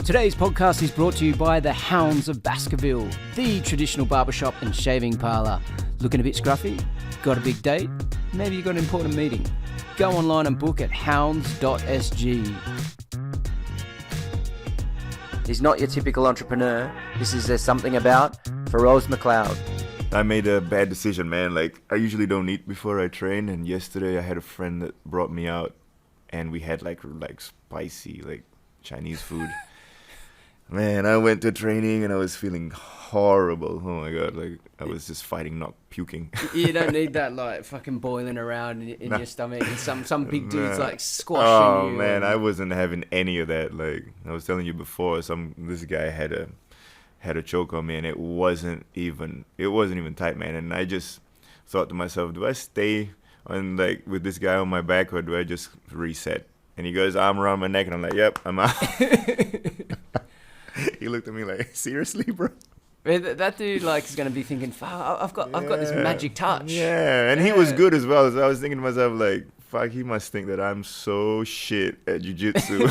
Today's podcast is brought to you by the Hounds of Baskerville, the traditional barbershop and shaving parlour. Looking a bit scruffy? Got a big date? Maybe you got an important meeting? Go online and book at hounds.sg. He's not your typical entrepreneur. This is There's Something About Feroze Mcleod. I made a bad decision, man. Like, I usually don't eat before I train, and yesterday I had a friend that brought me out, and we had like spicy, Chinese food. Man, I went to training and I was feeling horrible. Oh my god, I was just fighting not puking. You don't need that fucking boiling around in your stomach and some big dude's squashing you. Oh man, I wasn't having any of that. Like I was telling you before, this guy had a choke on me and it wasn't even tight, man. And I just thought to myself, do I stay on with this guy on my back or do I just reset? And he goes, arm around my neck, and I'm like, yep, I'm out. He looked at me like, seriously, bro? That dude is gonna be thinking, fuck, I've got this magic touch. Yeah, and he was good as well. So I was thinking to myself, fuck, he must think that I'm so shit at jiu-jitsu.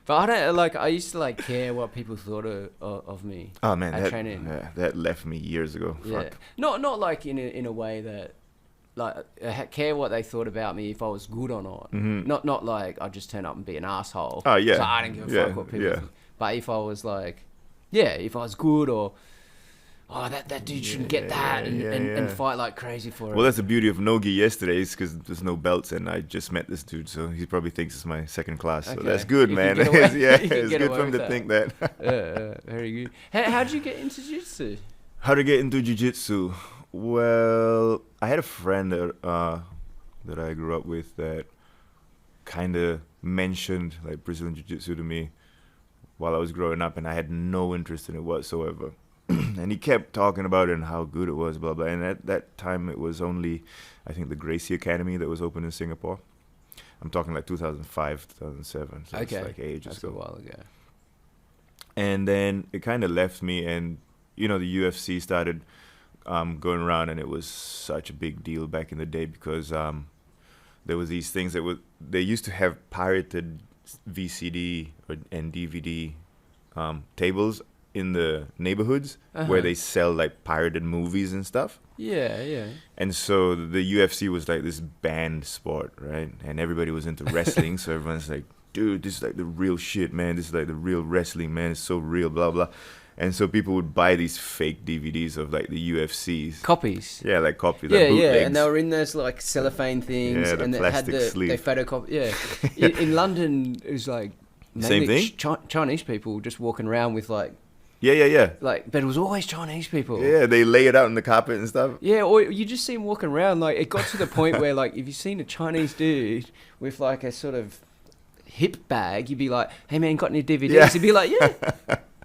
But I don't I used to care what people thought of me. Oh man, at training. That left me years ago. Yeah, fuck. Not in a way that care what they thought about me if I was good or not. Mm-hmm. Not I just turn up and be an asshole. Oh yeah. So I don't give a fuck what people think. But if I was if I was good or that dude shouldn't get that and fight like crazy for it. Well, that's the beauty of Nogi yesterday is because there's no belts and I just met this dude, so he probably thinks it's my second class. So that's good, man. It's good for him to think that. Very good. How did you get into jiu-jitsu? How to get into jiu-jitsu? Well, I had a friend that I grew up with that kind of mentioned Brazilian jiu-jitsu to me while I was growing up, and I had no interest in it whatsoever. And he kept talking about it and how good it was, blah, blah. And at that time, it was only, I think, the Gracie Academy that was open in Singapore. I'm talking 2005, 2007. So okay. It's ages ago. That's a while ago. And then it kind of left me, and, the UFC started going around, and it was such a big deal back in the day because there was these things they used to have pirated VCD and DVD tables in the neighborhoods where they sell pirated movies and stuff. Yeah. And so the UFC was this banned sport, right? And everybody was into wrestling, so everyone's like, dude, this is the real shit, man. This is the real wrestling, man. It's so real, blah blah. And so people would buy these fake DVDs of the UFCs. Copies. Yeah, copies. Yeah. And they were in those cellophane things. Yeah, and plastic they had sleeve. they photocopy. Yeah. in London, it was same thing. Chinese people just walking around with Yeah. but it was always Chinese people. Yeah, they lay it out on the carpet and stuff. Yeah, or you just see them walking around. It got to the point where if you've seen a Chinese dude with a sort of hip bag, you'd be like, hey man, got any DVDs? Yeah. He'd be like,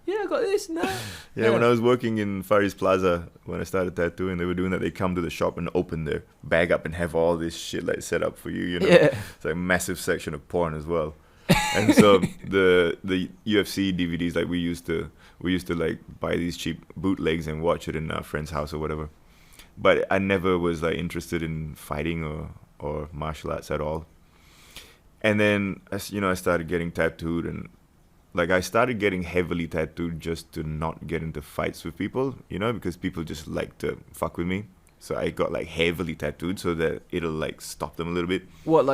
yeah, I got this and that. Yeah, when I was working in Far East Plaza, when I started tattooing, they were doing that. They come to the shop and open their bag up and have all this shit set up for you, Yeah. It's a massive section of porn as well. And so the UFC DVDs, we used to buy these cheap bootlegs and watch it in our friend's house or whatever. But I never was interested in fighting or martial arts at all. And then I started getting tattooed, and I started getting heavily tattooed just to not get into fights with people, because people just like to fuck with me. So I got heavily tattooed so that it'll stop them a little bit. What,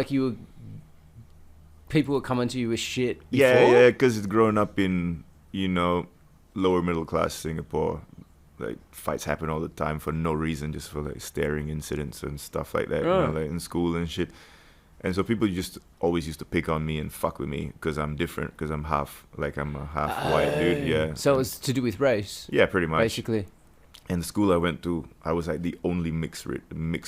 people were coming to you with shit before? Yeah, because it's growing up in, lower middle class Singapore. Fights happen all the time for no reason, just for staring incidents and stuff like that, in school and shit. And so people just always used to pick on me and fuck with me because I'm different, because I'm half white dude, yeah. So it was to do with race? Yeah, pretty much. Basically. And the school I went to, I was the only mixed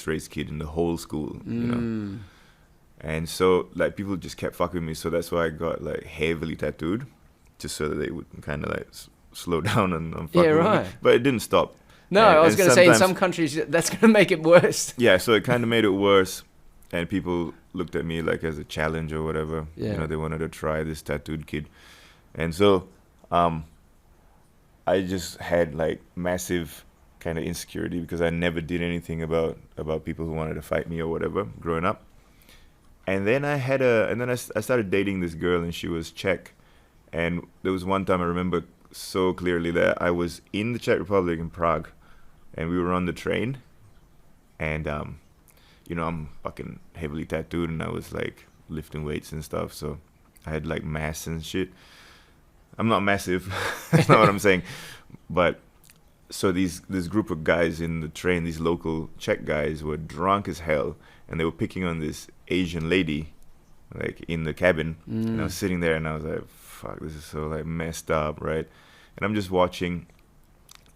race kid in the whole school, And so people just kept fucking with me, so that's why I got heavily tattooed, just so that they would kind of slow down and fucking with me. But it didn't stop. No, I was going to say in some countries that's going to make it worse. Yeah, so it kind of made it worse. And people looked at me as a challenge or whatever. Yeah. They wanted to try this tattooed kid. And so I just had massive kind of insecurity because I never did anything about people who wanted to fight me or whatever growing up. And then I started dating this girl, and she was Czech. And there was one time I remember so clearly that I was in the Czech Republic in Prague, and we were on the train, and you know, I'm fucking heavily tattooed, and I was like lifting weights and stuff, so I had like mass and shit. I'm not massive, that's not what I'm saying, but so this group of guys in the train, these local Czech guys, were drunk as hell, and they were picking on this Asian lady, like in the cabin, and I was sitting there, and I was like, fuck, this is so like messed up, right? And I'm just watching,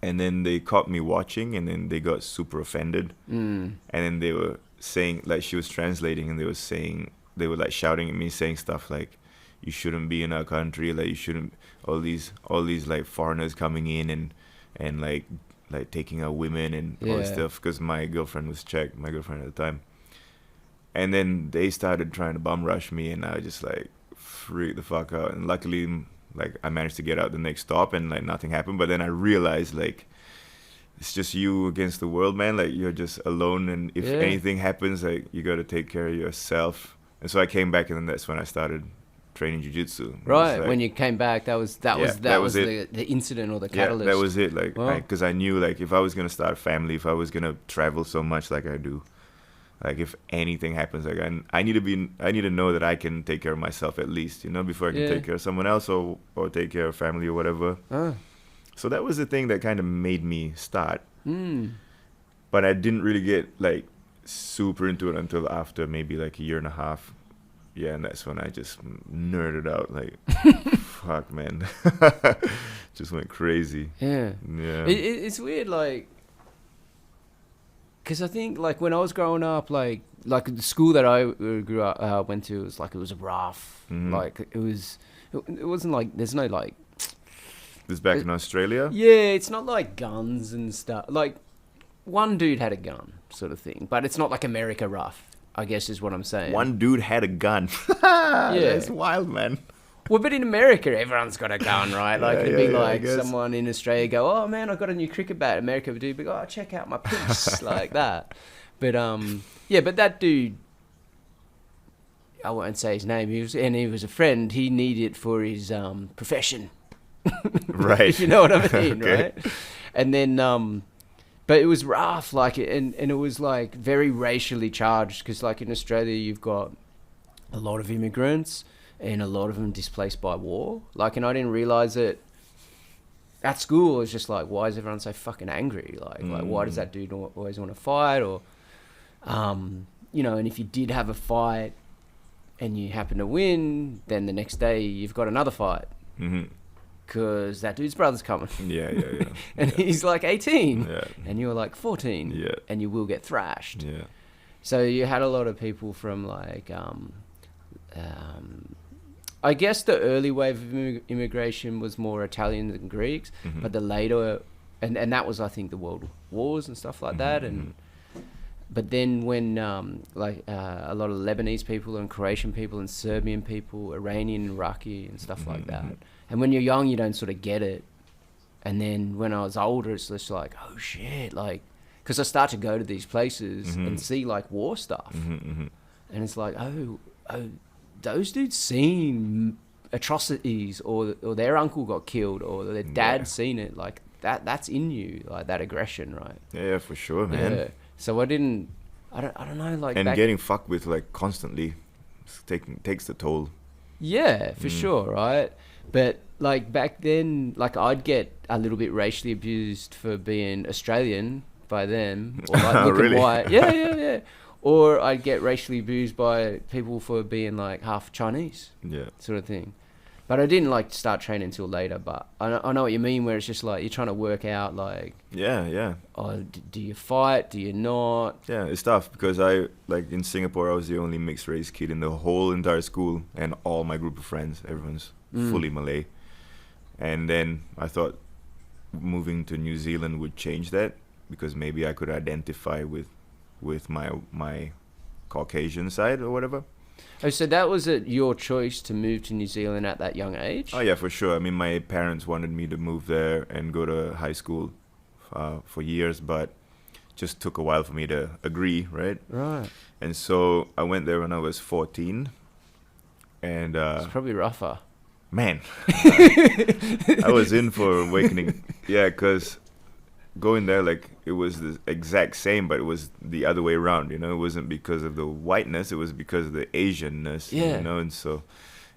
and then they caught me watching, and then they got super offended, and then they were saying, like, she was translating, and they were like shouting at me, saying stuff like, you shouldn't be in our country, like you shouldn't, all these like foreigners coming in and like taking our women and all this stuff, because my girlfriend was Czech, my girlfriend at the time. And then they started trying to bum rush me, and I just like freaked the fuck out. And luckily, like, I managed to get out the next stop, and like nothing happened. But then I realized, like, it's just you against the world, man. Like, you're just alone, and if anything happens, like, you got to take care of yourself. And so I came back, and then that's when I started training jiu-jitsu. Right, like, when you came back, that was the incident or the catalyst. Yeah, that was it. Like, because I knew, like, if I was gonna start a family, if I was gonna travel so much like I do, like, if anything happens, like, I need to know that I can take care of myself at least, you know, before I can take care of someone else or take care of family or whatever. So that was the thing that kind of made me start. But I didn't really get like super into it until after maybe like a year and a half. Yeah, and that's when I just nerded out, like, fuck, man. Just went crazy. Yeah. It's weird, like, because I think, like, when I was growing up, like the school that I grew up went to, was like, it was rough. Like, it wasn't like, there's no, like... This back in Australia? Yeah, it's not like guns and stuff. Like, one dude had a gun, sort of thing. But it's not like America rough, I guess is what I'm saying. One dude had a gun. That's wild, man. Well, but in America, everyone's got a gun, right? Like, it'd be like someone in Australia go, oh, man, I got a new cricket bat. America would do, but oh, check out my piece, like that. But, but that dude, I won't say his name, he was a friend. He needed it for his profession. Right. If you know what I mean, right? And then, but it was rough, like, and it was, like, very racially charged, because, like, in Australia, you've got a lot of immigrants, and a lot of them displaced by war. Like, and I didn't realize it at school. It was just like, why is everyone so fucking angry? Like, why does that dude always want to fight? Or, you know, and if you did have a fight and you happen to win, then the next day you've got another fight. Because that dude's brother's coming. Yeah. And he's like 18. Yeah. And you're like 14. Yeah. And you will get thrashed. Yeah. So you had a lot of people from, like, I guess the early wave of immigration was more Italians and Greeks, but the later, and that was, I think, the world wars and stuff like that. And but then when a lot of Lebanese people and Croatian people and Serbian people, Iranian, Iraqi and stuff like that. And when you're young, you don't sort of get it. And then when I was older, it's just like, oh shit, like, because I start to go to these places and see, like, war stuff, and it's like, oh. Those dudes seen atrocities, or their uncle got killed, or their dad seen it. Like, that's in you, like, that aggression, right? Yeah, for sure, man. Yeah. So I don't know, like, and getting fucked with, like, constantly takes the toll. Yeah, for sure, right? But, like, back then, like, I'd get a little bit racially abused for being Australian by them, or like looking really? White. Yeah. Or I'd get racially abused by people for being, like, half Chinese, sort of thing. But I didn't, like, start training until later. But I know what you mean, where it's just like you're trying to work out, like, oh, do you fight? Do you not? Yeah, it's tough because in Singapore, I was the only mixed race kid in the whole entire school, and all my group of friends, everyone's fully Malay. And then I thought moving to New Zealand would change that, because maybe I could identify with my Caucasian side or whatever. Oh, so that was your choice to move to New Zealand at that young age? Oh, yeah, for sure. I mean, my parents wanted me to move there and go to high school for years, but just took a while for me to agree, right? Right. And so I went there when I was 14. And it's probably rougher. Man, I was in for awakening. Yeah, because going there, like, it was the exact same, but it was the other way around, you know. It wasn't because of the whiteness, it was because of the Asianness, Yeah. you know.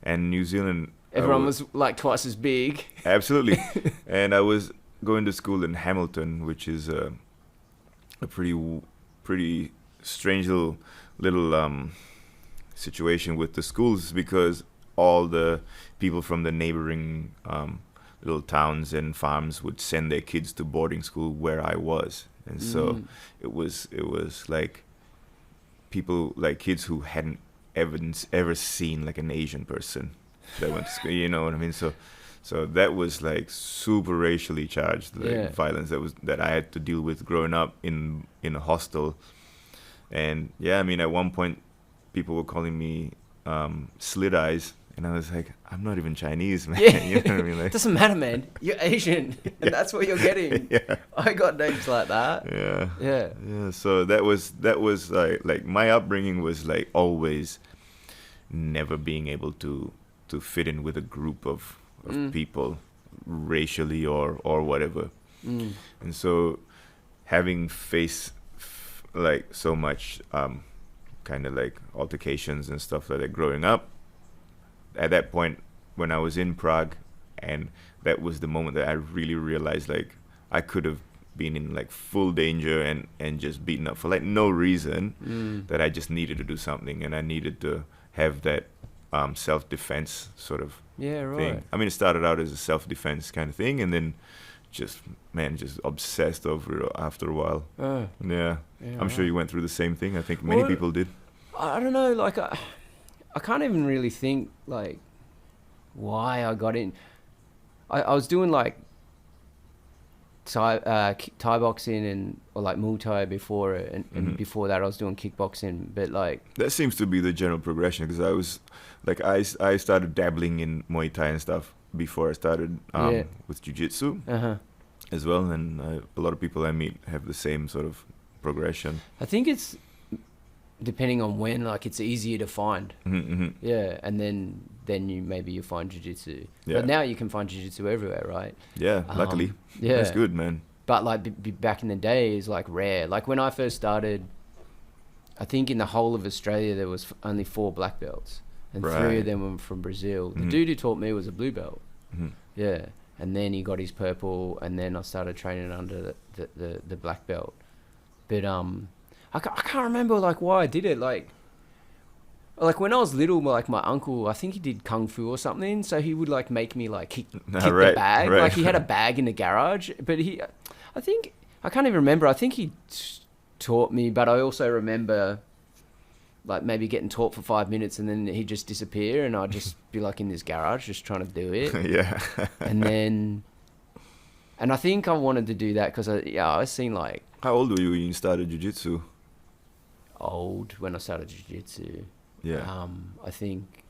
And New Zealand, Everyone was like twice as big. absolutely. And I was going to school in Hamilton, which is a pretty strange little situation with the schools, because all the people from the neighboring little towns and farms would send their kids to boarding school where I was. And so it was like people, like kids who hadn't ever seen like an Asian person that went to school, you know what I mean? So that was like super racially charged, like violence that I had to deal with growing up in a hostel. And yeah, I mean, at one point people were calling me slit eyes, and I was like, I'm not even Chinese, man. Yeah. You know what I mean? Like, Doesn't matter, man. You're Asian, and that's what you're getting. yeah. I got names like that. Yeah. Yeah. Yeah. So that was like my upbringing was like always never being able to fit in with a group of people, racially or whatever. And so having faced like so much kind of like altercations and stuff like that growing up, at that point when I was in Prague, and that was the moment that I really realized like I could have been in like full danger and just beaten up for like no reason, that I just needed to do something, and I needed to have that self-defense sort of thing. I mean, it started out as a self-defense kind of thing, and then just obsessed over it after a while. Yeah, I'm sure you went through the same thing. I think many people did. I don't know, like I can't even really think like why I got in. I was doing like Thai boxing or like Muay Thai before it, and before that I was doing kickboxing, but like that seems to be the general progression, because I was like I started dabbling in Muay Thai and stuff before I started with jiu-jitsu as well, and a lot of people I meet have the same sort of progression. I think it's depending on when, like it's easier to find. Yeah, and then you find jiu-jitsu. But now you can find jiu-jitsu everywhere, right? Yeah, luckily. Yeah, that's good, man. But like back in the day is like rare. Like when I first started, I think in the whole of Australia there was only 4 black belts, and 3 of them were from Brazil. The dude who taught me was a blue belt. Yeah, and then he got his purple, and then I started training under the black belt. But I can't remember like why I did it. Like when I was little, like my uncle, I think he did kung fu or something, so he would like make me like kick the bag. Like he had a bag in the garage, but I can't even remember. I think he taught me, but I also remember like maybe getting taught for 5 minutes, and then he'd just disappear, and I'd just be like in this garage just trying to do it. Yeah. And I think I wanted to do that because I seen like. How old were you when you started jiu-jitsu? Old when I started jiu-jitsu. Yeah. I think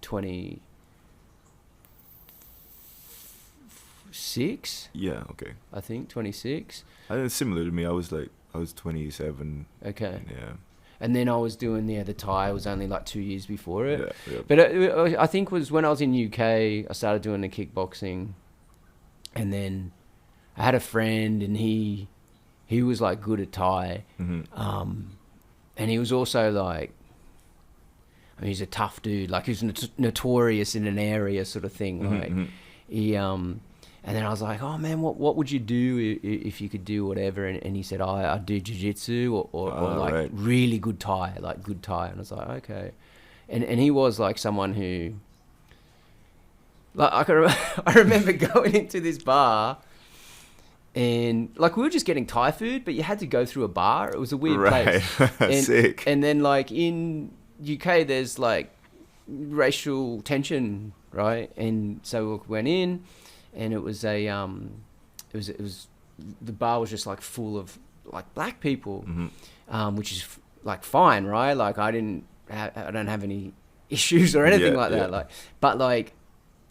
26. Yeah. Okay. I think 26. I think it's similar to me. I was 27. Okay. Yeah. And then I was doing the Thai. It was only like 2 years before it. Yeah. But I think was when I was in UK, I started doing the kickboxing, and then I had a friend, and he was like good at Thai, and he was also like, I mean, he's a tough dude. Like he was notorious in an area, sort of thing. Like he, and then I was like, oh man, what would you do if you could do whatever? And he said, I'd do jiu-jitsu or like really good Thai, like good Thai. And I was like, okay. And he was like someone who, like I remember going into this bar. And like we were just getting Thai food, but you had to go through a bar. It was a weird place. Sick. And then like in UK, there's like racial tension, right? And so we went in, and it was the bar was just like full of like black people, which is like fine, right? Like I don't have any issues or anything like that. Like, but like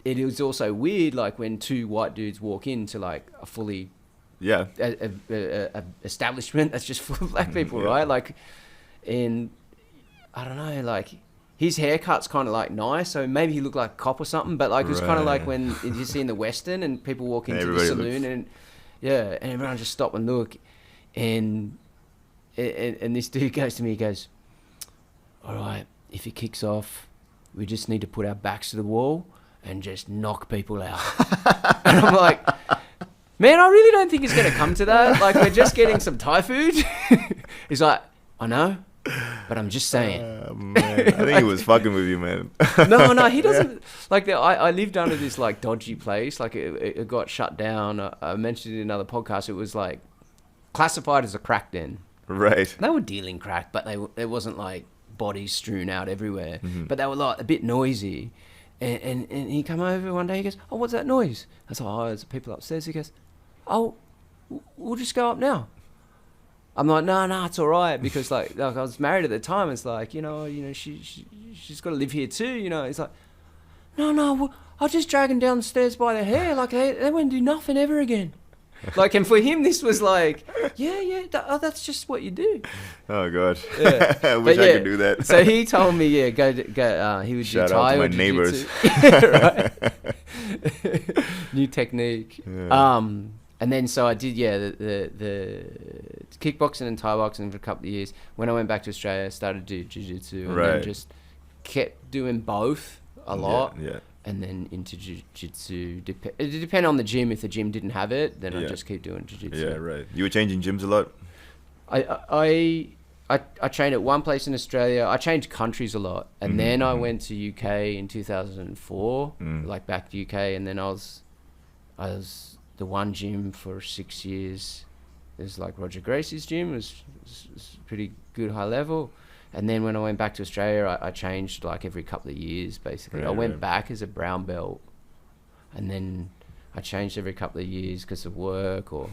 it was also weird, like when 2 white dudes walk into like a fully a establishment that's just full of black people, right? Like, and I don't know, like his haircut's kind of like nice, so maybe he looked like a cop or something. But like it was kind of like when you see in the Western and people walk into the saloon and everyone just stop and look, and this dude goes to me, he goes, "All right, if it kicks off, we just need to put our backs to the wall and just knock people out." And I'm like, man, I really don't think it's going to come to that. Like, we're just getting some Thai food. He's like, I know, but I'm just saying. Man, I think he was fucking with you, man. No, he doesn't. Like, I lived under this, like, dodgy place. Like, it got shut down. I mentioned it in another podcast. It was, like, classified as a crack den. Right. They were dealing crack, but it wasn't, like, bodies strewn out everywhere. Mm-hmm. But they were, like, a bit noisy. And he come over one day, he goes, "Oh, what's that noise?" I said, "Oh, there's people upstairs." He goes, "Oh, we'll just go up now." I'm like, no, it's all right, because like I was married at the time. It's like, you know, she's got to live here too, you know. It's like, no, I'll just drag them downstairs by their hair. Like they won't do nothing ever again. Like, and for him, this was like, that's just what you do. Oh god, yeah. I wish I could do that. So he told me, go. He would shout do out Thai to my or neighbors. right? New technique. Yeah. And then so I did, the kickboxing and Thai boxing for a couple of years. When I went back to Australia, I started to do jiu-jitsu, and then just kept doing both a lot. Yeah. And then into jiu-jitsu. It depended on the gym. If the gym didn't have it, then I just keep doing jiu-jitsu. Yeah, right. You were changing gyms a lot? I trained at one place in Australia. I changed countries a lot. And then I went to UK in 2004, like back to UK. And then I was the one gym for 6 years. There's like Roger Gracie's gym. It was pretty good high level. And then when I went back to Australia, I changed like every couple of years, basically. I went back as a brown belt, and then I changed every couple of years because of work or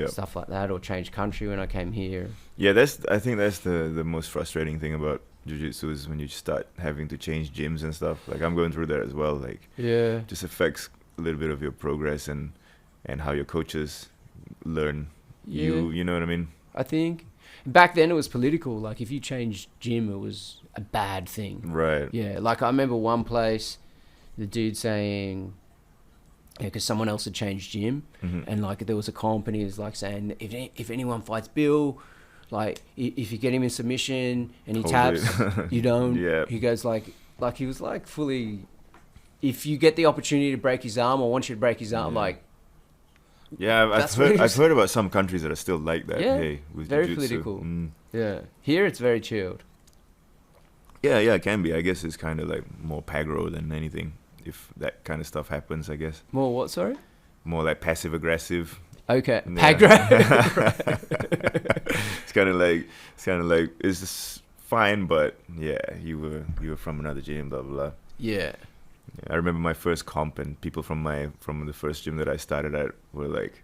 stuff like that, or changed country when I came here. Yeah, I think that's the most frustrating thing about jiu-jitsu is when you start having to change gyms and stuff. Like, I'm going through that as well. Like, just affects a little bit of your progress and how your coaches learn you know what I mean? I think back then it was political. Like, if you changed gym, it was a bad thing. Right. Yeah. Like, I remember one place, the dude saying, because someone else had changed gym, and like there was a comp, and he was like saying, if anyone fights Bill, like if you get him in submission and he taps, you don't. Yeah. He goes like he was like fully, if you get the opportunity to break his arm, I want you to break his arm. Like. Yeah, I've heard about some countries that are still like that. Yeah, with very jiu-jitsu. political. Yeah, here it's very chilled. Yeah, it can be. I guess it's kind of like more pagro than anything. If that kind of stuff happens, I guess. More what? Sorry. More like passive aggressive. Okay, yeah. pagro. It's kind of like it's just fine, but yeah, you were from another gym, blah blah blah. Yeah. I remember my first comp, and people from the first gym that I started at were like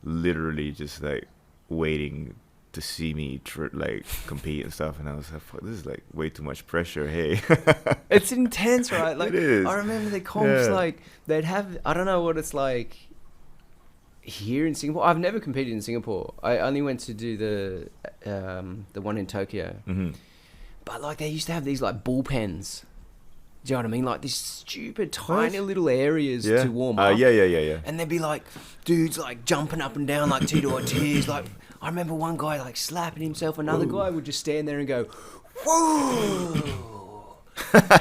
literally just like waiting to see me compete and stuff, and I was like, fuck, this is like way too much pressure. Hey. It's intense, right? Like, it is. I remember the comps, like they'd have, I don't know what it's like here in Singapore. I've never competed in Singapore. I only went to do the one in Tokyo. But like they used to have these like bullpens. Do you know what I mean? Like these stupid tiny little areas to warm up. Yeah. And there'd be like dudes like jumping up and down like T2Ts. Like, I remember one guy like slapping himself. Another guy would just stand there and go, whoa,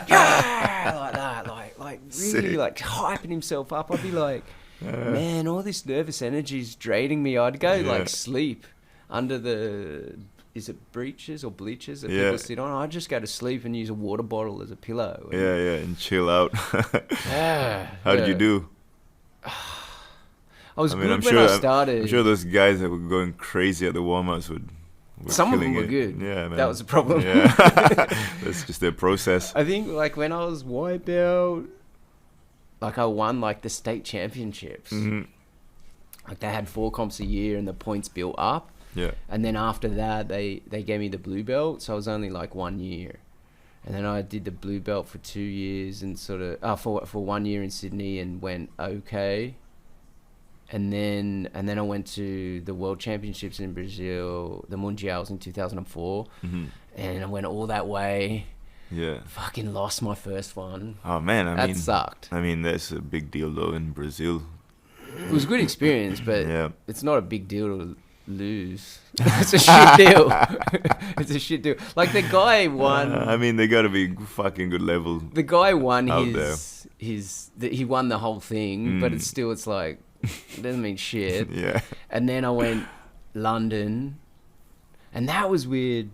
yeah, like that. Like really Sick. like hyping himself up. I'd be like, man, all this nervous energy is draining me. I'd go like sleep under the... Is it breeches or bleachers that people sit on? I'd just go to sleep and use a water bottle as a pillow. And chill out. How did you do? I was good when I started. I'm sure those guys that were going crazy at the warm-ups were some of them were good. Yeah, man. That was the problem. Yeah. That's just their process. I think like when I was white belt, like I won like the state championships. Like they had 4 comps a year and the points built up. Yeah. And then after that, they gave me the blue belt. So I was only like 1 year. And then I did the blue belt for 2 years and sort of, for 1 year in Sydney and went okay. And then I went to the World Championships in Brazil, the Mundials in 2004. And I went all that way. Yeah. Fucking lost my first one. Oh man, That sucked. I mean, that's a big deal though in Brazil. It was a good experience, but Yeah. it's not a big deal to lose. It's a shit deal. It's a shit deal. Like the guy won. I mean, they gotta be fucking good level. The guy won out he won the whole thing, but it's like, it doesn't mean shit. Yeah. And then I went London, and that was weird.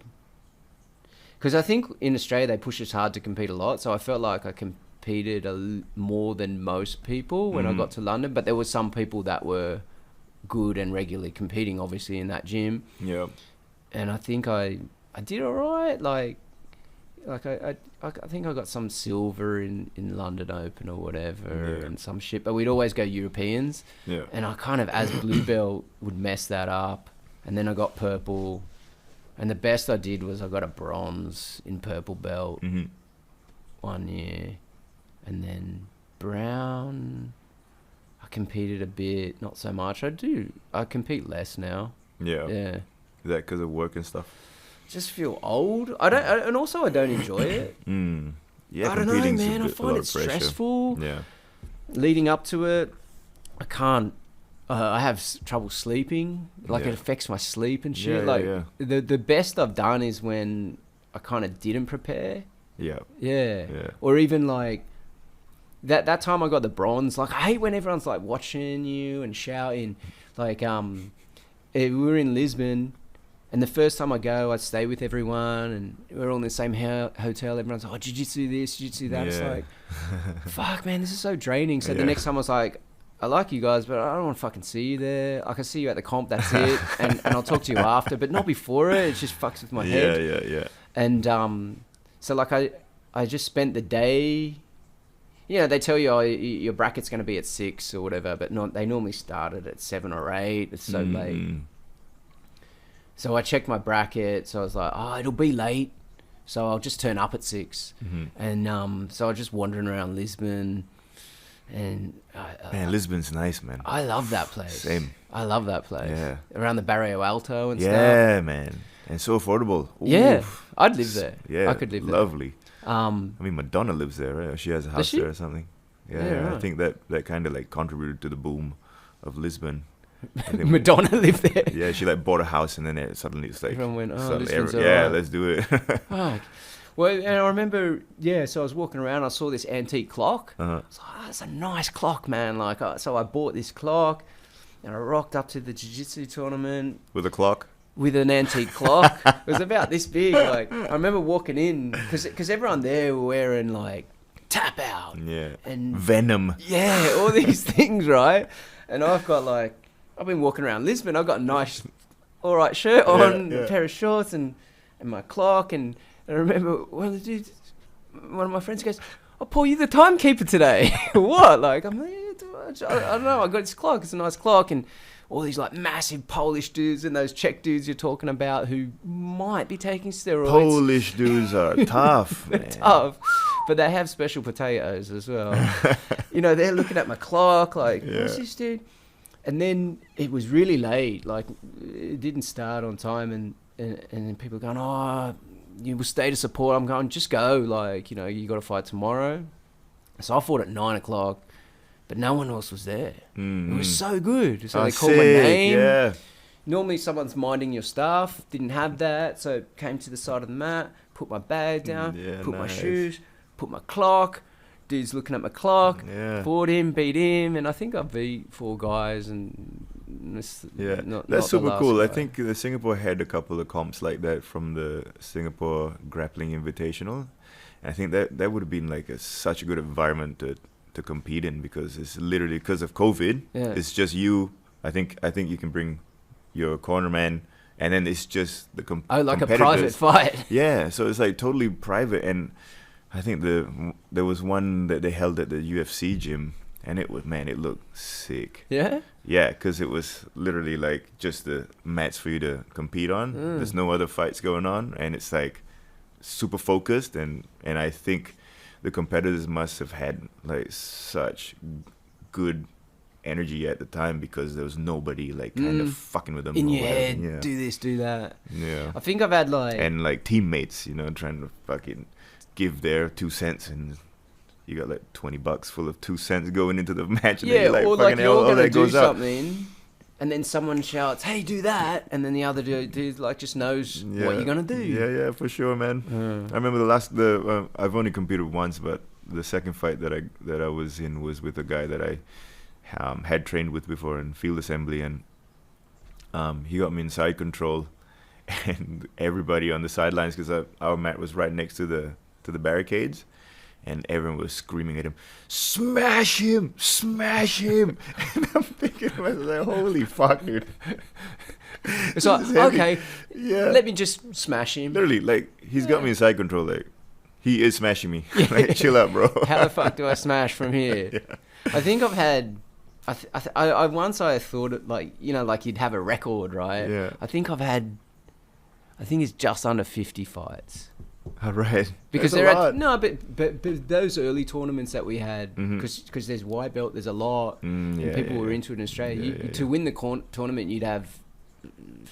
Because I think in Australia they push us hard to compete a lot, so I felt like I competed more than most people when I got to London. But there were some people that were good and regularly competing, obviously, in that gym. Yeah. And I think I did all right. Like I think I got some silver in London Open or whatever, and some shit. But we'd always go Europeans. Yeah. And I kind of, as blue belt, would mess that up. And then I got purple. And the best I did was I got a bronze in purple belt 1 year. And then brown, I competed a bit, not so much. I compete less now. Yeah. Yeah. Is that because of work and stuff? Just feel old. And also I don't enjoy it. Yeah, I don't know, competing's man. I a find lot it of pressure. stressful. Yeah. Leading up to it, I can't. I have trouble sleeping. Like it affects my sleep and shit. The best I've done is when I kind of didn't prepare. Yeah. Yeah. Yeah. Or even like that time I got the bronze. Like I hate when everyone's like watching you and shouting. Like we were in Lisbon, and the first time I go, I'd stay with everyone, and we're all in the same hotel. Everyone's like, "Oh, jiu-jitsu this, jiu-jitsu that." It's like, fuck, man, this is so draining. So the next time I was like, I like you guys, but I don't want to fucking see you there. I can see you at the comp, that's it. and I'll talk to you after, but not before it. It just fucks with my head. Yeah. And so like I just spent the day. You know, they tell you, oh, your bracket's going to be at 6 or whatever, but they normally started at 7 or 8. It's so late. So I checked my bracket. So I was like, oh, it'll be late, so I'll just turn up at 6. And so I was just wandering around Lisbon. And man, Lisbon's nice, man. I love that place. Same. I love that place. Yeah. Around the Barrio Alto and stuff. Yeah, man. And so affordable. Ooh. Yeah. I'd live there. Yeah. I could live there. Lovely. I mean, Madonna lives there, right? She has a house there or something. Yeah, right. I think that kind of like contributed to the boom of Lisbon. Madonna lived there. Yeah, she like bought a house and then suddenly it's like everyone went, oh, suddenly Lisbon's yeah, alright. let's do it. Fuck. Well, and I remember, so I was walking around, I saw this antique clock. I was like, oh, that's a nice clock, man. Like, so I bought this clock, and I rocked up to the jiu-jitsu tournament. With a clock? With an antique clock. It was about this big. Like, I remember walking in, because everyone there were wearing, like, tap out. Yeah. And Venom. Yeah, all these things, right? And I've been walking around Lisbon. I've got a nice, all right shirt on, a pair of shorts, and my clock, and I remember one of my friends goes, "Oh, Paul, you the timekeeper today?" What? Like, I'm like, I don't know. I got this clock. It's a nice clock, and all these like massive Polish dudes and those Czech dudes you're talking about who might be taking steroids. Polish dudes are tough, They're man. tough, but they have special potatoes as well. You know, they're looking at my clock like, what's this dude? And then it was really late. Like, it didn't start on time, and then people going, oh, you will stay to support. I'm going, just go. Like, you know, you got to fight tomorrow. So I fought at 9 o'clock, but no one else was there. It was so good. So they called my name. Yeah. Normally someone's minding your stuff. Didn't have that. So came to the side of the mat, put my bag down, put my shoes, put my clock. Dude's looking at my clock. Fought him, beat him, and I think I beat 4 guys. And that's super cool. Guy. I think Singapore had a couple of comps like that from the Singapore Grappling Invitational. And I think that would have been like such a good environment to compete in, because it's literally because of COVID. It's just you. I think you can bring your cornerman, and then it's just the like a private fight. Yeah, so it's like totally private. And I think there was one that they held at the UFC gym, and it looked sick. Yeah? Yeah, because it was literally like just the mats for you to compete on. There's no other fights going on, and it's like super focused, and I think the competitors must have had like such good energy at the time, because there was nobody like kind of fucking with them in your head. Do this, do that. Yeah, I think I've had like teammates, you know, trying to fucking give their 2 cents, and you got like $20 full of 2 cents going into the match. And Yeah, then you're or like, like you're all gonna that do goes out. something, and then someone shouts, "Hey, do that!" and then the other dude like just knows what you're gonna do. Yeah, for sure, man. I remember I've only competed once, but the second fight that I was in was with a guy that I had trained with before in field assembly, and he got me in side control, and everybody on the sidelines, because our mat was right next to the barricades, and everyone was screaming at him, "Smash him! Smash him!" And I'm thinking to myself, holy fuck, dude. It's like, okay, yeah, let me just smash him. literally, like, he's got me in side control, like, he is smashing me. Like, chill out, bro. How the fuck do I smash from here? Yeah. I think I've had. I once I thought it, like, you know, like you'd have a record, right? Yeah. I think it's just under 50 fights. All right. Because That's a lot. no, but those early tournaments that we had, because there's white belt, there's a lot, and people were into it in Australia. To win the tournament, you'd have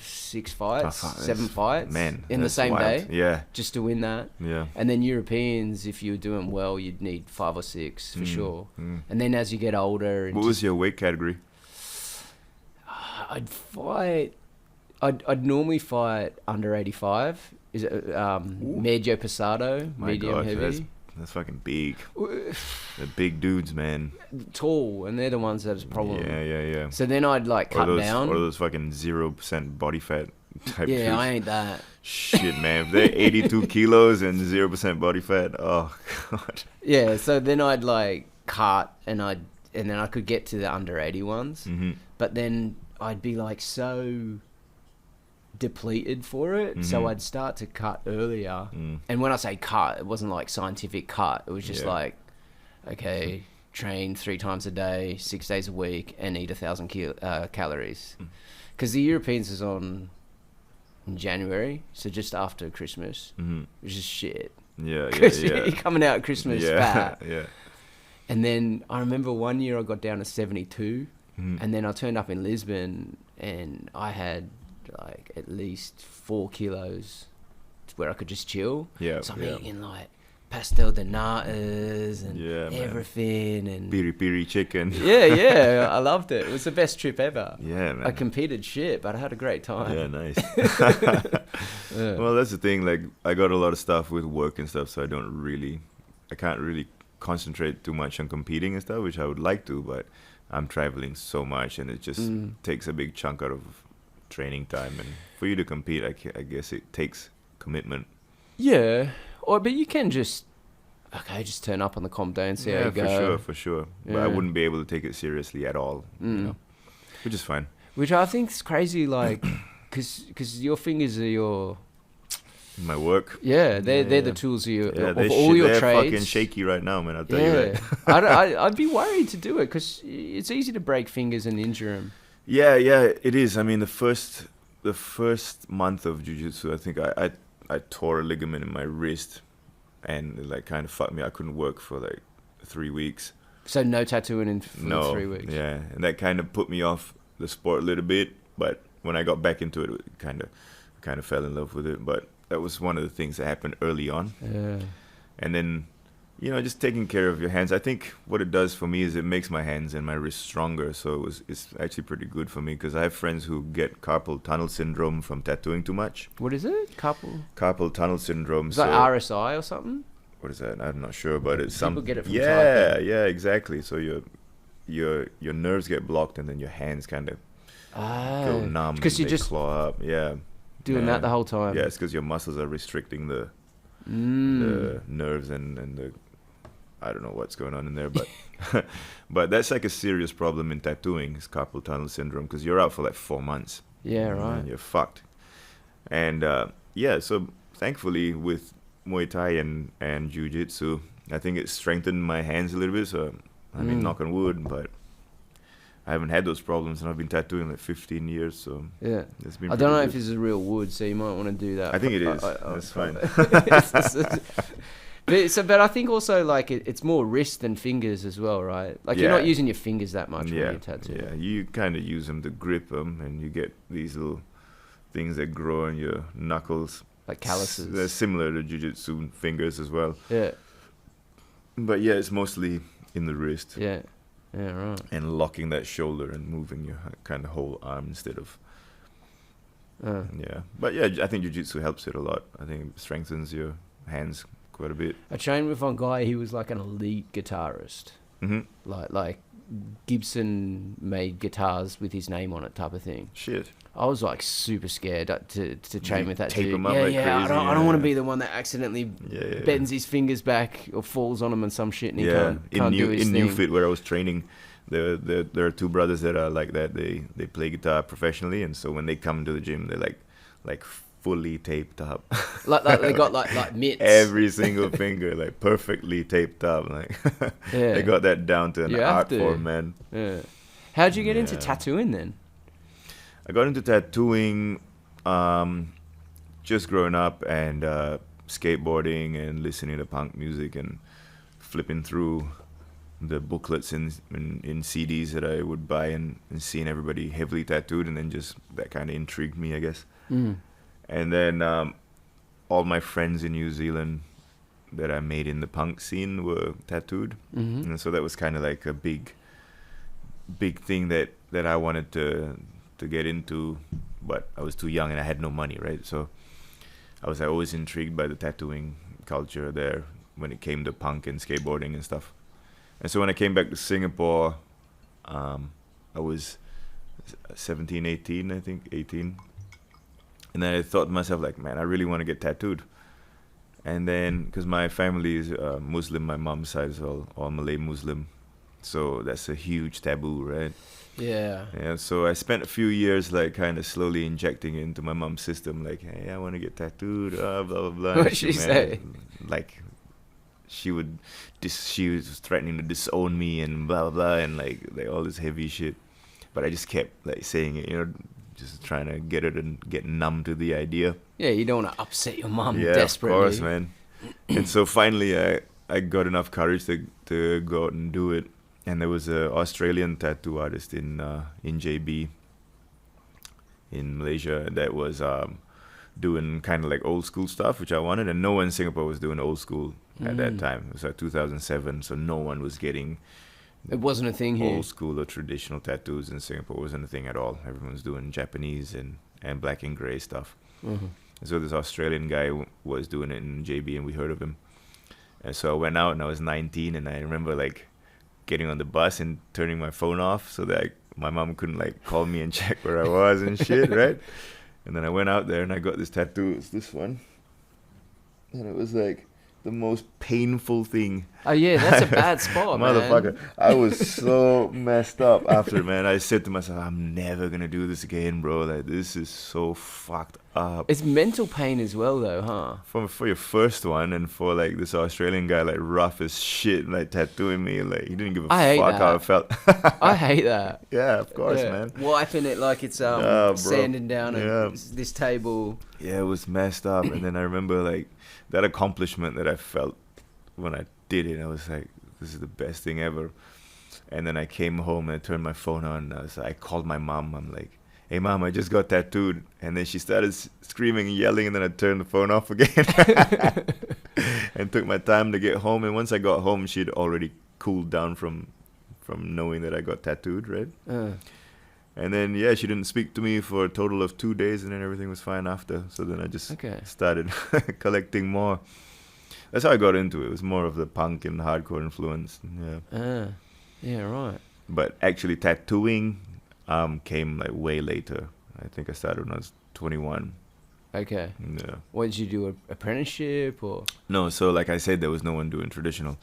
6 fights, 7 fights, in the same wild. day, Yeah, just to win that. yeah. And then Europeans, if you were doing well, you'd need 5 or 6 for sure. And then as you get older, and What was your weight category? I'd normally fight under 85. Is it medio pesado, My medium gosh, heavy? that's fucking big. The big dudes, man. Tall, and they're the ones that's a problem. Yeah. So then I'd like cut down. Or those fucking 0% body fat type Yeah, dudes. I ain't that. Shit, man. If they're 82 kilos and 0% body fat, oh god. Yeah, so then I'd like cut, and then I could get to the under 80 ones. But then I'd be like so depleted for it, so I'd start to cut earlier. And when I say cut, it wasn't like scientific cut. It was just like, okay, train 3 times a day, 6 days a week, and eat 1,000 calories. Because the Europeans is on in January, so just after Christmas, which is shit. Yeah. You're coming out at Christmas fat. Yeah. And then I remember one year I got down to 72, and then I turned up in Lisbon, and I had like at least 4 kilos where I could just chill. Yeah. So I'm eating like pastel de natas and everything, and Piri piri chicken. yeah, I loved it. It was the best trip ever. Yeah, man. I competed shit, but I had a great time. Yeah, nice. Well, that's the thing. Like, I got a lot of stuff with work and stuff, so I can't really concentrate too much on competing and stuff, which I would like to, but I'm traveling so much, and it just takes a big chunk out of training time. And for you to compete, I guess it takes commitment. Yeah, but you can just turn up on the comp day and see how you go. For sure. Yeah. But I wouldn't be able to take it seriously at all, you know, which is fine. Which I think is crazy, like, because your fingers are My work. they're the tools of your They're trades. fucking shaky right now, man. I'll tell you that. I'd be worried to do it because it's easy to break fingers and injure them. Yeah, it is. I mean, the first month of jiu-jitsu, I think I tore a ligament in my wrist, and it like kind of fucked me. I couldn't work for like 3 weeks. So no tattooing for 3 weeks. Yeah, and that kind of put me off the sport a little bit. But when I got back into it, kind of fell in love with it. But that was one of the things that happened early on. Yeah. And then, you know, just taking care of your hands. I think what it does for me is it makes my hands and my wrists stronger. So it's actually pretty good for me, because I have friends who get carpal tunnel syndrome from tattooing too much. What is it? Carpal tunnel syndrome. Is that RSI or something? What is that? I'm not sure, but it's People get it from typing. Yeah, exactly. So your nerves get blocked, and then your hands kind of go numb. Because you just claw up. Yeah. Doing that the whole time. Yeah, it's because your muscles are restricting the nerves and the, I don't know what's going on in there, but but that's like a serious problem in tattooing, is carpal tunnel syndrome, because you're out for like 4 months. Yeah, right. And you're fucked. And so thankfully with Muay Thai and Jiu-Jitsu, I think it strengthened my hands a little bit. So I mean, knock on wood, but I haven't had those problems, and I've been tattooing like 15 years, so yeah. It's been I don't know good. if this is real wood, so you might want to do that. I think it is. That's fine. But I think also like it's more wrist than fingers as well, right? Like you're not using your fingers that much when you tattoo. Yeah, you kind of use them to grip them, and you get these little things that grow on your knuckles. Like calluses. They're similar to jiu-jitsu fingers as well. Yeah. But yeah, it's mostly in the wrist. Yeah. Yeah, right. And locking that shoulder and moving your kind of whole arm instead of... Yeah. But yeah, I think jiu-jitsu helps it a lot. I think it strengthens your hands quite a bit. I trained with one guy, he was like an elite guitarist. Mm-hmm. Like Gibson made guitars with his name on it type of thing. Shit. I was like super scared to train with that tape dude. him up yeah, like yeah. crazy, I don't want to be the one that accidentally bends his fingers back or falls on him and some shit and he can't do his thing. In Newfit where I was training, there are two brothers that are like that. They play guitar professionally, and so when they come to the gym, they're like fully taped up. like they got like mitts. Every single finger like perfectly taped up. Like they got that down to an art form, man. Yeah. How'd you get into tattooing then? I got into tattooing just growing up and skateboarding and listening to punk music and flipping through the booklets in CDs that I would buy and seeing everybody heavily tattooed, and then just that kind of intrigued me, I guess. Mm. And then all my friends in New Zealand that I made in the punk scene were tattooed. Mm-hmm. And so that was kind of like a big thing that I wanted to get into, but I was too young and I had no money, right? So I was always intrigued by the tattooing culture there when it came to punk and skateboarding and stuff. And so when I came back to Singapore, I was 17, 18, I think, 18. And then I thought to myself, like, man, I really want to get tattooed. And then, because my family is Muslim, my mom's side is all Malay Muslim. So that's a huge taboo, right? Yeah. Yeah, so I spent a few years like kind of slowly injecting it into my mom's system, like, hey, I want to get tattooed, blah, blah, blah. What did she say? Like, she was threatening to disown me and blah, blah, blah, and like all this heavy shit. But I just kept like saying it, just trying to get it and get numb to the idea. Yeah, you don't want to upset your mum desperately. Yeah, of course, man. And so finally I got enough courage to go out and do it. And there was an Australian tattoo artist in JB in Malaysia that was doing kind of like old school stuff, which I wanted. And no one in Singapore was doing old school at that time. It was like 2007, so no one was getting... It wasn't a thing here. Old school or traditional tattoos in Singapore wasn't a thing at all. Everyone was doing Japanese and black and grey stuff. Mm-hmm. So this Australian guy was doing it in JB, and we heard of him. And so I went out, and I was 19, and I remember like getting on the bus and turning my phone off so that my mom couldn't like call me and check where I was and shit, right? And then I went out there and I got this tattoo. It's this one. And it was like the most painful thing. Oh yeah, that's a bad spot, Motherfucker. man. I was so messed up after, man. I said to myself, I'm never gonna do this again, bro. Like, this is so fucked up. It's mental pain as well, though, huh? For your first one, and for like this Australian guy, like rough as shit, like tattooing me, like he didn't give a fuck how I felt. I hate that. Yeah, of course, man. Wiping it like it's sanding down this table. Yeah, it was messed up. And then I remember like that accomplishment that I felt when I did it. I was like, this is the best thing ever. And then I came home and I turned my phone on. I called my mom. I'm like, hey, mom, I just got tattooed. And then she started screaming and yelling, and then I turned the phone off again and took my time to get home. And once I got home, she'd already cooled down from knowing that I got tattooed, right? And then, yeah, she didn't speak to me for a total of 2 days, and then everything was fine after. So then I just started collecting more. That's how I got into it. It was more of the punk and hardcore influence. Yeah. Yeah, right. But actually tattooing came like way later. I think I started when I was 21. Okay. Yeah. What did you do, an apprenticeship or? No, so like I said, there was no one doing traditional.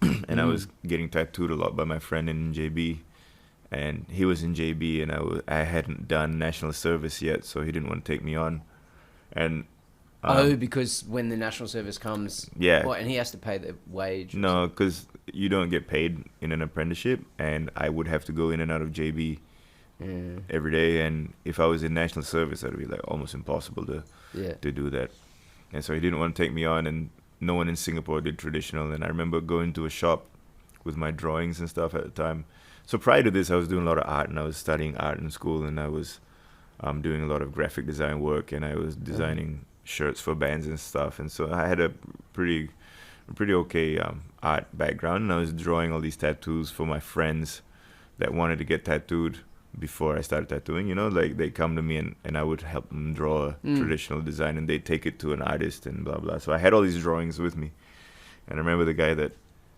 And I was getting tattooed a lot by my friend in JB. And he was in JB, and I hadn't done national service yet, so he didn't want to take me on. And because when the national service comes, and he has to pay the wage. No, because you don't get paid in an apprenticeship, and I would have to go in and out of JB every day. And if I was in national service, that'd be like almost impossible to do that. And so he didn't want to take me on, and no one in Singapore did traditional. And I remember going to a shop with my drawings and stuff at the time. So prior to this, I was doing a lot of art, and I was studying art in school, and I was doing a lot of graphic design work, and I was designing shirts for bands and stuff. And so I had a pretty okay art background, and I was drawing all these tattoos for my friends that wanted to get tattooed before I started tattooing. You know, like they come to me and I would help them draw a traditional design, and they'd take it to an artist and blah blah. So I had all these drawings with me, and I remember the guy that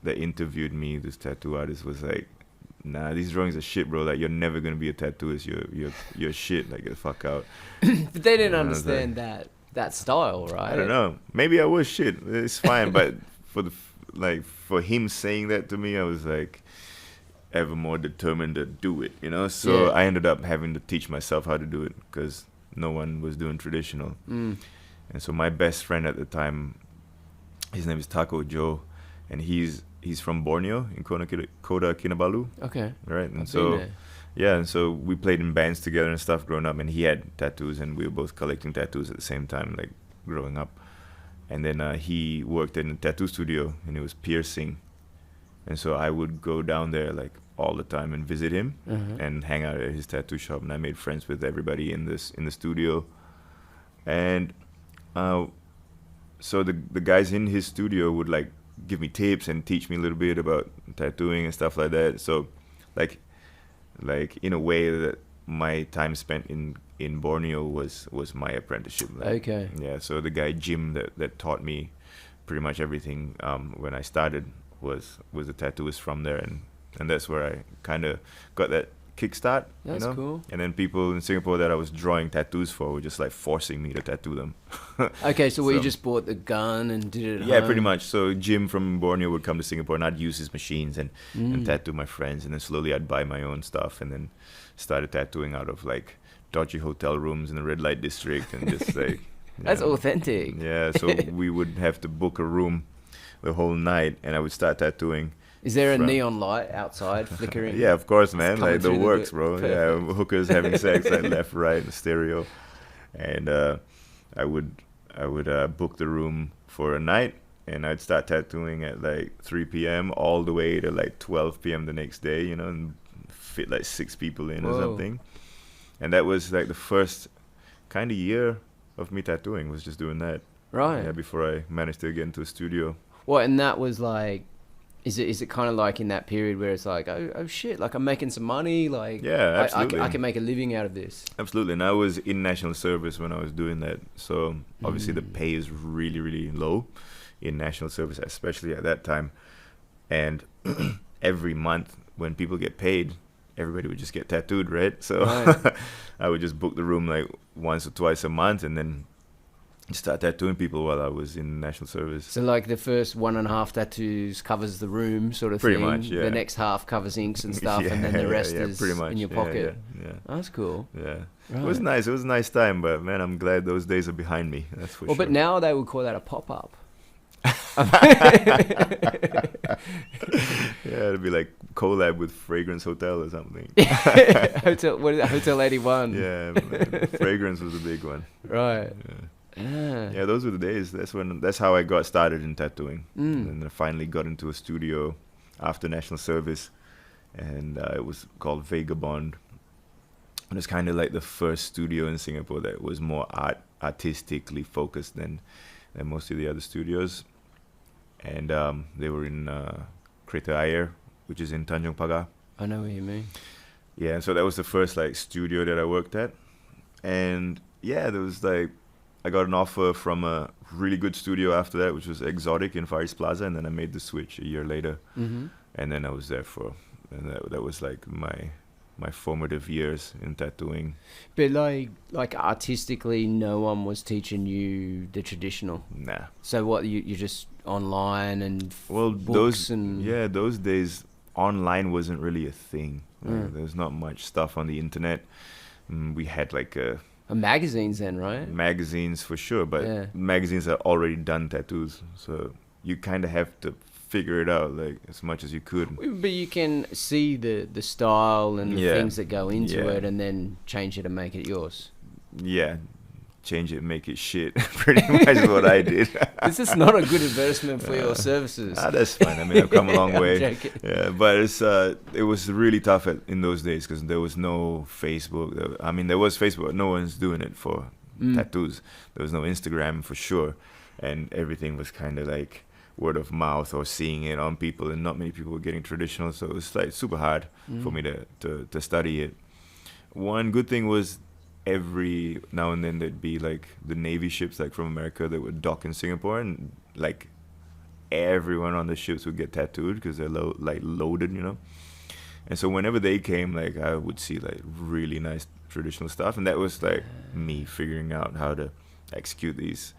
interviewed me, this tattoo artist, was like, "Nah, these drawings are shit, bro. Like, you're never gonna be a tattooist. You're shit. Like, get the fuck out." But they didn't understand that style, right? I don't know. Maybe I was shit. It's fine, but for him saying that to me, I was like ever more determined to do it. You know. So I ended up having to teach myself how to do it because no one was doing traditional. And so my best friend at the time, his name is Taco Joe, and he's from Borneo in Kota Kinabalu. Okay. Right. And I've so been there. yeah, and so we played in bands together and stuff growing up, and he had tattoos, and we were both collecting tattoos at the same time, like growing up. And then he worked in a tattoo studio, and it was piercing, and so I would go down there like all the time and visit him and hang out at his tattoo shop, and I made friends with everybody in the studio. And so the guys in his studio would like give me tips and teach me a little bit about tattooing and stuff like that. So like in a way that my time spent in Borneo was my apprenticeship. Like, Okay. yeah, so the guy Jim that taught me pretty much everything when I started was a tattooist from there, and that's where I kind of got that kickstart. That's cool. And then people in Singapore that I was drawing tattoos for were just like forcing me to tattoo them. Okay, so you just bought the gun and did it at Yeah, home? pretty much. So Jim from Borneo would come to Singapore, and I'd use his machines and tattoo my friends, and then slowly I'd buy my own stuff, and then started tattooing out of like dodgy hotel rooms in the red light district, and just like That's authentic. Yeah, so we would have to book a room the whole night, and I would start tattooing. Is there a neon light outside flickering? Yeah, of course, man. coming Like the through the works, bit. bro. Perfect. Yeah, hookers having sex, like left, right, stereo, and I would book the room for a night, and I'd start tattooing at like 3 p.m. all the way to like 12 p.m. the next day, you know, and fit like 6 people in or something. And that was like the first kind of year of me tattooing, was just doing that. Right. Yeah, before I managed to get into a studio. What, and that was like, is it kind of like in that period where it's like, oh shit, like I'm making some money, like Yeah, absolutely. I can make a living out of this. Absolutely. And I was in national service when I was doing that. So obviously the pay is really, really low in national service, especially at that time. And every month when people get paid, everybody would just get tattooed, right? So Right. I would just book the room like once or twice a month, and then start tattooing people while I was in national service. So like the first 1.5 tattoos covers the room sort of Pretty thing. much, yeah. The next half covers inks and stuff, and then the rest is pretty much. in your Yeah, pocket. Yeah. Oh, that's cool. Yeah. Right. It was nice. It was a nice time, but man, I'm glad those days are behind me. That's for Well, sure. but now they would call that a pop-up. Yeah, it'd be like collab with Fragrance Hotel or something. Hotel 81. Yeah, man. Fragrance was a big one. Right. Yeah. Yeah, those were the days. That's how I got started in tattooing. And then I finally got into a studio after national service, and it was called Vagabond. And it's kind of like the first studio in Singapore that was more artistically focused than most of the other studios. And they were in Kereta Ayer, which is in Tanjong Pagar. I know what you mean. Yeah, so that was the first like studio that I worked at. And yeah, there was like, I got an offer from a really good studio after that, which was Exotic in Far East Plaza, and then I made the switch a year later. Mm-hmm. And then I was there and that was like my formative years in tattooing. But like artistically, no one was teaching you the traditional. Nah. So what, you just online and Well, books and those days online wasn't really a thing. There's not much stuff on the internet. We had like magazines then, right? magazines for sure, but Yeah. magazines are already done tattoos, so you kind of have to figure it out like as much as you could. But you can see the style and the Yeah. things that go into Yeah. it, and then change it and make it yours. Yeah, change it, make it shit. Pretty much what I did. This is not a good advertisement for your services. That's fine. I mean, I've come a long I'm way. joking. Yeah, but it was really tough in those days because there was no Facebook. I mean, there was Facebook, but no one's doing it for tattoos. There was no Instagram for sure, and everything was kind of like word of mouth or seeing it on people, and not many people were getting traditional, so it was like super hard for me to study it. One good thing was every now and then there'd be like the Navy ships like from America that would dock in Singapore, and like everyone on the ships would get tattooed because they're loaded, you know. And so whenever they came, like I would see like really nice traditional stuff, and that was like me figuring out how to execute these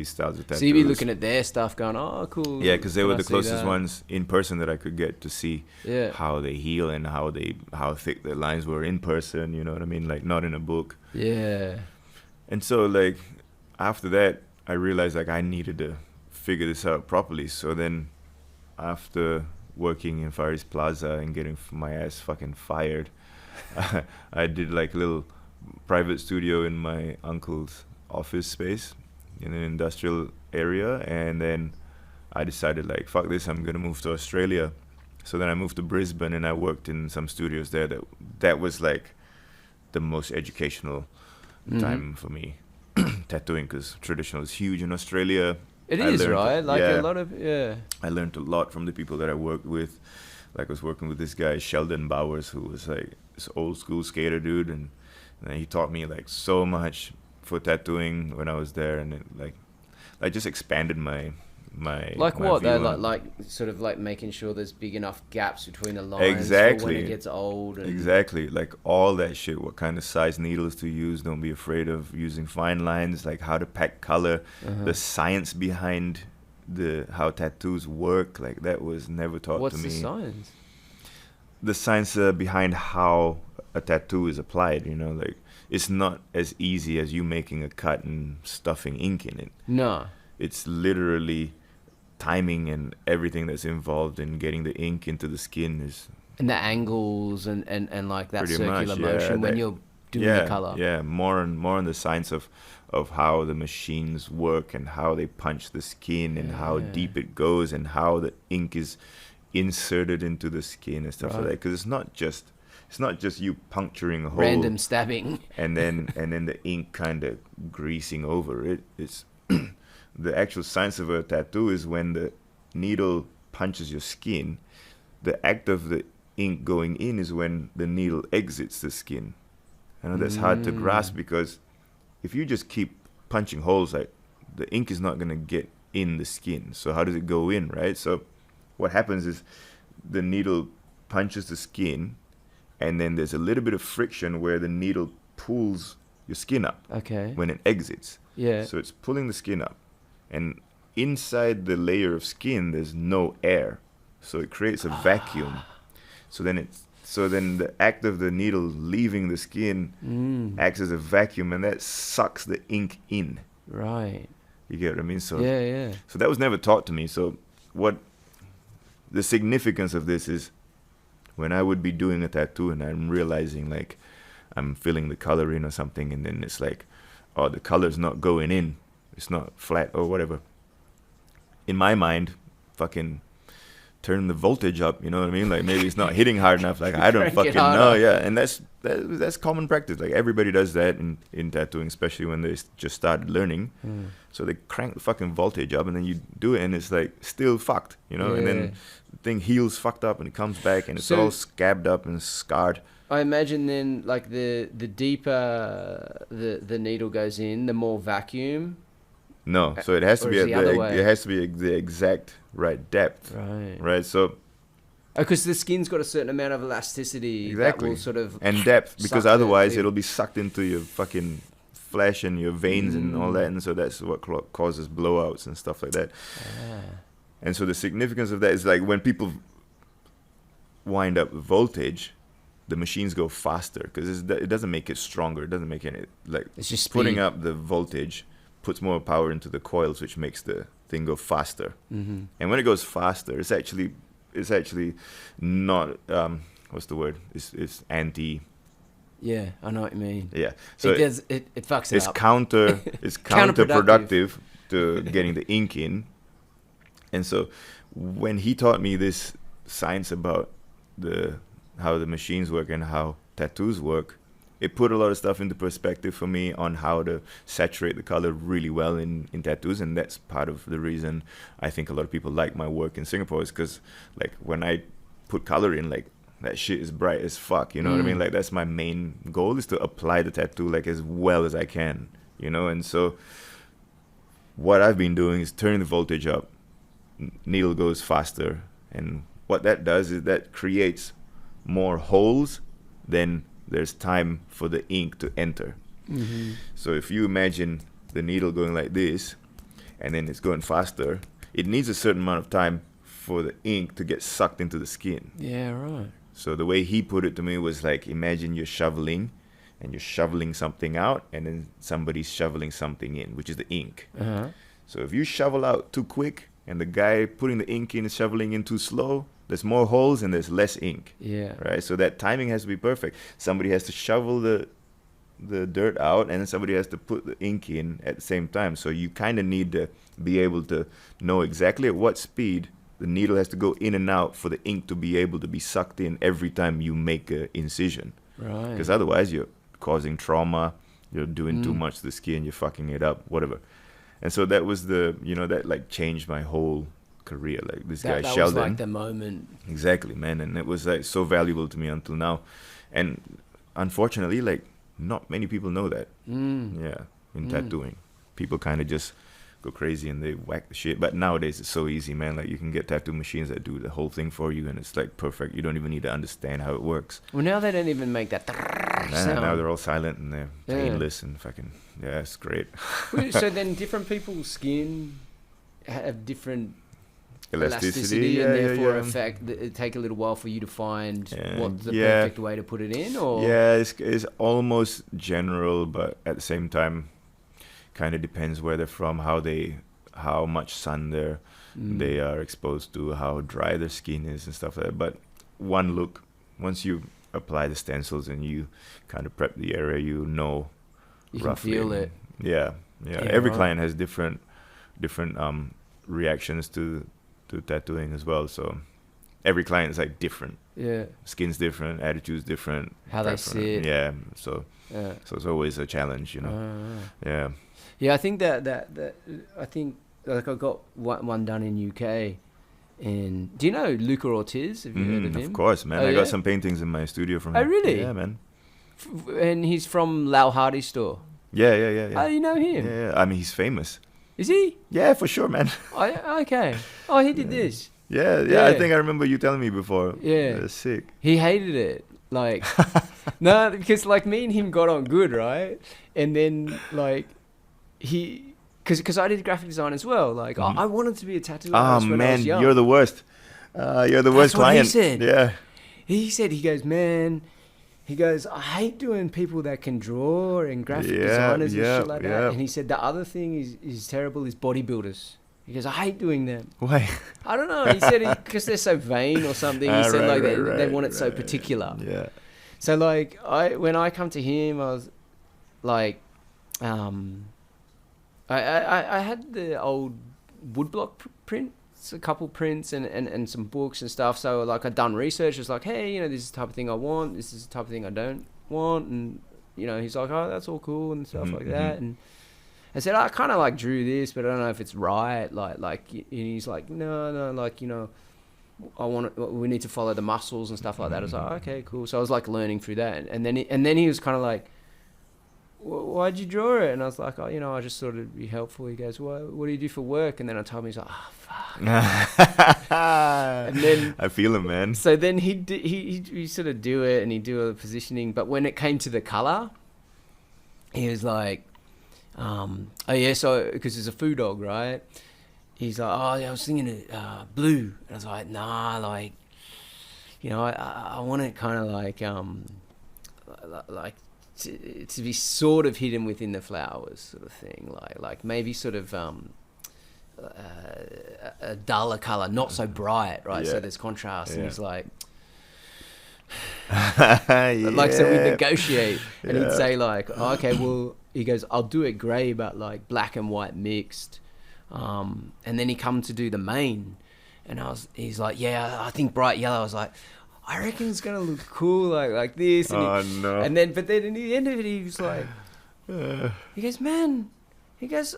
styles of tattoos. So you'd be looking at their stuff going, oh, cool. Yeah, because they were the closest ones in person that I could get to see how they heal and how thick the lines were in person, you know what I mean? Like not in a book. Yeah. And so like after that, I realized like I needed to figure this out properly. So then after working in Far East Plaza and getting my ass fucking fired, I did like a little private studio in my uncle's office space in an industrial area, and then I decided like fuck this, I'm gonna move to Australia. So then I moved to Brisbane and I worked in some studios there. That was like the most educational time for me tattooing, because traditional is huge in Australia. It is, right? Like a lot of I learned a lot from the people that I worked with. Like I was working with this guy Sheldon Bowers, who was like this old school skater dude, and he taught me like so much for tattooing when I was there, and it like just expanded my like my what view though, on- like sort of like making sure there's big enough gaps between the lines Exactly. for when it gets old. And Exactly, like all that shit. What kind of size needles to use? Don't be afraid of using fine lines. Like how to pack color, the science behind how tattoos work. Like that was never taught What's to me. the science? The science behind how a tattoo is applied. You know, like it's not as easy as you making a cut and stuffing ink in it. No. It's literally timing and everything that's involved in getting the ink into the skin is And the angles and like that pretty circular much, motion when you're doing the color. Yeah, more on the science of how the machines work and how they punch the skin and how deep it goes and how the ink is inserted into the skin and stuff like that. Because it's not just you puncturing a hole, Random stabbing. and then the ink kind of greasing over it. It's the actual science of a tattoo is when the needle punches your skin, the act of the ink going in is when the needle exits the skin. I know that's hard to grasp, because if you just keep punching holes, like the ink is not going to get in the skin. So how does it go in, right? So what happens is the needle punches the skin, and then there's a little bit of friction where the needle pulls your skin up Okay. when it exits. Yeah. So it's pulling the skin up. And inside the layer of skin, there's no air. So it creates a vacuum. So then the act of the needle leaving the skin acts as a vacuum, and that sucks the ink in. Right. You get what I mean? So Yeah. So that was never taught to me. So what the significance of this is, when I would be doing a tattoo and I'm realizing like I'm filling the color in or something, and then it's like, oh, the color's not going in. It's not flat or whatever. In my mind, fucking turn the voltage up, you know what I mean? Like maybe it's not hitting hard enough. Like I don't Crank it fucking harder. know. Yeah, and that's common practice. Like everybody does that in tattooing, especially when they just started learning. So they crank the fucking voltage up, and then you do it, and it's like still fucked, you know. And then the thing heals fucked up, and it comes back, and it's So- all scabbed up and scarred. I imagine then like the deeper the needle goes in, the more vacuum. No, so it has to Or be is at the other the way? it has to be the exact right depth, Right. right? So Because the skin's got a certain amount of elasticity Exactly. that will sort of and depth, because suck otherwise the- it'll be sucked into your fucking flesh and your veins and all that, and so that's what causes blowouts and stuff like that. And so the significance of that is like when people wind up voltage, the machines go faster because it doesn't make it stronger. It doesn't make any like It's just putting speed. up the voltage puts more power into the coils, which makes the thing go faster. And when it goes faster, it's actually not what's the word? It's anti. Yeah, I know what you mean. Yeah. So it does it fucks it it's up. It's counterproductive to getting the ink in. And so when he taught me this science about how the machines work and how tattoos work, it put a lot of stuff into perspective for me on how to saturate the color really well in tattoos. And that's part of the reason I think a lot of people like my work in Singapore, is because like when I put color in, like that shit is bright as fuck, you know what I mean? Like that's my main goal, is to apply the tattoo like as well as I can, you know? And so what I've been doing is turning the voltage up, needle goes faster, and what that does is that creates more holes than there's time for the ink to enter. So if you imagine the needle going like this and then it's going faster, it needs a certain amount of time for the ink to get sucked into the skin. Yeah, right. So the way he put it to me was like, imagine you're shoveling and you're shoveling something out, and then somebody's shoveling something in, which is the ink. So if you shovel out too quick and the guy putting the ink in is shoveling in too slow, there's more holes and there's less ink. Yeah. Right? So that timing has to be perfect. Somebody has to shovel the dirt out, and then somebody has to put the ink in at the same time. So you kind of need to be able to know exactly at what speed the needle has to go in and out for the ink to be able to be sucked in every time you make an incision. Right. Because otherwise you're causing trauma, you're doing too much to the skin, you're fucking it up, whatever. And so that was that like changed my whole career. Like this guy that Sheldon. was like the moment. Exactly, man. And it was like so valuable to me until now. And unfortunately, like not many people know that. Yeah, in tattooing. People kind of just go crazy and they whack the shit. But nowadays it's so easy, man. Like you can get tattoo machines that do the whole thing for you, and it's like perfect. You don't even need to understand how it works. Well, now they don't even make that sound. Now they're all silent and they're painless and fucking, yeah, it's great. So then different people's skin have different elasticity, and therefore it take a little while for you to find what's the perfect way to put it in, or it's almost general, but at the same time kind of depends where they're from, how much sun they are exposed to, how dry their skin is and stuff like that. But one look, once you apply the stencils and you kind of prep the area, you know, you roughly. can feel it. Yeah. Every client has different reactions to tattooing as well. So every client is like different. Yeah. Skin's different, attitude's different. How they sit. Yeah. So it's always a challenge, you know. Yeah. Yeah, I think that I think like I got one done in UK. And do you know Luca Ortiz? Have you heard of him? Of course, man. I got some paintings in my studio from him. Oh, really? Yeah, man. And he's from Lau Hardy's store. Yeah. Oh, you know him? Yeah. I mean, he's famous. Is he? Yeah, for sure, man. Okay. Oh, he did this. Yeah. I think I remember you telling me before. Yeah. That's sick. He hated it. Like, no, because like me and him got on good, right? And then like because I did graphic design as well. Like I wanted to be a tattoo artist when I was young. You're the worst. You're the worst client. What he said. Yeah. He goes, man. He goes, I hate doing people that can draw and graphic designers and shit like that. And he said the other thing is terrible is bodybuilders. He goes, I hate doing them. Why? I don't know. He said because they're so vain or something. He said they want it so particular. Yeah. So like when I come to him, I was like, I had the old woodblock prints, a couple prints and some books and stuff. So like I'd done research. It's like, hey, you know, this is the type of thing I want. This is the type of thing I don't want. And, you know, he's like, oh, that's all cool and stuff like that. And I said, I kind of like drew this, but I don't know if it's right. Like, and he's like, no, like, you know, we need to follow the muscles and stuff like that. I was like, okay, cool. So I was like learning through that. And then he was kind of like, why'd you draw it? And I was like, oh, you know, I just thought it'd be helpful. He goes, what do you do for work? And then I told him, he's like, oh, fuck. And then I feel him, man. So then he sort of do it and he'd do a positioning. But when it came to the color, he was like, oh yeah, so because it's a foo dog, right? He's like, oh yeah, I was thinking blue. And I was like, nah, like, you know, I want it kind of like to be sort of hidden within the flowers, sort of thing, like maybe sort of a duller color, not so bright, right? So there's contrast. And he's like, like, so we negotiate, and he'd say like, oh, okay, well, he goes, I'll do it grey, but like black and white mixed. And then he come to do the mane, and he's like, yeah, I think bright yellow. I was like, I reckon it's gonna look cool like this. And Oh he, no. And then, but then in the end of it, he was like, he goes, man, he goes,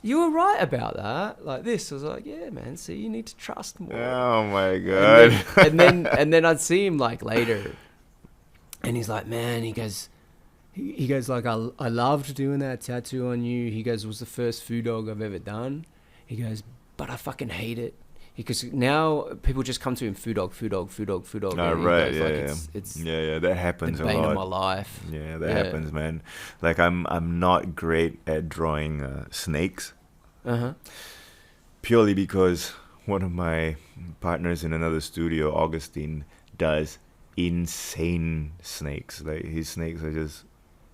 you were right about that, like this. I was like, yeah, man. See, you need to trust more. Oh my god. And then I'd see him like later, and he's like, man, he goes like, I loved doing that tattoo on you. He goes, it was the first food dog I've ever done. He goes, but I fucking hate it. Because now people just come to him, food dog. Oh, And he right, goes, yeah, like, yeah. It's Yeah, that happens the a bane of lot. my life. Yeah, that happens, man. Like I'm not great at drawing snakes. Purely because one of my partners in another studio, Augustine, does insane snakes. Like his snakes are just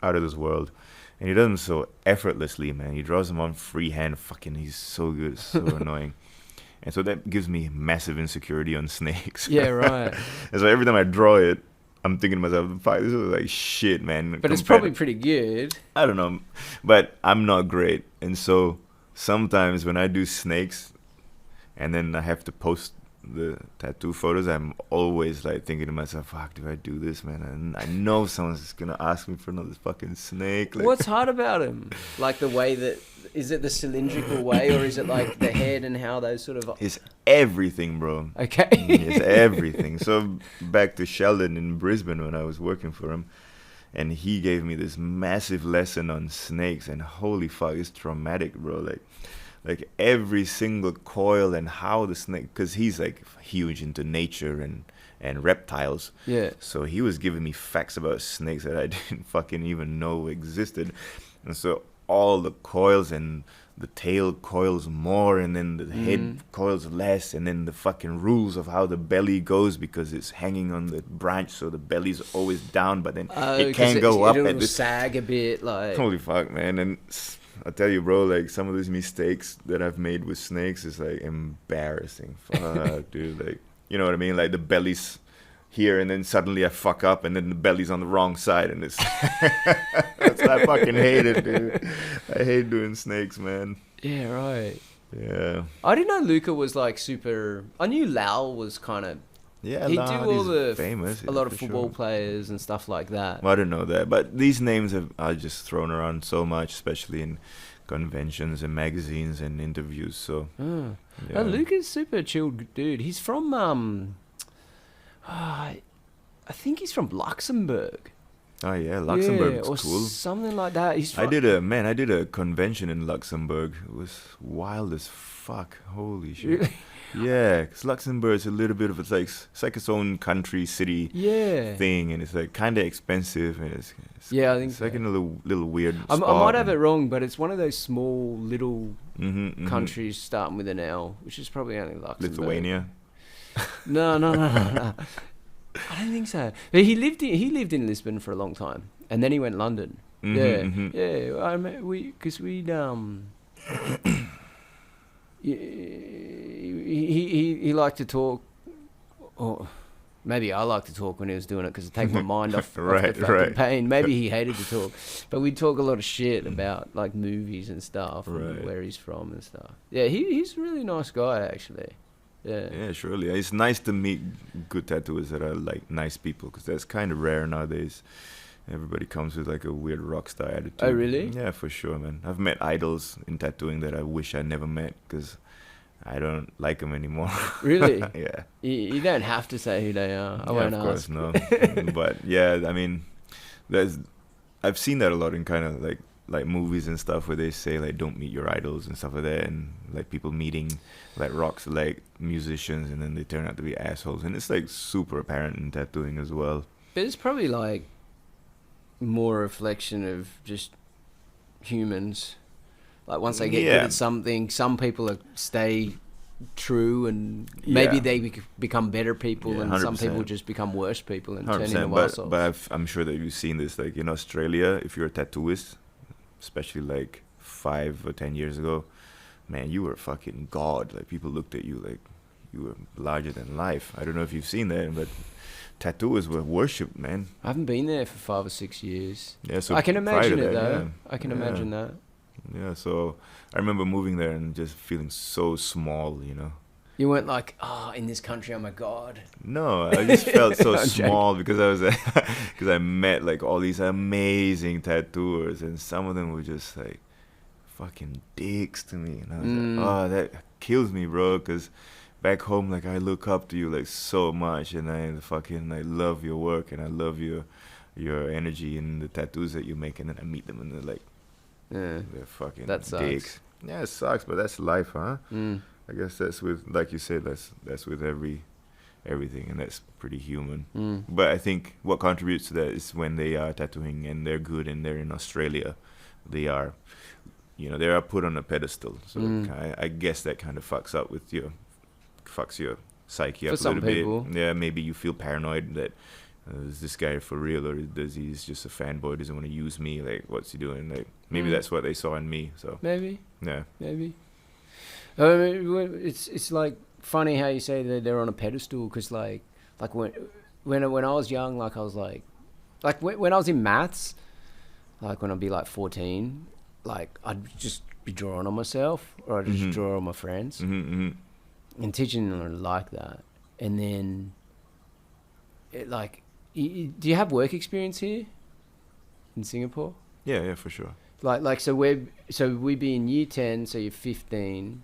out of this world. And he does them so effortlessly, man. He draws them on freehand. Fucking, he's so good. It's so annoying. And so that gives me massive insecurity on snakes. Yeah, right. And so every time I draw it, I'm thinking to myself, fuck, this is like shit, man. But it's probably pretty good. I don't know. But I'm not great. And so sometimes when I do snakes and then I have to post the tattoo photos, I'm always like thinking to myself, fuck, do I do this, man? And I know someone's just going to ask me for another fucking snake. Like, What's hard about him? Like the way that, is it the cylindrical way, or is it like the head and how those sort of... It's everything, bro. Okay. It's everything. So back to Sheldon in Brisbane when I was working for him, and he gave me this massive lesson on snakes, and holy fuck, it's traumatic, bro. Like every single coil and how the snake, because he's like huge into nature and reptiles. Yeah. So he was giving me facts about snakes that I didn't fucking even know existed. And so all the coils, and the tail coils more, and then the head coils less, and then the fucking rules of how the belly goes, because it's hanging on the branch, so the belly's always down, but then it can go up it'll at this. sag a bit, like... Holy fuck, man. And I tell you, bro, like some of these mistakes that I've made with snakes is like embarrassing. Fuck, dude. Like, you know what I mean? Like the belly's here, and then suddenly I fuck up, and then the belly's on the wrong side, and it's I fucking hate it, dude. I hate doing snakes, man. Yeah, right. Yeah. I didn't know Luca was like super... I knew Lau was kind of... Yeah, He'd do all the famous. a lot of for football sure. players and stuff like that. Well, I didn't know that, but these names are just thrown around so much, especially in conventions and magazines and interviews. So, Oh. yeah. No, Luca's super chilled dude. He's from I think he's from Luxembourg. Oh yeah, Luxembourg's or cool. something like that. He's from, I did a convention in Luxembourg. It was wild as fuck. Holy shit. Really? Yeah, because Luxembourg is a little bit of it's like its own country city Yeah. thing, and it's like kind of expensive, and it's Yeah, I think it's so. like in a little weird. I might have it wrong, but it's one of those small little Mm-hmm. countries starting with an L, which is probably only Luxembourg. Lithuania. No. I don't think so. But he lived in Lisbon for a long time, and then he went London. Mhm, Yeah, mhm. yeah. I mean, we'd he liked to talk, or maybe I liked to talk when he was doing it because it take my mind off, Right, off the fucking right. pain. Maybe he hated to talk, but we'd talk a lot of shit about like movies and stuff, and Right. where he's from and stuff. Yeah, he's a really nice guy actually. Yeah. Yeah, surely. It's nice to meet good tattooers that are like nice people, because that's kind of rare nowadays. Everybody comes with like a weird rock star attitude. Oh, really? Yeah, for sure, man. I've met idols in tattooing that I wish I never met because I don't like them anymore. Really? Yeah. You don't have to say who they are. I won't of ask. course, no. But yeah, I mean, I've seen that a lot in kind of like movies and stuff where they say like don't meet your idols and stuff like that, and like people meeting like like musicians, and then they turn out to be assholes, and it's like super apparent in tattooing as well. But it's probably like more a reflection of just humans. Like once they get good Yeah. at something, some people stay true, and maybe Yeah. they become better people, Yeah, and some people 100%. just become worse people and turn 100%, into assholes. but I'm sure that you've seen this, like in Australia, if you're a tattooist, especially like 5 or 10 years ago, man, you were a fucking god. Like people looked at you like you were larger than life. I don't know if you've seen that, but tattooers were worshipped, man. I haven't been there for 5 or 6 years. Yeah, so I can prior to imagine it that, though. yeah. I can Yeah. imagine that. Yeah, so I remember moving there and just feeling so small, you know. You weren't like, oh, in this country, I'm a god. No, I just felt so I'm small because because I met like all these amazing tattooers, and some of them were just like fucking dicks to me, and I was like, oh, that kills me, bro, because back home, like, I look up to you like so much, and I love your work, and I love your energy and the tattoos that you make, and then I meet them and they're like, they're fucking dicks. Yeah, it sucks, but that's life, huh? I guess that's with, like you said, that's with everything, and that's pretty human. But I think what contributes to that is when they are tattooing and they're good and they're in Australia, they are put on a pedestal. So I guess that kind of fucks your psyche up a little bit. Yeah, maybe you feel paranoid that is this guy for real, or he's just a fanboy, doesn't want to use me, like, what's he doing? Like, maybe that's what they saw in me. So maybe it's like funny how you say that they're on a pedestal, because like when I was young, like I was like when I was in maths, like when I'd be like 14, like I'd just be drawing on myself, or I'd just draw on my friends, and teaching them like that. And then it, like, do you have work experience here in Singapore? Yeah, for sure. Like so we'd be in year 10, so you're 15,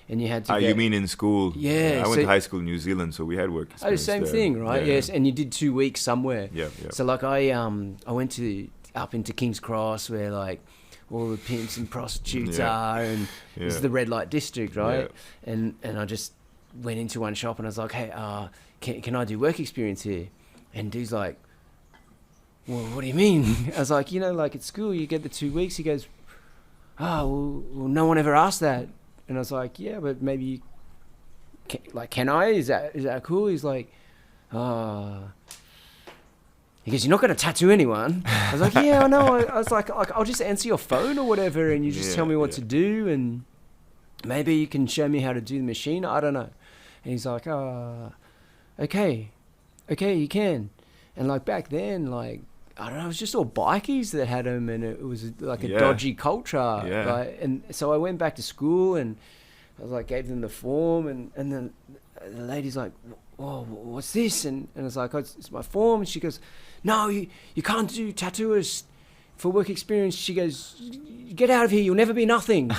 and you had to you mean in school? Yeah. I went to high school in New Zealand, so we had work experience. Same thing, right? Yeah, yes, and you did 2 weeks somewhere. Yeah. So like I went up into King's Cross, where like all the pimps and prostitutes are, and it's the red light district, right? Yeah. And I just went into one shop and I was like, hey, can I do work experience here? And dude's like, well, what do you mean? I was like, like at school you get the 2 weeks. He goes, well, no one ever asked that. And I was like, yeah, but maybe you can I? Is that cool? He's like, he goes, you're not going to tattoo anyone. I was like, yeah, I know. I was like, I'll just answer your phone or whatever, and you just tell me what to do, and maybe you can show me how to do the machine. I don't know. And he's like, okay, you can. And like back then, like, I don't know, it was just all bikies that had them, and it was like a dodgy culture. Yeah. Like, and so I went back to school, and I was like, gave them the form, and then the lady's like, whoa, what's this? And I was like, it's my form. And she goes, no, you can't do tattooers for work experience. She goes, get out of here, you'll never be nothing.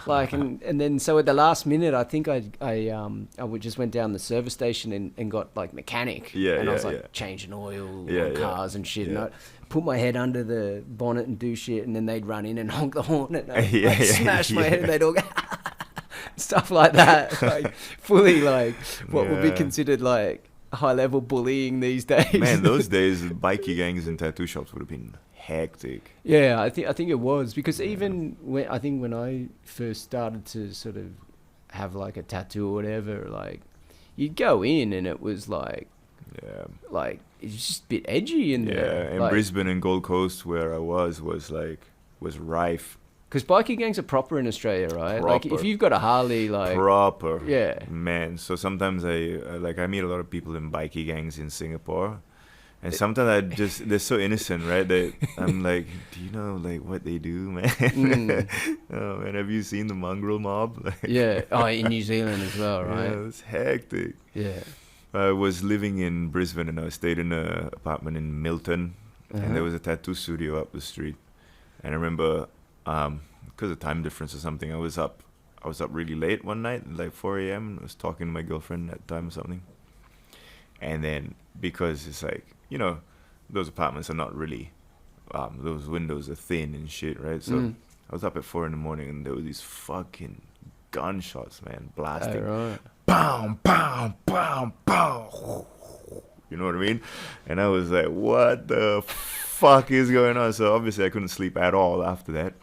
Like, and then so at the last minute, I think I just went down the service station and got like mechanic. And I was like changing oil on cars and shit. And I put my head under the bonnet and do shit, and then they'd run in and honk the horn, and I'd smash my head, and they'd all go stuff like that. Like fully like what would be considered like high level bullying these days. Man, those days bikie gangs and tattoo shops would have been hectic. Yeah, I think it was, because even when I first started to sort of have like a tattoo or whatever, like you'd go in and it was like like it's just a bit edgy in there. Yeah, and like, Brisbane and Gold Coast where I was rife. Because bikie gangs are proper in Australia, right? Proper. Like if you've got a Harley, like proper. Yeah. Man, so sometimes I meet a lot of people in bikie gangs in Singapore. And sometimes they're so innocent, right? That I'm like, do you know like what they do, man? Oh man, have you seen the mongrel mob? Like, in New Zealand as well, right? Yeah, it's hectic. Yeah. I was living in Brisbane, and I stayed in an apartment in Milton, and there was a tattoo studio up the street. And I remember, because of time difference or something, I was up really late one night, like 4 a.m. I was talking to my girlfriend at the time or something. And then because it's like, those apartments are not really, those windows are thin and shit, right? So I was up at 4 a.m, and there were these fucking gunshots, man, blasting. Right. Bam, bam, bam, bam. You know what I mean? And I was like, what the fuck is going on? So obviously I couldn't sleep at all after that.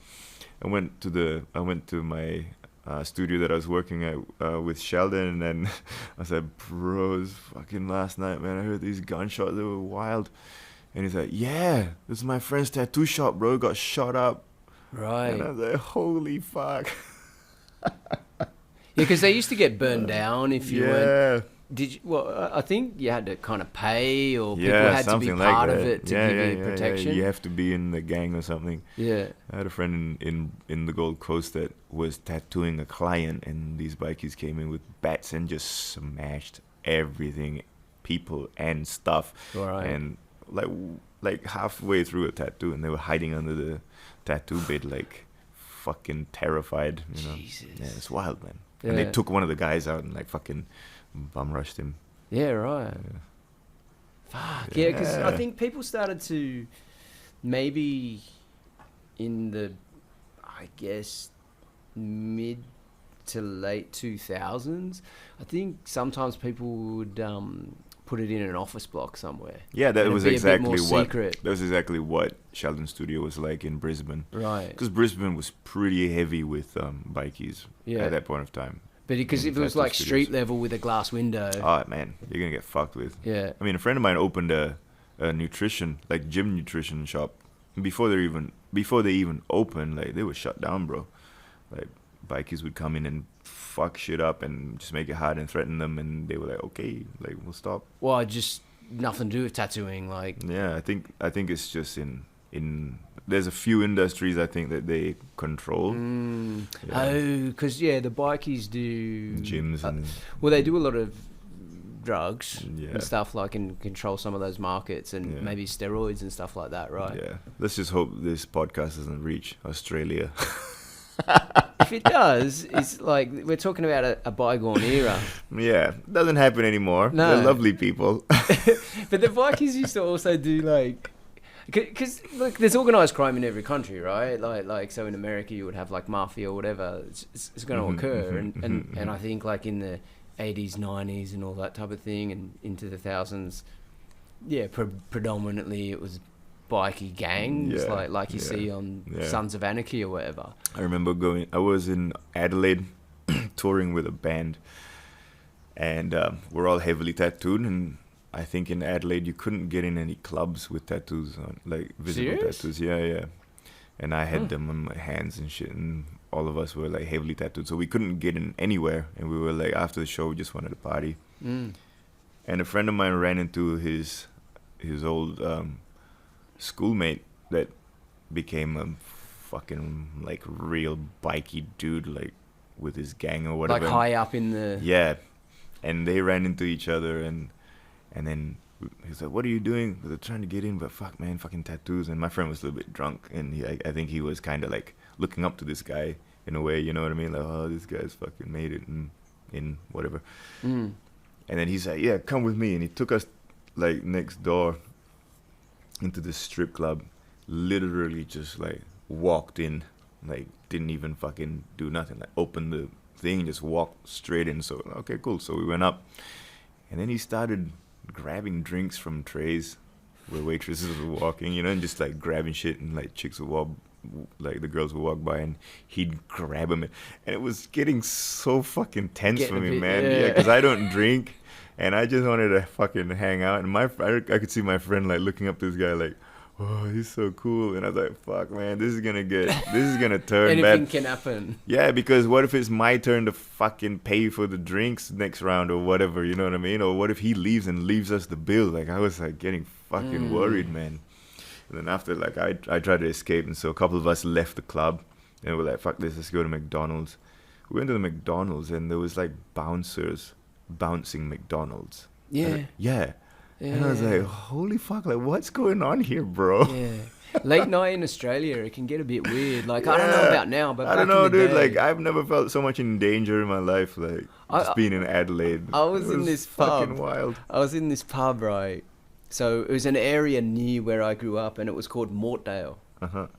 I went to my studio that I was working at with Sheldon, and I said, bro, it's fucking last night, man, I heard these gunshots, they were wild. And he's like, yeah, this is my friend's tattoo shop, bro, got shot up. Right. And I was like, holy fuck. Yeah, because they used to get burned down if you weren't. Did you, well, I think you had to kind of pay, or people Yeah, had to be something like part of that. it to give you protection. You have to be in the gang or something. Yeah. I had a friend in the Gold Coast that was tattooing a client, and these bikies came in with bats and just smashed everything, people and stuff. Right. And like halfway through a tattoo, and they were hiding under the tattoo bed, like fucking terrified. You know? Jesus. Yeah, it's wild, man. Yeah. And they took one of the guys out and like fucking bum rushed him. Yeah, right. Yeah. Fuck, yeah, because I Yeah. think people started to, maybe in the, I guess, mid to late 2000s, I think sometimes people would put it in an office block somewhere. Yeah, that And was it'd be a bit exactly more what secret. that was exactly what Sheldon Studio was like in Brisbane. Right. Because Brisbane was pretty heavy with bikies Yeah. at that point of time. But because if it was tattoo like studios. street level with a glass window. Oh man, you're gonna get fucked with. Yeah. I mean, a friend of mine opened a nutrition, like gym nutrition shop. Before they even opened, like they were shut down, bro. Like bikies would come in and fuck shit up and just make it hard and threaten them, and they were like, okay, like we'll stop. Well, just nothing to do with tattooing, like. Yeah, I think it's just in there's a few industries I think that they control. Yeah. Oh, because the bikies do Gyms and well, they do a lot of drugs Yeah. and stuff, like, and control some of those markets, and Yeah. maybe steroids and stuff like that, right? Yeah, let's just hope this podcast doesn't reach Australia. If it does, it's like we're talking about a bygone era. Yeah, doesn't happen anymore. No. They're lovely people. But the bikies used to also do like, because look, there's organized crime in every country, right? Like so in America you would have like mafia or whatever. It's going to occur, and I think like in the 80s, 90s, and all that type of thing, and into the thousands, predominantly it was bikie gangs, Yeah, like you yeah, see on yeah. Sons of Anarchy or whatever. I remember I was in Adelaide touring with a band, and we're all heavily tattooed, and I think in Adelaide you couldn't get in any clubs with tattoos on, like visible Serious? tattoos. Yeah. And I had them on my hands and shit, and all of us were like heavily tattooed, so we couldn't get in anywhere, and we were like, after the show we just wanted to party. And a friend of mine ran into his old schoolmate that became a fucking like real bikey dude, like with his gang or whatever. Like high up in the... Yeah, and they ran into each other, and then he's like, "What are you doing?" They're trying to get in, but fuck, man, fucking tattoos. And my friend was a little bit drunk, and I think he was kind of like looking up to this guy in a way, you know what I mean? Like, oh, this guy's fucking made it in whatever. And then he's like, "Yeah, come with me," and he took us like next door into this strip club. Literally just like walked in, like didn't even fucking do nothing, like opened the thing, just walked straight in. So okay, cool. So we went up, and then he started grabbing drinks from trays where waitresses were walking, you know, and just like grabbing shit, and like chicks would walk, like the girls would walk by, and he'd grab them, and it was getting so fucking tense for me, man. Yeah, because I don't drink, and I just wanted to fucking hang out, and I could see my friend like looking up to this guy like, oh, he's so cool, and I was like, fuck, man, this is gonna turn Anything bad. can happen. Yeah, because what if it's my turn to fucking pay for the drinks next round or whatever, you know what I mean? Or what if he leaves and leaves us the bill? Like, I was like getting fucking worried, man. And then after, like, I tried to escape, and so a couple of us left the club, and we're like, fuck this, let's go to McDonald's. We went to the McDonald's, and there was like bouncers bouncing McDonald's. Yeah. Yeah. And I was like, holy fuck, like, what's going on here, bro? Yeah. Late night in Australia, it can get a bit weird. Like, I don't know about now, but I don't back know, in the dude. day, Like, I've never felt so much in danger in my life. Like, just being in Adelaide. I was in this fucking pub. wild. I was in this pub, right? So it was an area near where I grew up, and it was called Mortdale,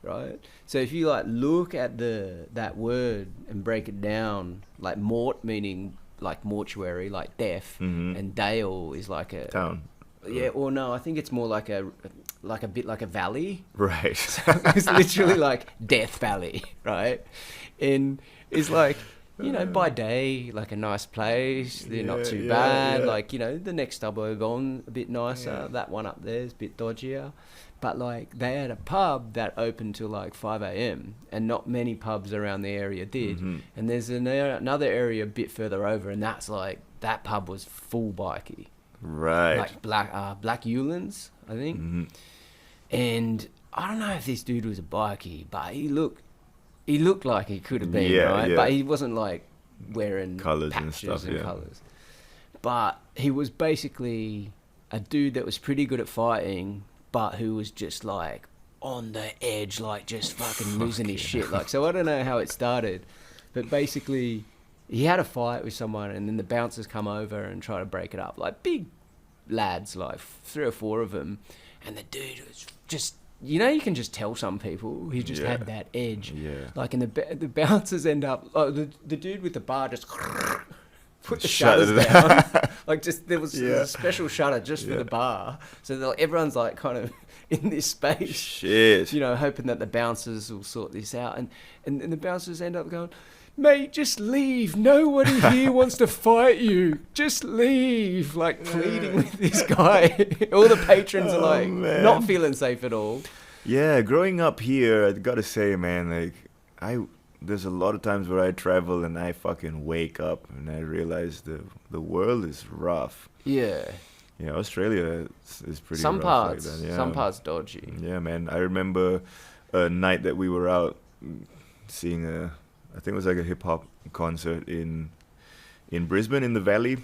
right? So if you like look at that word and break it down, like mort meaning like mortuary, like death, and dale is like a Town. Yeah, or no, I think it's more like a bit like a valley. Right. So it's literally like Death Valley, right? And it's like, you know, by day, like a nice place. They're not too bad. Yeah. Like, you know, the next suburb on, a bit nicer. Yeah. That one up there is a bit dodgier. But, like, they had a pub that opened till, like, 5 a.m. And not many pubs around the area did. And there's another area a bit further over, and that's, like, that pub was full bikie. Right. Like Black Ewlands, I think. Mm-hmm. And I don't know if this dude was a bikie, but he looked like he could have been, Yeah, right? yeah. But he wasn't like wearing Colours and patches stuff, yeah. colours. But he was basically a dude that was pretty good at fighting, but who was just like on the edge, like just fucking losing his shit. Like, so I don't know how it started, but basically he had a fight with someone, and then the bouncers come over and try to break it up, like big lads, like 3 or 4 of them, and the dude was just, you know, you can just tell some people he just had that edge. Yeah. Like, and the bouncers end up, the dude with the bar just put the Shut shutters it down. Like, just there was Yeah. a special shutter just for the bar, so everyone's like kind of in this space, Shit. you know, hoping that the bouncers will sort this out, and the bouncers end up going, mate, just leave. Nobody here wants to fight you. Just leave. Like, pleading with this guy. All the patrons are like, man. not feeling safe at all. Yeah, growing up here, I gotta say, man, like, there's a lot of times where I travel and I fucking wake up and I realize the world is rough. Yeah. Yeah, Australia is pretty Some rough parts, like that. Yeah. some parts dodgy. Yeah, man. I remember a night that we were out seeing I think it was like a hip hop concert in Brisbane in the valley,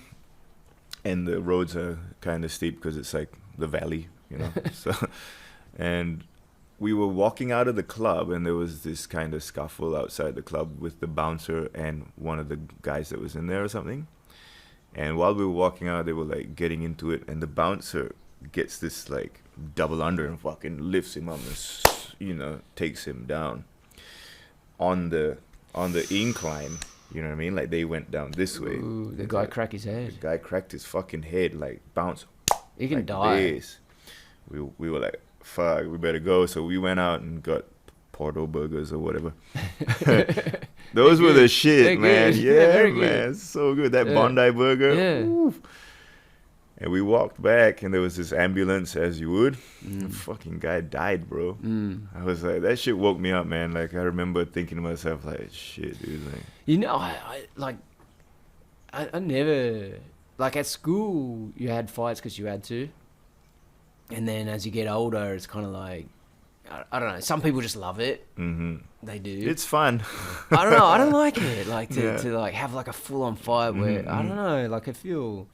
and the roads are kind of steep because it's like the valley, you know. So, and we were walking out of the club, and there was this kind of scuffle outside the club with the bouncer and one of the guys that was in there or something. And while we were walking out, they were like getting into it, and the bouncer gets this like double under and fucking lifts him up and, you know, takes him down on the incline. You know what I mean? Like, they went down this way. Ooh, the guy cracked his head. The guy cracked his fucking head, like bounce. He can like die. This. We were like, fuck, we better go. So we went out and got Porto burgers or whatever. Those were the shit, They're man. good. Yeah, Very good. man. So good. That Yeah. Bondi burger. Yeah. Oof. And we walked back, and there was this ambulance, as you would. Mm. The fucking guy died, bro. I was like, that shit woke me up, man. Like, I remember thinking to myself, like, shit, dude. Like, You know, I never, like, at school, you had fights because you had to. And then as you get older, it's kind of like, I don't know. Some people just love it. mm-hmm. They do. It's fun. I don't know. I don't like it. Like, Yeah. to like, have, like, a full-on fight where, I don't know, like, I feel,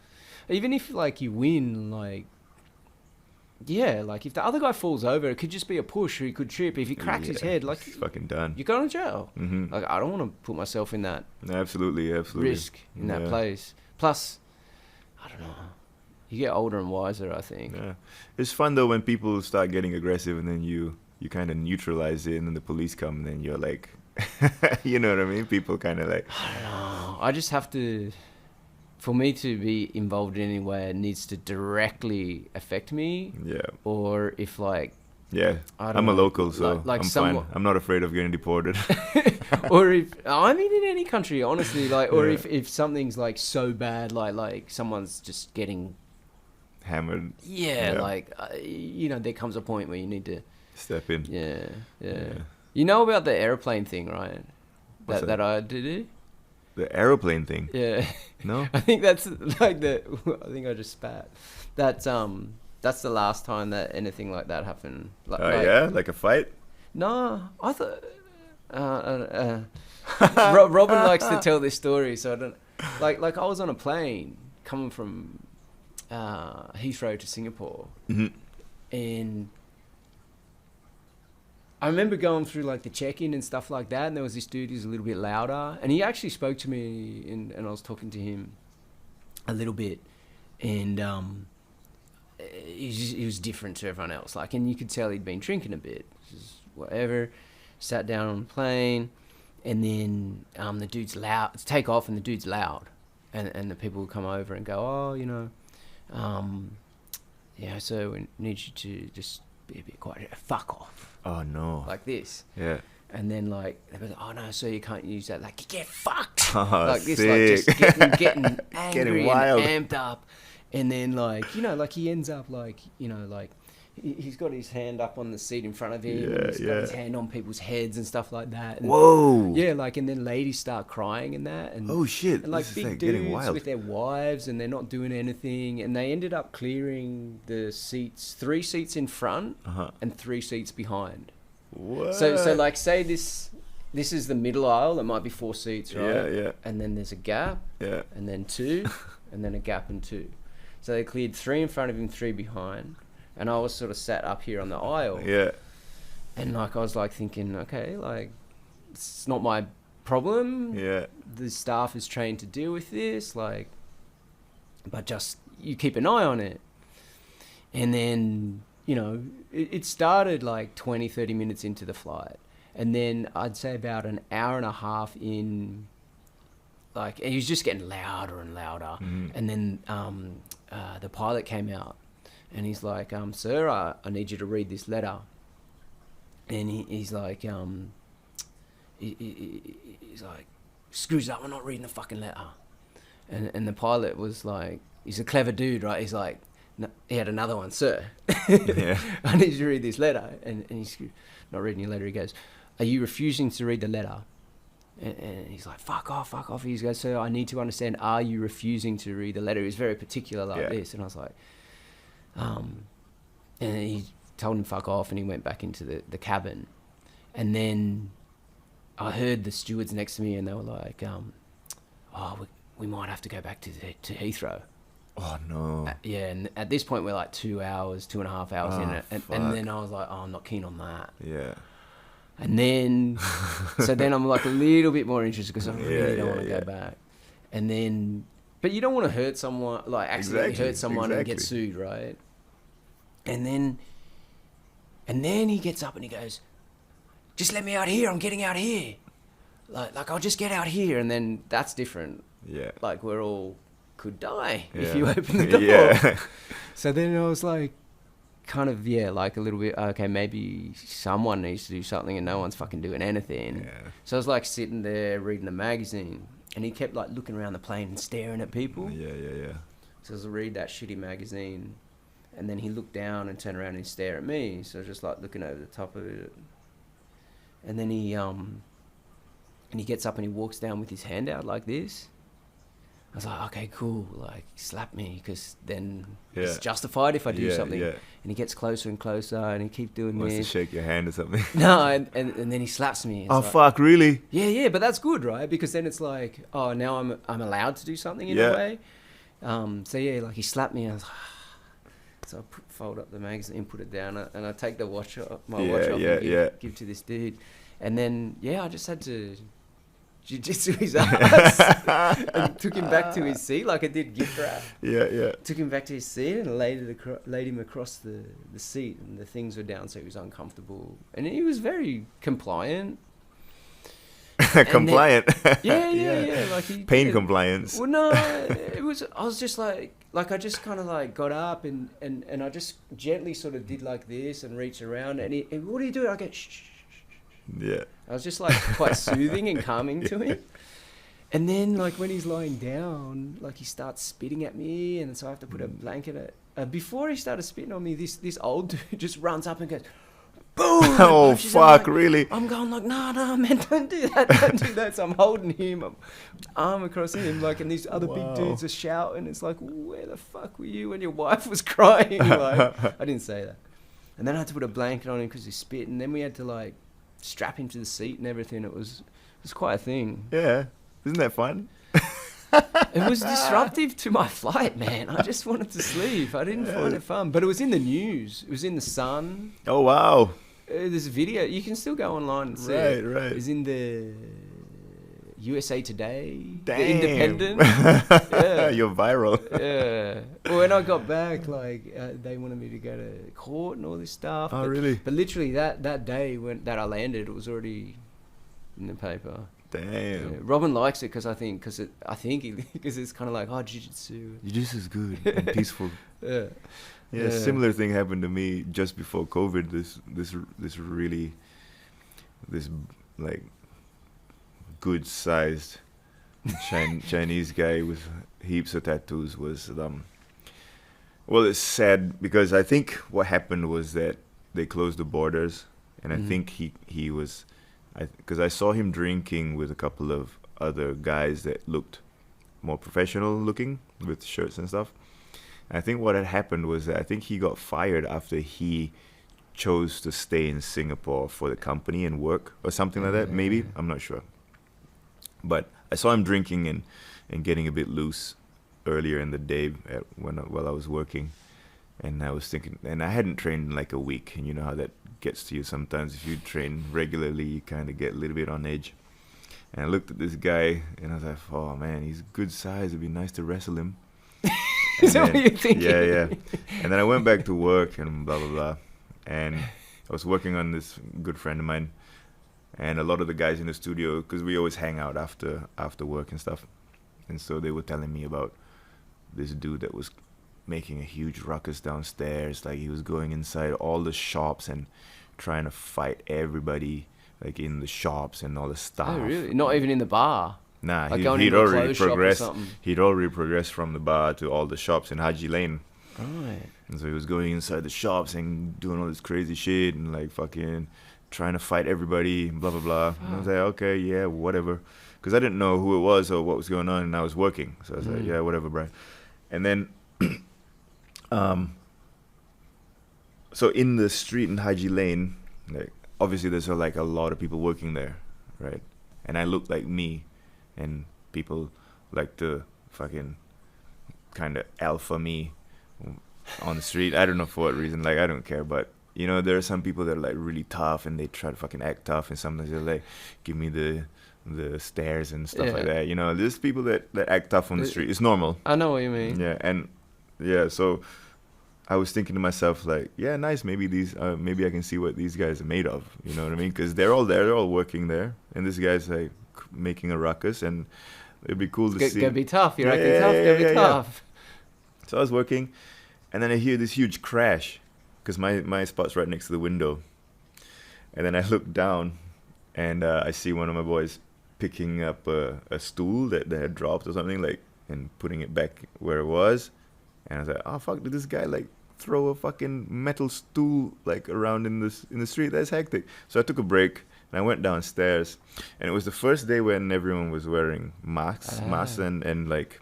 even if, like, you win, like, yeah, like, if the other guy falls over, it could just be a push, or he could trip. If he cracks his head, like, It's fucking done. you're going to jail. Mm-hmm. Like, I don't want to put myself in that Absolutely. risk in that place. Plus, I don't know. You get older and wiser, I think. Yeah. It's fun, though, when people start getting aggressive, and then you kind of neutralize it, and then the police come, and then you're like, you know what I mean? People kind of like, I don't know. I just have to, for me to be involved in any way, it needs to directly affect me. yeah. Or if, like, Yeah, I don't I'm a know, local, so like I'm someone- fine. I'm not afraid of getting deported. or if, I mean, in any country, honestly, like, or Yeah. if something's, like, so bad, like someone's just getting, Hammered. yeah, Yeah. like, you know, there comes a point where you need to, Step in. yeah. You know about the airplane thing, right? What's That I did? The aeroplane thing. Yeah. No? I think that's like I think I just spat. That's the last time that anything like that happened. Like, Yeah? Like a fight? No, I thought. Robin likes to tell this story, so I don't. Like I was on a plane coming from Heathrow to Singapore, and I remember going through like the check-in and stuff like that, and there was this dude who's a little bit louder, and he actually spoke to me, and I was talking to him a little bit, and he was different to everyone else, like, and you could tell he'd been drinking a bit, just whatever. Sat down on the plane, and then the dude's loud. It's take off, and the dude's loud, and the people will come over and go, oh, you know, yeah, so we need you to just be a bit quiet. Fuck off. Oh, no. Like this. Yeah. And then, like, they were like, oh, no, so you can't use that. Like, get fucked. Oh, like this, sick. like, just getting angry Getting wild. and amped up. And then, like, you know, like, he ends up, like, you know, like, he's got his hand up on the seat in front of him. Yeah, and he's got his hand on people's heads and stuff like that. And Whoa. yeah, like, and then ladies start crying and that. And, Oh shit. and like This is, big like, getting dudes wild. with their wives, and they're not doing anything. And they ended up clearing the seats, 3 seats in front and 3 seats behind. What? So like, say this is the middle aisle. It might be 4 seats, right? Yeah. And then there's a gap. Yeah. And then 2, and then a gap and 2. So they cleared 3 in front of him, 3 behind, and I was sort of sat up here on the aisle. Yeah. And like, I was like thinking, okay, like, it's not my problem. Yeah. The staff is trained to deal with this, like, but just you keep an eye on it. And then, you know, it started like 20, 30 minutes into the flight. And then I'd say about an hour and a half in, like, and he was just getting louder and louder. And then the pilot came out and he's like, sir, I need you to read this letter. And he's like, he's like, screws up, I'm not reading the fucking letter. And the pilot was like, he's a clever dude, right? He's like, no, he had another one, sir. Yeah. I need you to read this letter. And he's not reading your letter. He goes, are you refusing to read the letter? And he's like, fuck off. He goes, sir, I need to understand, are you refusing to read the letter? He was very particular like this. And I was like, and he told him fuck off, and he went back into the cabin. And then I heard the stewards next to me, and they were like, we might have to go back to Heathrow. Oh no. Yeah, and at this point we're like 2.5 hours in it. And then I was like, I'm not keen on that. Yeah. And then, so then I'm like a little bit more interested because I really don't want to go back. And then, but you don't want to hurt someone, like accidentally hurt someone and get sued, right? And then he gets up and he goes, just let me out here, I'm getting out here. Like I'll just get out here. And then that's different. Yeah. Like we're all could die if you open the door. Yeah. So then I was like, kind of, like a little bit, okay, maybe someone needs to do something and no one's fucking doing anything. Yeah. So I was like sitting there reading the magazine, and he kept like looking around the plane and staring at people. Yeah. So I was read that shitty magazine, and then he looked down and turned around and stared at me. So I was just like looking over the top of it. And then he gets up and he walks down with his hand out like this. I was like, okay, cool. Like, slap me, because then it's justified if I do something. Yeah. And he gets closer and closer, and he keeps doing Wants this. to shake your hand or something. No, and then he slaps me. Oh, like, fuck, really? Yeah, but that's good, right? Because then it's like, oh, now I'm allowed to do something in a way. So yeah, like he slapped me. And I was like, so I fold up the magazine and put it down, and I take the watch off, watch off and give to this dude. And then, I just had to jiu-jitsu his ass and took him back to his seat like I did gift wrap. Yeah. Took him back to his seat and laid him across the seat, and the things were down so he was uncomfortable. And he was very compliant. Compliant. Yeah. Like pain compliance. Well, no, it was. I was just like I just kind of like got up and I just gently sort of did like this and reached around, and what do you do? I go shh. Yeah. I was just like quite soothing and calming to him. And then like when he's lying down, like he starts spitting at me, and so I have to put a blanket before he started spitting on me, this old dude just runs up and goes, boom! Oh, fuck, really? I'm going like, no, man, don't do that. So I'm holding him, arm across him, like, and these other big dudes are shouting. It's like, where the fuck were you when your wife was crying? Like, I didn't say that. And then I had to put a blanket on him because he spit, and then we had to like strap him to the seat and everything. It was quite a thing. Yeah. Isn't that fun? It was disruptive to my flight, man. I just wanted to sleep. I didn't find it fun. But it was in the news. It was in the Sun. Oh, wow. There's a video. You can still go online and see it. Right. It was in the USA Today. Damn. The Independent. Yeah. You're viral. Yeah. Well, when I got back, like, they wanted me to go to court and all this stuff. Oh, really? But literally that day that I landed, it was already in the paper. Damn. Yeah. Robin likes it because it's kind of like, jiu-jitsu. Jiu-jitsu is good and peaceful. Yeah. Yeah, a similar thing happened to me just before COVID. This really like good sized Chinese guy with heaps of tattoos was Well, it's sad because I think what happened was that they closed the borders, and I think he was, because I saw him drinking with a couple of other guys that looked more professional looking with shirts and stuff. And I think what had happened was that I think he got fired after he chose to stay in Singapore for the company and work or something like that. Maybe, I'm not sure. But I saw him drinking and getting a bit loose earlier in the day while I was working. And I was thinking, and I hadn't trained in like a week, and you know how that gets to you sometimes. If you train regularly, you kind of get a little bit on edge. And I looked at this guy, and I was like, oh man, he's good size. It'd be nice to wrestle him. Is that what you're thinking? Yeah. And then I went back to work and blah, blah, blah. And I was working on this good friend of mine. And a lot of the guys in the studio, because we always hang out after work and stuff. And so they were telling me about this dude that was making a huge ruckus downstairs. Like he was going inside all the shops and trying to fight everybody, like in the shops and all the stuff. Oh, really? Not even in the bar? Nah, like he'd already progressed. He'd already progressed from the bar to all the shops in Haji Lane. Right. And so he was going inside the shops and doing all this crazy shit and like fucking trying to fight everybody, blah, blah, blah. And I was like, okay, yeah, whatever. Because I didn't know who it was or what was going on, and I was working. So I was like, yeah, whatever, bro. And then, so in the street in Haji Lane, like obviously there's like a lot of people working there, right? And I look like me, and people like to fucking kind of alpha me on the street. I don't know for what reason. Like I don't care, but you know there are some people that are like really tough and they try to fucking act tough, and sometimes they're like give me the stares and stuff like that. You know, there's people that act tough on the street. It's normal. I know what you mean. Yeah, and yeah, so I was thinking to myself like, yeah, nice. Maybe maybe I can see what these guys are made of. You know what I mean? Because they're all there. They're all working there, and this guy's like making a ruckus, and it'd be cool to see. Gonna be tough. You're acting tough. Gonna be tough. So I was working, and then I hear this huge crash, because my spot's right next to the window, and then I look down, and I see one of my boys picking up a stool that they had dropped or something, like, and putting it back where it was, and I was like, oh fuck, did this guy like throw a fucking metal stool like around in the street? That's hectic. So I took a break and I went downstairs, and it was the first day when everyone was wearing masks and like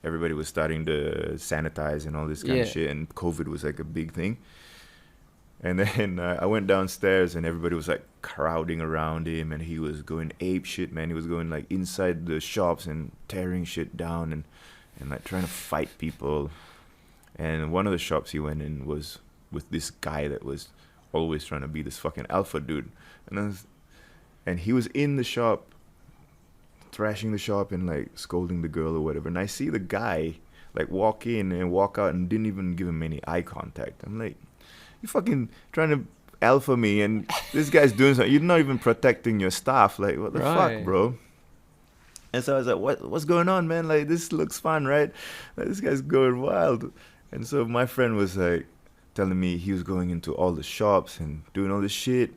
everybody was starting to sanitize and all this kind of shit, and COVID was like a big thing. And then I went downstairs, and everybody was like crowding around him, and he was going ape shit, man. He was going like inside the shops and tearing shit down and like trying to fight people. And one of the shops he went in was with this guy that was always trying to be this fucking alpha dude. And he was in the shop, thrashing the shop and like scolding the girl or whatever. And I see the guy like walk in and walk out and didn't even give him any eye contact. I'm like, you fucking trying to alpha me, and this guy's doing something. You're not even protecting your staff. Like, what the fuck, bro? And so I was like, what's going on, man? Like, this looks fun, right? Like, this guy's going wild. And so my friend was like telling me he was going into all the shops and doing all this shit.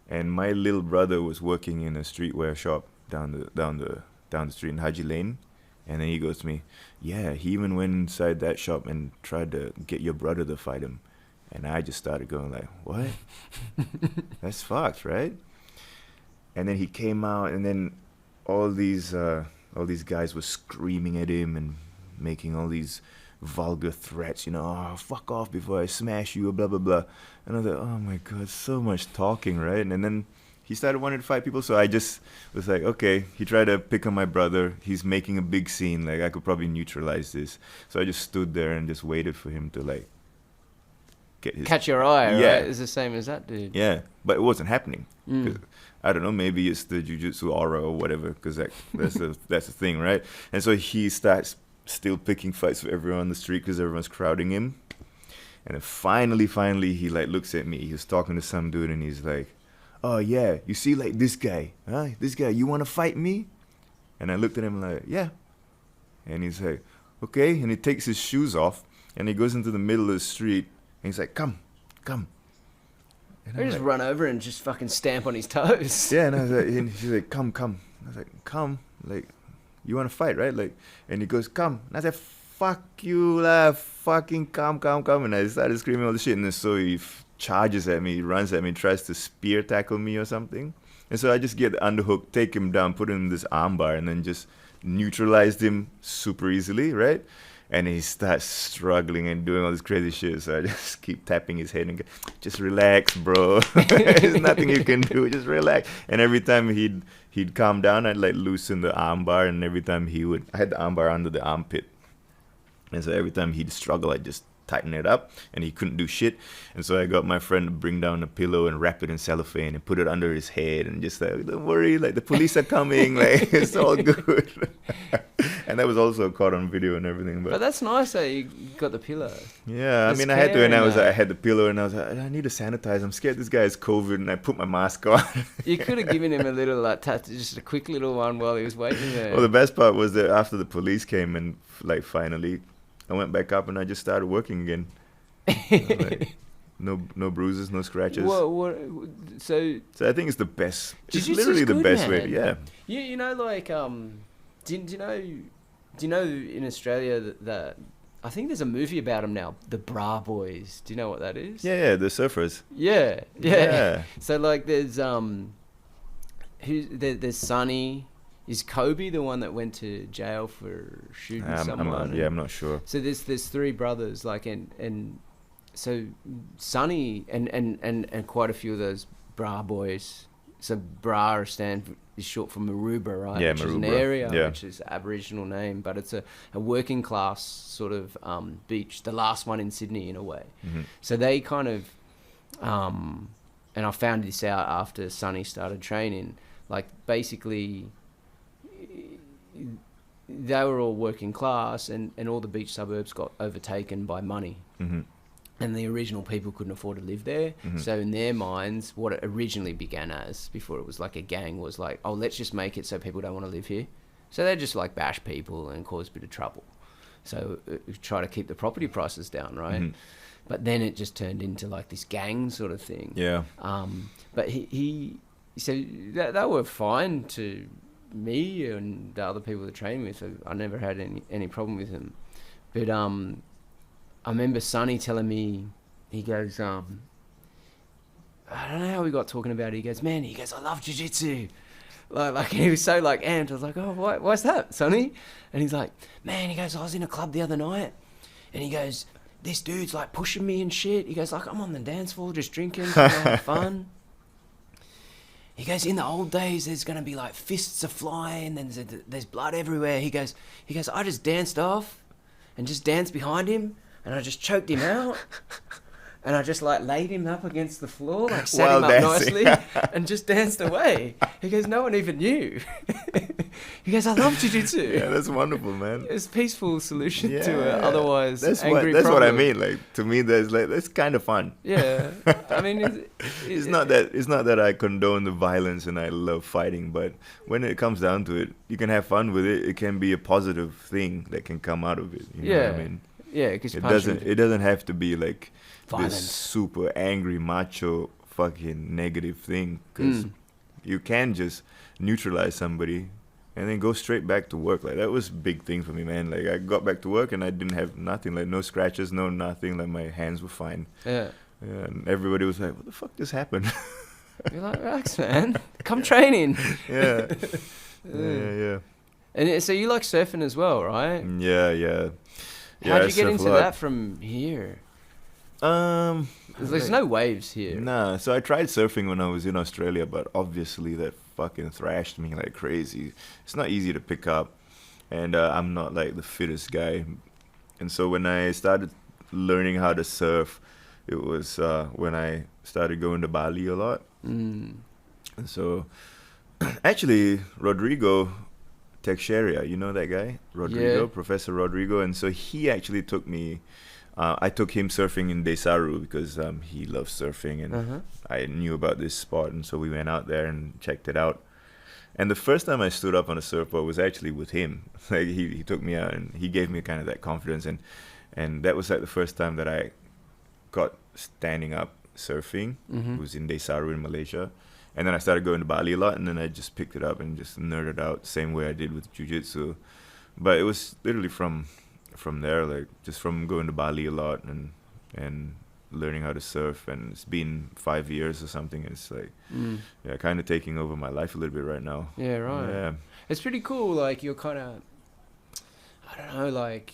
And my little brother was working in a streetwear shop down the street in Haji Lane. And then he goes to me, yeah, he even went inside that shop and tried to get your brother to fight him. And I just started going like, what? That's fucked, right? And then he came out, and then all these guys were screaming at him and making all these vulgar threats, you know, oh, fuck off before I smash you, blah, blah, blah. And I was like, oh my God, so much talking, right? And then he started wanting to fight people, so I just was like, okay. He tried to pick on my brother. He's making a big scene. Like, I could probably neutralize this. So I just stood there and just waited for him to, like, catch your eye, right? It's the same as that dude. Yeah, but it wasn't happening. I don't know, maybe it's the jiu-jitsu aura or whatever, because that's the thing, right? And so he starts still picking fights with everyone on the street because everyone's crowding him. And then finally, he like looks at me. He was talking to some dude, and he's like, oh yeah, you see like this guy, huh? This guy, you want to fight me? And I looked at him like, yeah. And he's like, okay. And he takes his shoes off, and he goes into the middle of the street. And he's like, come. Or just run over and just fucking stamp on his toes. Yeah, and I was like, and he's like, come. I was like, come, like, you want to fight, right? Like, and he goes, come. And I said, fuck you lah, fucking come. And I started screaming all the shit. And then so he charges at me, he runs at me, tries to spear tackle me or something. And so I just get the underhook, take him down, put him in this armbar, and then just neutralized him super easily, right? And he starts struggling and doing all this crazy shit. So I just keep tapping his head and go, just relax, bro. There's nothing you can do. Just relax. And every time he'd calm down, I'd like loosen the armbar. And every time I had the armbar under the armpit. And so every time he'd struggle, I'd just tighten it up, and he couldn't do shit. And so I got my friend to bring down a pillow and wrap it in cellophane and put it under his head and just like, don't worry, like the police are coming, like it's all good. And that was also caught on video and everything. But that's nice that you got the pillow. Yeah, I mean, I had to, and I had the pillow, and I was like, I need to sanitize. I'm scared this guy has COVID, and I put my mask on. You could have given him a little just a quick little one while he was waiting there. Well, the best part was that after the police came and like finally, I went back up and I just started working again. Like, no bruises, no scratches. So I think it's the best. It's literally the best way. Yeah. You know, like do you know in Australia that I think there's a movie about them now, the Bra Boys. Do you know what that is? Yeah, the surfers. Yeah. So like there's there's Sonny. Is Kobe the one that went to jail for shooting someone? I'm not sure. So there's three brothers, like, and so Sonny and quite a few of those Bra boys. So Bra is short for Maroubra, right? Yeah, which Maroubra. is an area, yeah. which is Aboriginal name, but it's a working class sort of beach, the last one in Sydney in a way. Mm-hmm. So they kind of, and I found this out after Sonny started training, like basically they were all working class and all the beach suburbs got overtaken by money. Mm-hmm. And the original people couldn't afford to live there. Mm-hmm. So in their minds, what it originally began as, before it was like a gang, was like, oh, let's just make it so people don't want to live here. So they just like bash people and cause a bit of trouble. So try to keep the property prices down, right? Mm-hmm. But then it just turned into like this gang sort of thing. Yeah. But he so that were fine to me and the other people that trained with. So I never had any problem with him. But I remember Sonny telling me, he goes, I don't know how we got talking about it. He goes, I love jiu-jitsu. Like he was so like amped. I was like, oh, what's that, Sonny? And he's like, man, he goes, I was in a club the other night, and he goes, this dude's like pushing me and shit. He goes, like, I'm on the dance floor just drinking, having fun. He goes, in the old days, there's going to be like fists are flying and there's blood everywhere. He goes, I just danced off and just danced behind him and I just choked him out. And I just like laid him up against the floor, like sat him up nicely and just danced away. He goes, no one even knew. He goes, I love jiu-jitsu. Yeah, that's wonderful, man. It's a peaceful solution to an otherwise angry That's problem. what I mean. Like, to me, that's kind of fun. Yeah. I mean, it's not that I condone the violence and I love fighting, but when it comes down to it, you can have fun with it. It can be a positive thing that can come out of it. You know what I mean? Yeah, because it doesn't have to be like violence. This super angry, macho, fucking negative thing. Because you can just neutralize somebody and then go straight back to work. Like, that was a big thing for me, man. Like, I got back to work and I didn't have nothing. Like, no scratches, no nothing. Like, my hands were fine. Yeah. And everybody was like, what the fuck just happened? You're like, relax, man. Come training. Yeah. Yeah. And so you like surfing as well, right? Yeah. How'd you get into that from here? There's no waves here. Nah, so I tried surfing when I was in Australia, but obviously that fucking thrashed me like crazy. It's not easy to pick up, and I'm not like the fittest guy. And so when I started learning how to surf, it was when I started going to Bali a lot. And so actually Rodrigo Teixeira, you know that guy? Rodrigo, yeah. Professor Rodrigo. And so he actually took me, I took him surfing in Desaru because he loves surfing and I knew about this spot. And so we went out there and checked it out. And the first time I stood up on a surfboard was actually with him. Like he took me out and he gave me kind of that confidence. And that was like the first time that I got standing up surfing. It was in Desaru in Malaysia. And then I started going to Bali a lot, and then I just picked it up and just nerded out, same way I did with jiu-jitsu. But it was literally from from there, like just from going to Bali a lot and learning how to surf, and it's been 5 years or something. It's like kind of taking over my life a little bit right now. Yeah, right. Yeah, it's pretty cool. Like you're kind of, I don't know, like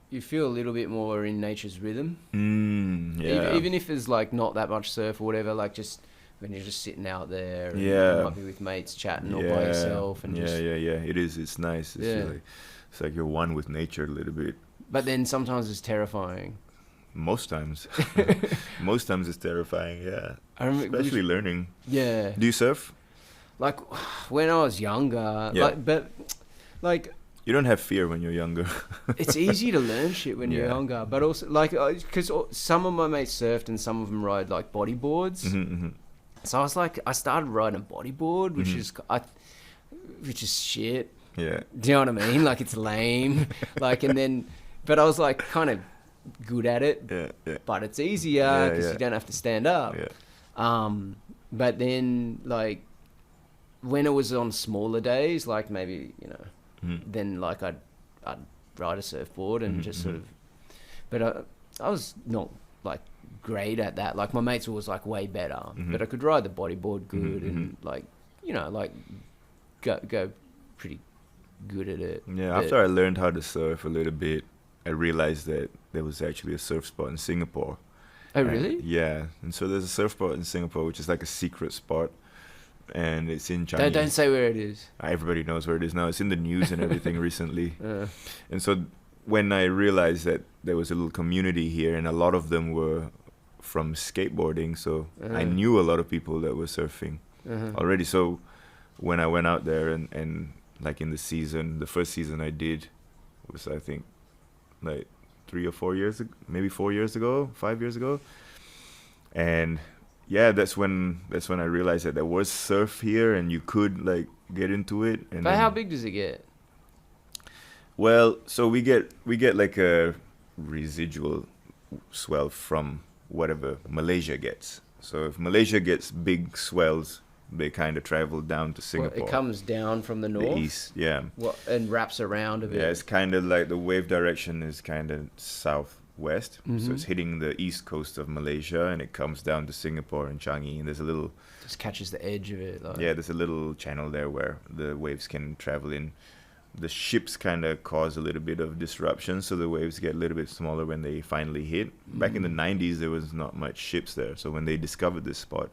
you feel a little bit more in nature's rhythm. Yeah. Even if there's like not that much surf or whatever, like just when you're just sitting out there, and you might be with mates chatting or by yourself, and it is. It's nice. It's like you're one with nature a little bit. But then sometimes it's terrifying. Most times, it's terrifying. Yeah, especially learning. Yeah. Do you surf? Like when I was younger, like you don't have fear when you're younger. It's easy to learn shit when you're younger, but also like because some of my mates surfed and some of them ride like bodyboards. So I was like, I started riding a bodyboard, which is shit. Yeah. Do you know what I mean? Like it's lame. Like but I was like kind of good at it. Yeah. But it's easier because you don't have to stand up. Yeah. But then like when it was on smaller days, like maybe then like I'd ride a surfboard and just sort of. But I was not like great at that. Like my mates was like way better, but I could ride the bodyboard good and like go pretty good at it. Yeah, after I learned how to surf a little bit, I realized that there was actually a surf spot in Singapore. Oh, really? Yeah, and so there's a surf spot in Singapore, which is like a secret spot, and it's in Changi. Don't say where it is. Everybody knows where it is now. It's in the news and everything recently. And so when I realized that there was a little community here, and a lot of them were from skateboarding, so I knew a lot of people that were surfing already. So when I went out there and like in the first season I did was I think like 3 or 4 years ago, maybe 4 years ago, 5 years ago. And yeah, that's when I realized that there was surf here and you could like get into it. And but how big does it get? Well, so we get like a residual swell from whatever Malaysia gets. So if Malaysia gets big swells, they kind of travel down to Singapore. It comes down from the north? The east, yeah. And wraps around a bit? Yeah, it's kind of like the wave direction is kind of southwest. So it's hitting the east coast of Malaysia and it comes down to Singapore and Changi. And there's a little... Just catches the edge of it. Like. Yeah, there's a little channel there where the waves can travel in. The ships kind of cause a little bit of disruption, so the waves get a little bit smaller when they finally hit. Back in the 90s, there was not much ships there. So when they discovered this spot,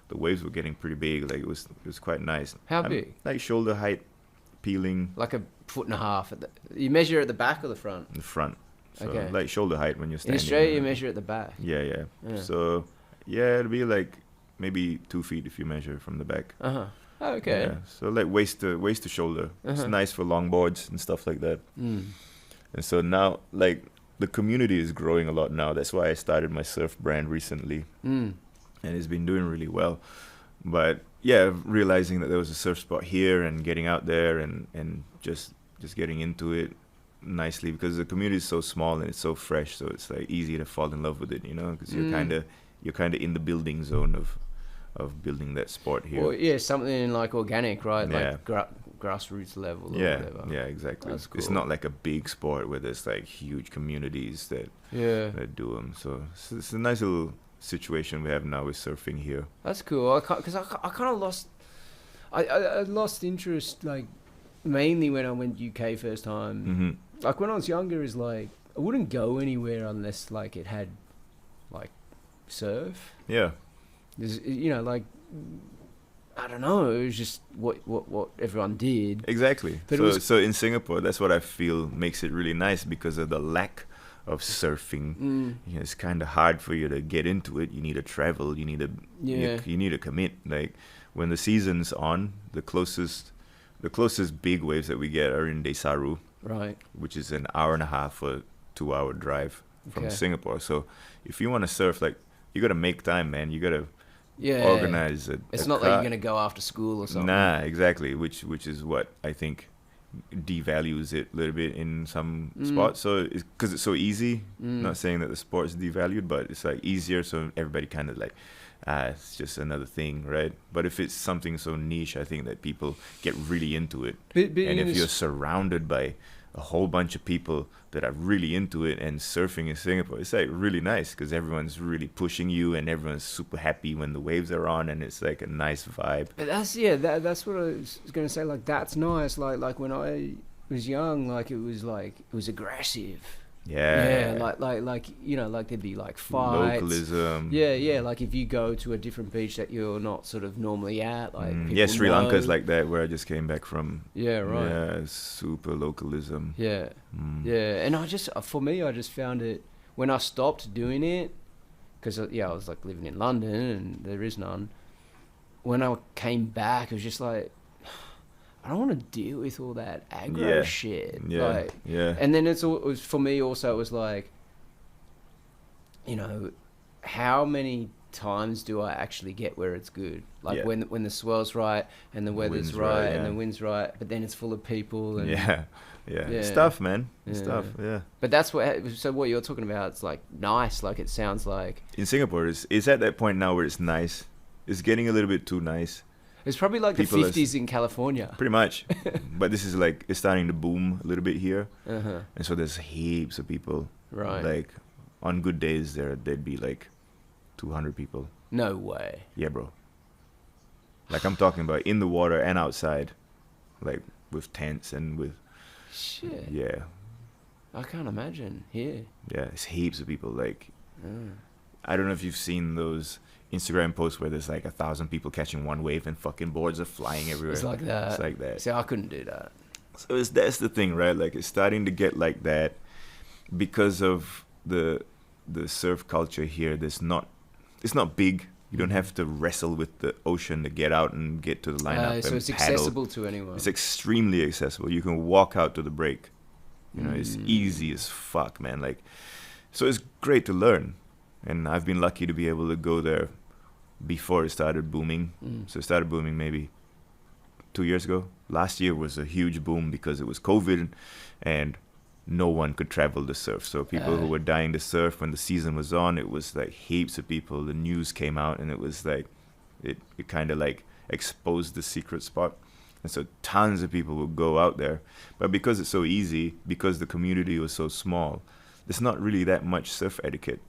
the waves were getting pretty big. Like it was quite nice. How big? Like shoulder height, peeling. Like 1.5 foot. You measure at the back or the front? The front. So like shoulder height when you're standing. In Australia, you measure at the back. Yeah. So yeah, it'll be like maybe 2 feet if you measure from the back. Oh, okay. Yeah. So like waist to shoulder. It's nice for longboards and stuff like that. And so now like the community is growing a lot now. That's why I started my surf brand recently. And it's been doing really well. But yeah, realizing that there was a surf spot here and getting out there and just getting into it nicely, because the community is so small and it's so fresh, so it's like easy to fall in love with it, because you're kind of in the building zone of building that sport here. Well, yeah, something like organic, right? Yeah. Like grassroots level or whatever. Yeah, exactly. That's cool. It's not like a big sport where there's like huge communities that do them. So it's a nice little situation we have now with surfing here. That's cool. Because I kind of lost... I lost interest, like, mainly when I went UK first time. Like, when I was younger, is like, I wouldn't go anywhere unless, like, it had, like, surf. Yeah. Like, I don't know. It was just what everyone did. Exactly. But so in Singapore, that's what I feel makes it really nice, because of the lack of surfing. It's kind of hard for you to get into it. You need to travel. You need to you need to commit. Like when the season's on, the closest big waves that we get are in Desaru, right? Which is an hour and a half or 2 hour drive from Singapore. So if you want to surf, like you got to make time, man. You got to organize it. It's not like you're gonna go after school or something. Nah, exactly. Which is what I think devalues it a little bit in some spots. So because it's so easy. Not saying that the sport is devalued, but it's like easier, so everybody kind of like it's just another thing, right? But if it's something so niche, I think that people get really into it. But and if you're surrounded by a whole bunch of people that are really into it, and surfing in Singapore, it's like really nice because everyone's really pushing you and everyone's super happy when the waves are on, and it's like a nice vibe. But that's that's what I was going to say. Like that's nice. Like when I was young, like it was aggressive. Yeah. Like you know, like there'd be like fights. Localism. Yeah. Like if you go to a different beach that you're not sort of normally at, like yeah, Sri know. Lanka's like that, where I just came back from. Yeah, right. Yeah, super localism. Yeah, and I just found it when I stopped doing it, because I was like living in London and there is none. When I came back, it was just like, I don't want to deal with all that aggro shit. Yeah, like, yeah. And then it was for me also. It was like, you know, how many times do I actually get where it's good? Like when the swell's right and the weather's right and the wind's right, but then it's full of people. And yeah. It's tough, man. It's tough. Yeah. But that's what you're talking about. It's like nice. Like it sounds like in Singapore, it's at that point now where it's nice. It's getting a little bit too nice. It's probably like people the 50s in California. Pretty much. But this is like, it's starting to boom a little bit here. Uh-huh. And so there's heaps of people. Right. Like on good days there'd be like 200 people. No way. Yeah, bro. Like I'm talking about in the water and outside. Like with tents and with... Shit. Yeah. I can't imagine here. Yeah, it's heaps of people. Like, I don't know if you've seen those Instagram posts where there's like 1,000 people catching one wave and fucking boards are flying everywhere. It's like that. It's like that. See, I couldn't do that. So that's the thing, right? Like it's starting to get like that because of the surf culture here. It's not big. You don't have to wrestle with the ocean to get out and get to the lineup. So it's paddle. accessible to anyone. It's extremely accessible. You can walk out to the break. You know, it's easy as fuck, man. Like, so it's great to learn. And I've been lucky to be able to go there before it started booming. So it started booming maybe 2 years ago. Last year was a huge boom because it was COVID and no one could travel to surf. So people who were dying to surf when the season was on, it was like heaps of people. The news came out and it was like, it kind of like exposed the secret spot. And so tons of people would go out there. But because it's so easy, because the community was so small, there's not really that much surf etiquette.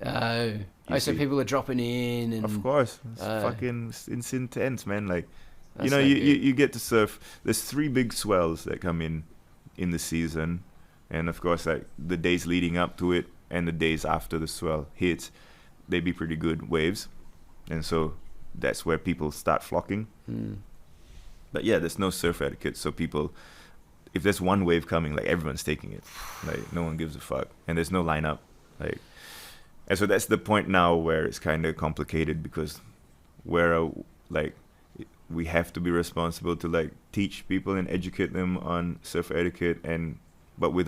So people are dropping in, and of course, it's intense, man. Like, That's you know, not you get to surf. There's 3 big swells that come in the season, and of course, like the days leading up to it and the days after the swell hits, they be pretty good waves, and so that's where people start flocking. But yeah, there's no surf etiquette, so people, if there's one wave coming, like everyone's taking it, like no one gives a fuck, and there's no lineup, like. And so that's the point now where it's kind of complicated because we have to be responsible to like teach people and educate them on surf etiquette, but with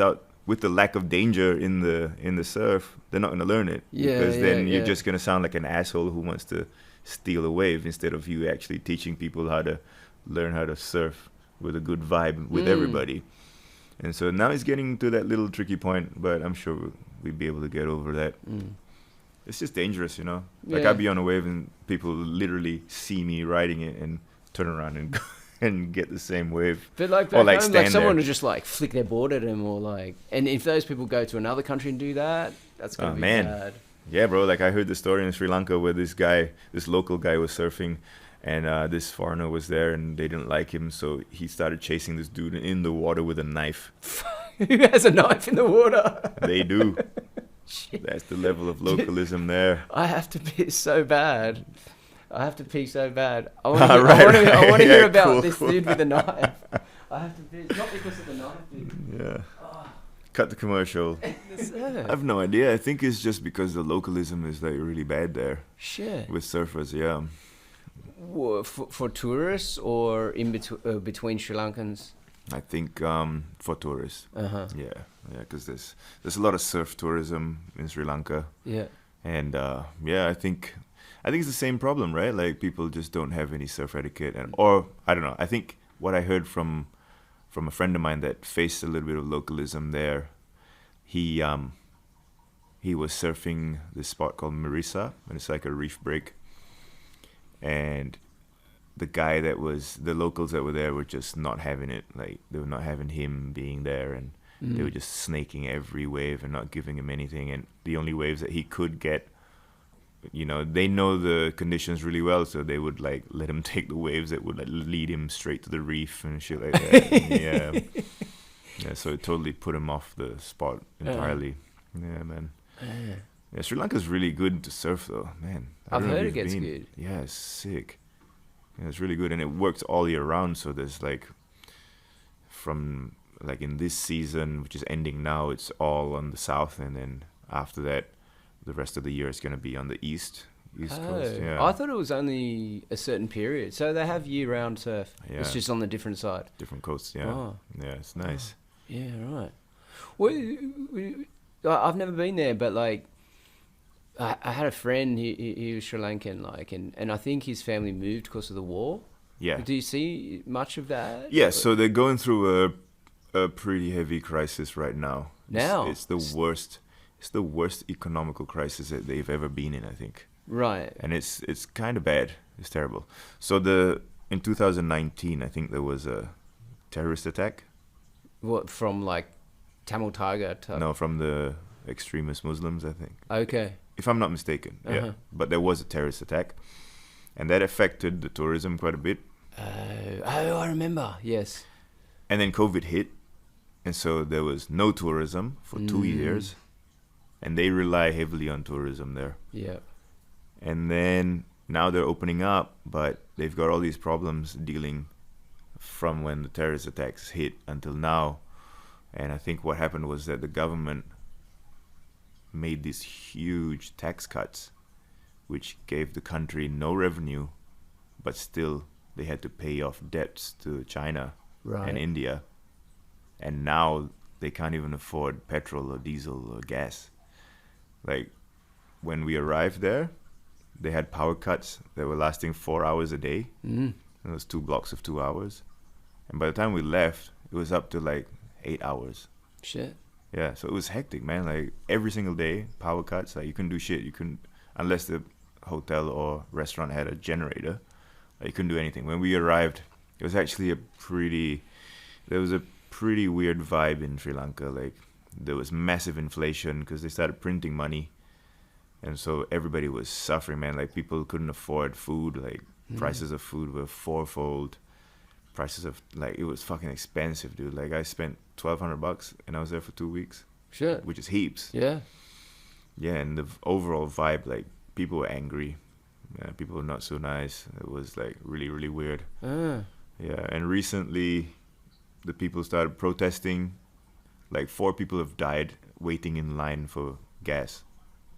the lack of danger in the surf, they're not going to learn it because then you're just going to sound like an asshole who wants to steal a wave instead of you actually teaching people how to learn how to surf with a good vibe with everybody. And so now it's getting to that little tricky point, but I'm sure we'd be able to get over that. It's just dangerous, you know. Like I'd be on a wave and people literally see me riding it and turn around and and get the same wave. But like, or like, home, like someone there. would just like flick their board at them, or like, and if those people go to another country and do that, that's gonna be bad. Yeah, bro. Like I heard the story in Sri Lanka where this local guy was surfing, and this foreigner was there and they didn't like him, so he started chasing this dude in the water with a knife. Who has a knife in the water? They do. Shit. That's the level of localism there. I have to pee so bad. I want to hear about this dude with a knife. I have to pee, not because of the knife, dude. Yeah. Cut the commercial. I have no idea. I think it's just because the localism is like really bad there. Shit. With surfers, yeah. For tourists or in between Sri Lankans? I think for tourists. Yeah, because there's a lot of surf tourism in Sri Lanka. Yeah. And I think it's the same problem, right? Like people just don't have any surf etiquette, or I don't know. I think what I heard from a friend of mine that faced a little bit of localism there, he was surfing this spot called Marisa, and it's like a reef break, and the guy that was the locals that were there were just not having it. Like they were not having him being there, and they were just snaking every wave and not giving him anything. And the only waves that he could get, they know the conditions really well, so they would like let him take the waves that would like lead him straight to the reef and shit like that. And, yeah, so it totally put him off the spot entirely. Yeah, man. Yeah, Sri Lanka's really good to surf though, man. I've heard it gets good. Yeah, it's sick. Yeah, it's really good, and it works all year round. So there's like, from like in this season, which is ending now, it's all on the south, and then after that, the rest of the year is going to be on the east coast. Yeah, I thought it was only a certain period. So they have year-round surf. Yeah. It's just on the different side. Different coasts. Yeah, yeah, it's nice. Yeah, right. Well, I've never been there, but like, I had a friend. He was Sri Lankan, like, and I think his family moved because of the war. Yeah. Do you see much of that? Yeah. So they're going through a pretty heavy crisis right now. It's the worst. It's the worst economical crisis that they've ever been in, I think. Right. And it's kind of bad. It's terrible. So in 2019, I think there was a terrorist attack. What, from like Tamil Tiger? No, from the extremist Muslims, I think. Okay. If I'm not mistaken. Yeah. But there was a terrorist attack, and that affected the tourism quite a bit. I remember. Yes. And then COVID hit, and so there was no tourism for 2 years. And they rely heavily on tourism there. Yeah. And then now they're opening up, but they've got all these problems dealing from when the terrorist attacks hit until now. And I think what happened was that the government made these huge tax cuts, which gave the country no revenue, but still they had to pay off debts to China and India. And now they can't even afford petrol or diesel or gas. Like, when we arrived there, they had power cuts that were lasting 4 hours a day. And it was 2 blocks of 2 hours. And by the time we left, it was up to like 8 hours. Shit. Yeah, so it was hectic, man. Like, every single day, power cuts. Like, you couldn't do shit. You couldn't, unless the hotel or restaurant had a generator. Like, you couldn't do anything. When we arrived, it was actually there was a pretty weird vibe in Sri Lanka. Like, there was massive inflation because they started printing money, and so everybody was suffering, man. Like, people couldn't afford food. Like, prices of food were fourfold. Prices of, like, it was fucking expensive, dude. Like, I spent $1,200 and I was there for 2 weeks. Sure. Which is heaps. Yeah. Yeah, and the overall vibe, like, people were angry. People were not so nice. It was like really, really weird. Yeah, and recently the people started protesting. Like, 4 people have died waiting in line for gas.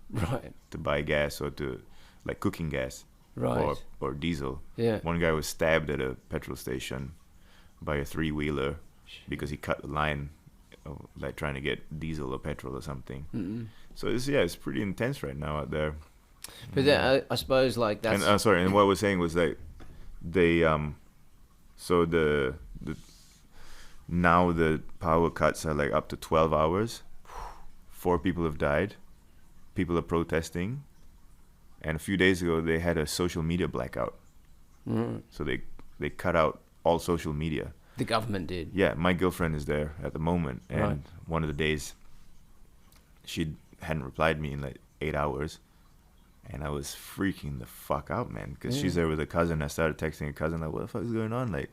Right. To buy gas or to, like, cooking gas. Right. Or diesel. Yeah. One guy was stabbed at a petrol station by a 3-wheeler because he cut the line, like, trying to get diesel or petrol or something. So it's pretty intense right now out there. But then, I suppose, like, that's... And and what I was saying was that they, so now the power cuts are like up to 12 hours. 4 people have died. People are protesting. And a few days ago, they had a social media blackout. So they cut out all social media. The government did? Yeah, my girlfriend is there at the moment. And one of the days, she hadn't replied me in like 8 hours. And I was freaking the fuck out, man. Because she's there with a cousin. I started texting a cousin, like, what the fuck is going on? Like,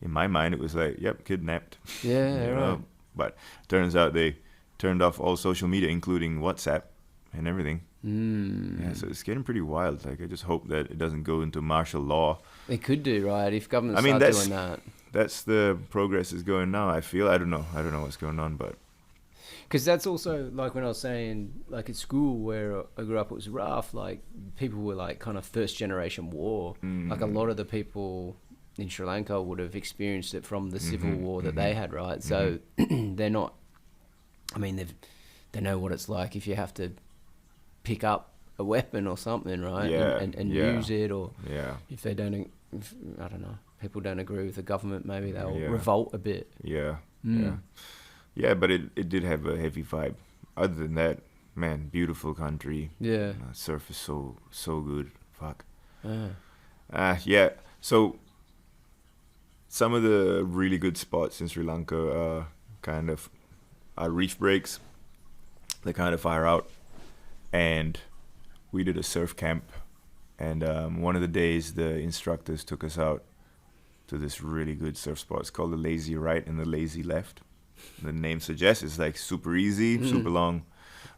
in my mind, it was like, yep, kidnapped. Yeah, right. But turns out they turned off all social media, including WhatsApp and everything. Yeah, so it's getting pretty wild. Like, I just hope that it doesn't go into martial law. It could do, right? If government start doing that. That's the progress is going now, I feel. I don't know what's going on, but... Because that's also, like, when I was saying, like, at school where I grew up, it was rough. Like, people were, like, kind of first-generation war. Like, a lot of the people in Sri Lanka would have experienced it from the civil war that they had, right? So they're not... I mean, they know what it's like if you have to pick up a weapon or something, right? Yeah, and use it, or if they don't... I don't know. People don't agree with the government, maybe they'll revolt a bit. Yeah, but it did have a heavy vibe. Other than that, man, beautiful country. Yeah. Surf is so good. Fuck. Yeah. So some of the really good spots in Sri Lanka are kind of reef breaks. They kind of fire out. And we did a surf camp. And one of the days, the instructors took us out to this really good surf spot. It's called the Lazy Right and the Lazy Left. The name suggests it's like super easy, super long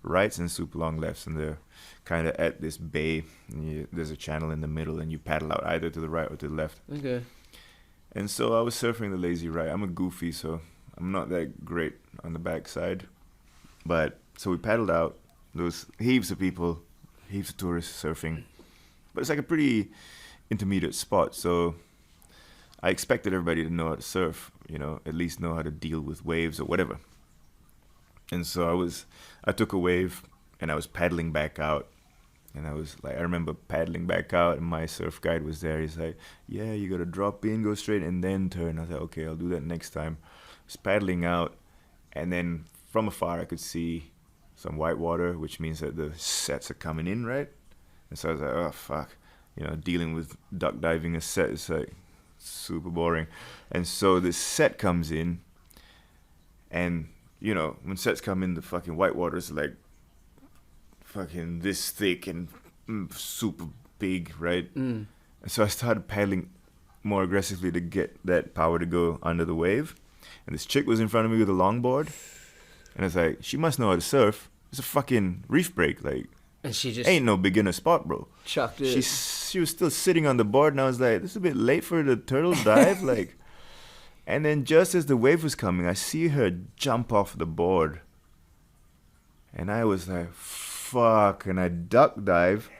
rights and super long lefts. And they're kind of at this bay. And there's a channel in the middle, and you paddle out either to the right or to the left. Okay. And so I was surfing the Lazy Right. I'm a goofy, so I'm not that great on the backside. But so we paddled out. There was heaps of people, heaps of tourists surfing. But it's like a pretty intermediate spot. So I expected everybody to know how to surf, at least know how to deal with waves or whatever. And so I took a wave and I was paddling back out. And I remember paddling back out, and my surf guide was there. He's like, yeah, you got to drop in, go straight, and then turn. I was like, okay, I'll do that next time. I was paddling out, and then from afar I could see some white water, which means that the sets are coming in, right? And so I was like, oh, fuck. Dealing with duck diving a set is like super boring. And so this set comes in, and, when sets come in, the fucking white water is like fucking this thick and super big, right? And so I started paddling more aggressively to get that power to go under the wave. And this chick was in front of me with a longboard. And I was like, she must know how to surf. It's a fucking reef break. Like, and she just ain't no beginner spot, bro. chucked it. She was still sitting on the board, and I was like, this is a bit late for the turtle dive. Like, and then just as the wave was coming, I see her jump off the board. And I was like, fuck. And I duck dive.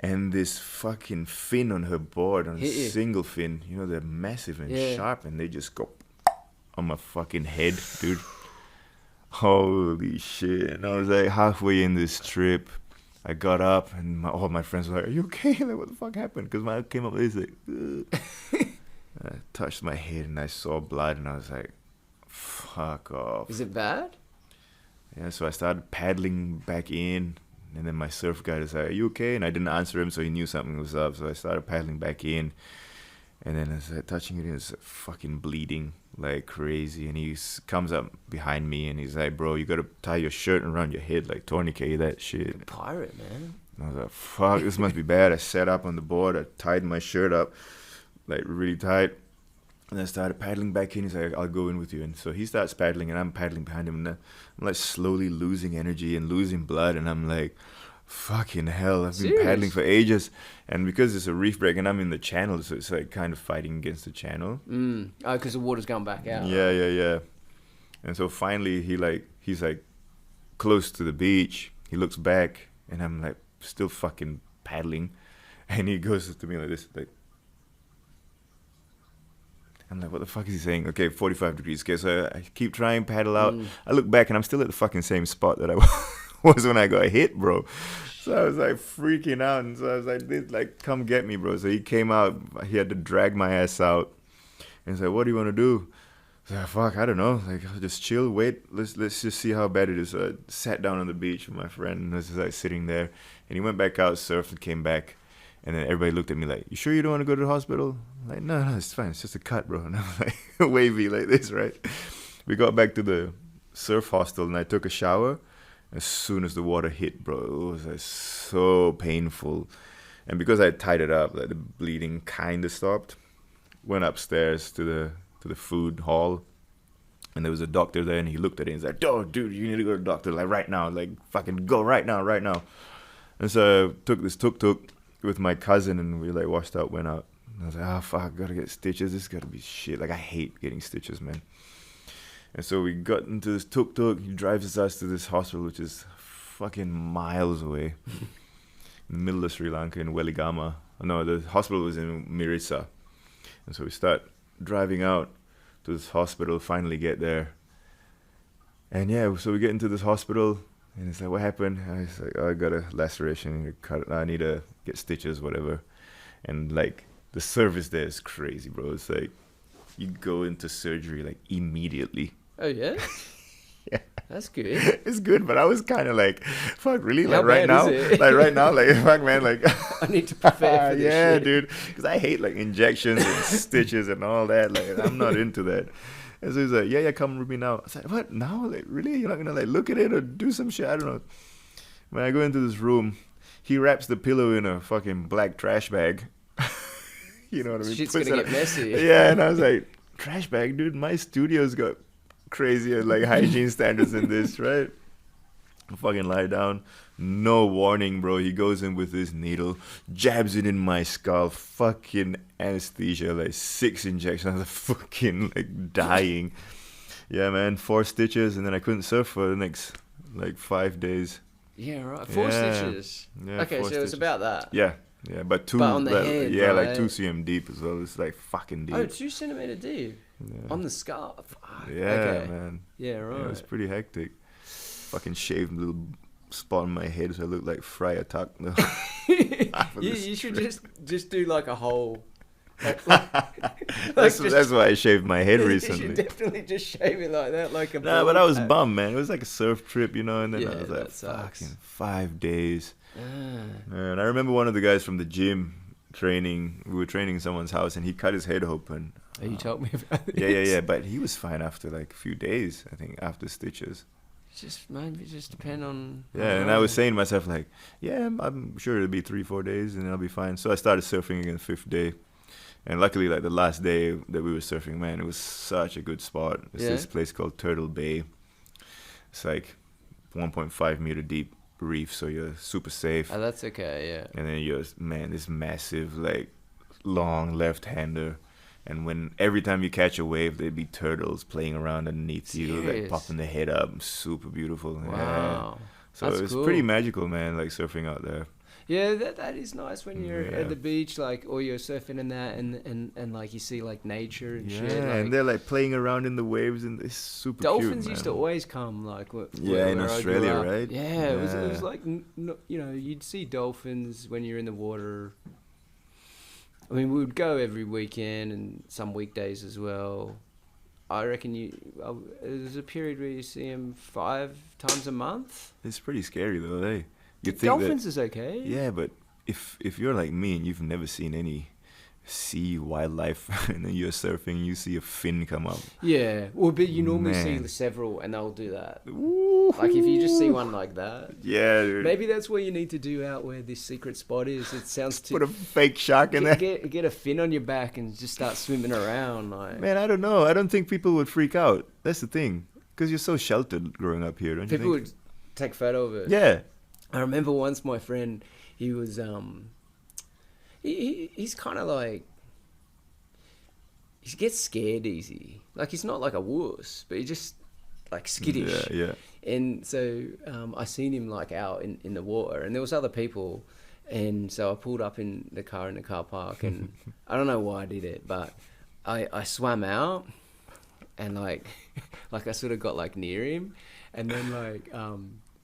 And this fucking fin on her board, on a single fin, they're massive and sharp, and they just go on my fucking head, dude. Holy shit. And I was like halfway in this trip. I got up, and all my friends were like, are you okay? Like, what the fuck happened? Because I came up with this, like, I touched my head, and I saw blood, and I was like, fuck off. Is it bad? Yeah, so I started paddling back in. And then my surf guide was like, are you okay? And I didn't answer him, so he knew something was up. So I started paddling back in. And then as I touching it, it was fucking bleeding like crazy. And he comes up behind me, and he's like, bro, you got to tie your shirt around your head, like tourniquet that shit. Pirate, man. And I was like, fuck, this must be bad. I sat up on the board. I tied my shirt up, like really tight. And I started paddling back in. He's like, I'll go in with you. And so he starts paddling, and I'm paddling behind him. And I'm like slowly losing energy and losing blood. And I'm like, fucking hell, I've been paddling for ages. And because it's a reef break and I'm in the channel, so it's like kind of fighting against the channel. Oh, because the water's gone back out. Yeah. And so finally he's like close to the beach. He looks back, and I'm like still fucking paddling. And he goes to me like this, like, I'm like, what the fuck is he saying? Okay, 45 degrees. Okay, so I keep trying, paddle out. I look back, and I'm still at the fucking same spot that I was when I got hit, bro. So I was like freaking out. And so I was like, come get me, bro. So he came out. He had to drag my ass out. And he's like, what do you want to do? I was like, fuck, I don't know. Like, I'll just chill, wait. Let's just see how bad it is. So I sat down on the beach with my friend, and I was just like sitting there. And he went back out, surfed, and came back. And then everybody looked at me like, you sure you don't want to go to the hospital? I'm like, no, it's fine. It's just a cut, bro. And I was like, wavy like this, right? We got back to the surf hostel, and I took a shower. As soon as the water hit, bro, it was like so painful. And because I tied it up, like the bleeding kind of stopped. Went upstairs to the food hall. And there was a doctor there, and he looked at it and he's like, oh, dude, you need to go to the doctor, like right now. Like, fucking go right now. And so I took this tuk-tuk with my cousin, and we like washed out, went out. And I was like, fuck, gotta get stitches. This gotta be shit. Like, I hate getting stitches, man. And so we got into this tuk-tuk. He drives us to this hospital, which is fucking miles away. In the middle of Sri Lanka, in Weligama. No, the hospital was in Mirissa. And so we start driving out to this hospital, finally get there. And yeah, so we get into this hospital. And it's like, what happened? I was like, I got a laceration. I need to get stitches, whatever. And like, the service there is crazy, bro. It's like, you go into surgery like immediately. Oh, yeah? Yeah. That's good. It's good, but I was kind of like, fuck, really? How Like right bad now, is it? like right now, like fuck, man, like I need to prepare for this yeah, shit. dude, because I hate like injections and stitches and all that. Like I'm not into that. And so he's like, yeah, come with me now. I was like, what? Now? Like really? You're not gonna like look at it or do some shit? I don't know. When I go into this room, he wraps the pillow in a fucking black trash bag. You know what I mean? Shit's Puts gonna it get messy. Yeah, and I was like, trash bag, dude. My studio's got crazier like hygiene standards than this, right? I fucking lie down. No warning, bro. He goes in with this needle, jabs it in my skull. Fucking anesthesia, like 6 injections. I was fucking like dying. Yeah, man. 4 stitches, and then I couldn't surf for the next like 5 days. Yeah, right. 4 stitches. Yeah, Okay, 4 so it's stitches. about that. Yeah, but 2. But on the head, yeah, right? like 2 cm deep as well. It's like fucking deep. Oh, 2 centimeter deep. Yeah. On the skull. Fuck. Yeah, Okay. man. Yeah, right. Yeah, it was pretty hectic. Fucking shaved a little spot on my head so I looked like Friar Tuck. No. You should just do like a whole. That's why I shaved my head recently. You should definitely just shave it like that, like a. Nah, but I was bummed, man. It was like a surf trip, you know, and then Yeah, I was like, that sucks. fucking 5 days. Ah. And I remember one of the guys from the gym training. We were training in someone's house, and he cut his head open. Oh, you told me about this. Yeah. But he was fine after like a few days, I think, after stitches. Just maybe just depend on. Yeah, and I was saying to myself, like, yeah, I'm sure it'll be 3-4 days, and I'll be fine. So I started surfing again the 5th day. And luckily, like the last day that we were surfing, man, it was such a good spot. It's this place called Turtle Bay. It's like 1.5 meter deep reef, so you're super safe. Oh, that's okay, yeah. And then you're, man, this massive, like, long left-hander. And every time you catch a wave, there'd be turtles playing around underneath you, like popping their head up. Super beautiful. Wow. Yeah. So That's it's cool. pretty magical, man, like surfing out there. Yeah, that is nice when you're Yeah. at the beach, like, or you're surfing and that, and like you see like nature and Yeah, shit. Like, and they're like playing around in the waves, and it's super dolphins cute, used man. to always come, like, Yeah, in where I grew Australia, up. right? Yeah, it was Yeah. like, you know, you'd see dolphins when you're in the water. I mean, we would go every weekend and some weekdays as well. I reckon there's a period where you see them 5 times a month. It's pretty scary though, eh? You think Dolphins is okay. Yeah, but if you're like me and you've never seen any sea wildlife and then you're surfing, you see a fin come up. Yeah, well, but you normally Man. see several, and they'll do that. Ooh. Like if you just see one like that, Yeah, dude. maybe that's what you need to do out where this secret spot is. It sounds too. Put a fake shark in there. Get a fin on your back and just start swimming around. Like Man, I don't know. I don't think people would freak out. That's the thing. Because you're so sheltered growing up here, don't you people think? would take photo of it. Yeah. I remember once my friend, he was he's kind of like. He gets scared easy. Like, he's not like a wuss, but he's just, like, skittish. Yeah. And so I seen him, like, out in the water. And there was other people. And so I pulled up in the car park. And I don't know why I did it, but I swam out. And, like, I sort of got, like, near him. And then, like,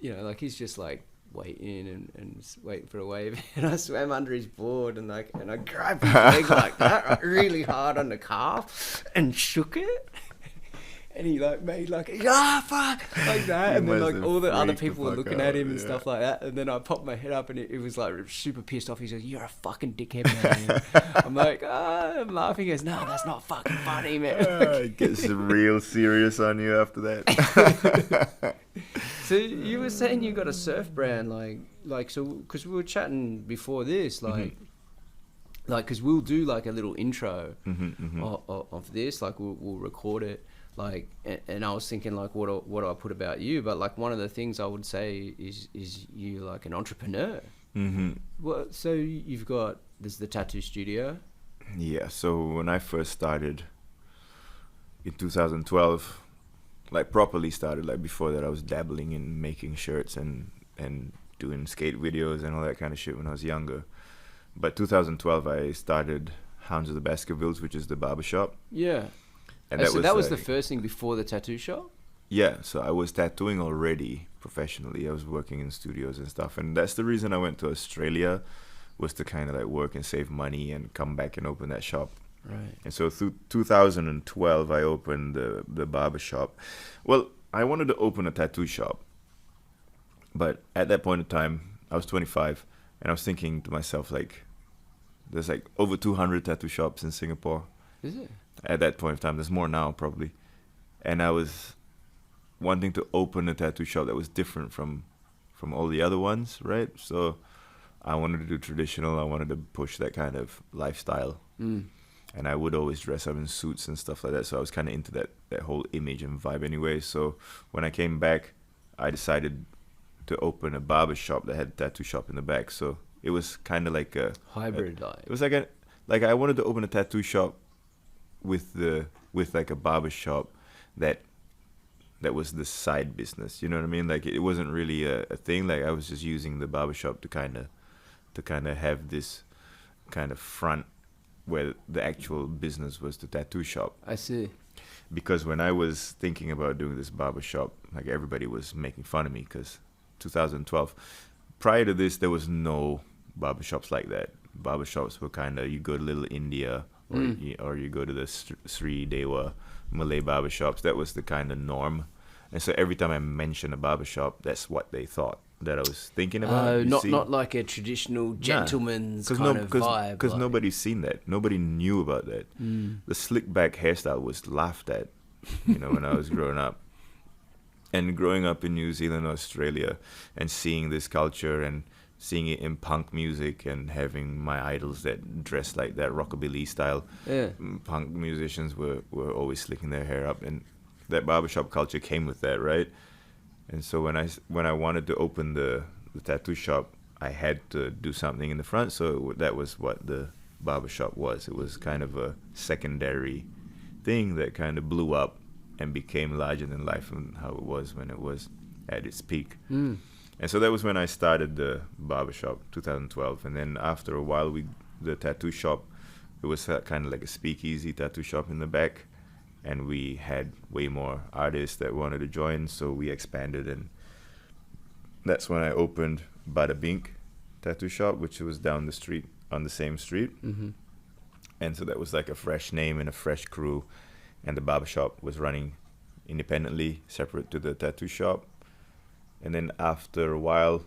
you know, like, he's just, like, waiting and waiting for a wave, and I swam under his board and I grabbed his leg like that really hard on the calf and shook it, and he like made like fuck like that, and then like all the other people were looking at him and stuff like that, and then I popped my head up and it was like super pissed off. He said, "You're a fucking dickhead, man." I'm like, I'm laughing. He goes, "No, that's not fucking funny, man." It gets real serious on you after that. So you were saying you got a surf brand, like so, because we were chatting before this, like, because we'll do like a little intro of this, like we'll record it, like, and I was thinking like, what do I put about you? But like one of the things I would say is you like an entrepreneur. Well, so there's the tattoo studio. Yeah. So when I first started in 2012. Like properly started, like before that I was dabbling in making shirts and doing skate videos and all that kind of shit when I was younger. But 2012 I started Hounds of Baskerville, which is the barber shop. Yeah. And that was the like, first thing before the tattoo shop? Yeah, so I was tattooing already professionally. I was working in studios and stuff, and that's the reason I went to Australia, was to kind of like work and save money and come back and open that shop. Right. And so through 2012, I opened the barber shop. Well, I wanted to open a tattoo shop, but at that point in time, I was 25, and I was thinking to myself, like, there's like over 200 tattoo shops in Singapore. Is it? At that point in time, there's more now probably, and I was wanting to open a tattoo shop that was different from all the other ones, right? So I wanted to do traditional. I wanted to push that kind of lifestyle. And I would always dress up in suits and stuff like that. So I was kind of into that whole image and vibe anyway. So when I came back, I decided to open a barber shop that had a tattoo shop in the back. So it was kind of like a hybrid. It was like I wanted to open a tattoo shop with like a barber shop that was the side business. You know what I mean? Like it wasn't really a thing. Like I was just using the barber shop to kind of have this kind of front where the actual business was the tattoo shop. I see. Because when I was thinking about doing this barber shop, like everybody was making fun of me because 2012, prior to this, there was no barber shops like that. Barber shops were kind of, you go to Little India or you go to the Sri Dewa Malay barber shops. That was the kind of norm. And so every time I mentioned a barber shop, that's what they thought that I was thinking about. Not like a traditional gentleman's kind of vibe. Because like. nobody's seen that. Nobody knew about that. The slick back hairstyle was laughed at, when I was growing up. And growing up in New Zealand, Australia, and seeing this culture and seeing it in punk music and having my idols that dressed like that rockabilly style. Yeah. Punk musicians were always slicking their hair up, and that barbershop culture came with that, right? And so when I wanted to open the tattoo shop, I had to do something in the front. So that was what the barbershop was. It was kind of a secondary thing that kind of blew up and became larger than life and how it was when it was at its peak. And so that was when I started the barbershop, 2012. And then after a while, the tattoo shop, it was kind of like a speakeasy tattoo shop in the back. And we had way more artists that wanted to join, so we expanded. And that's when I opened Bada Bink tattoo shop, which was down the street, on the same street. And so that was like a fresh name and a fresh crew. And the barbershop was running independently, separate to the tattoo shop. And then after a while,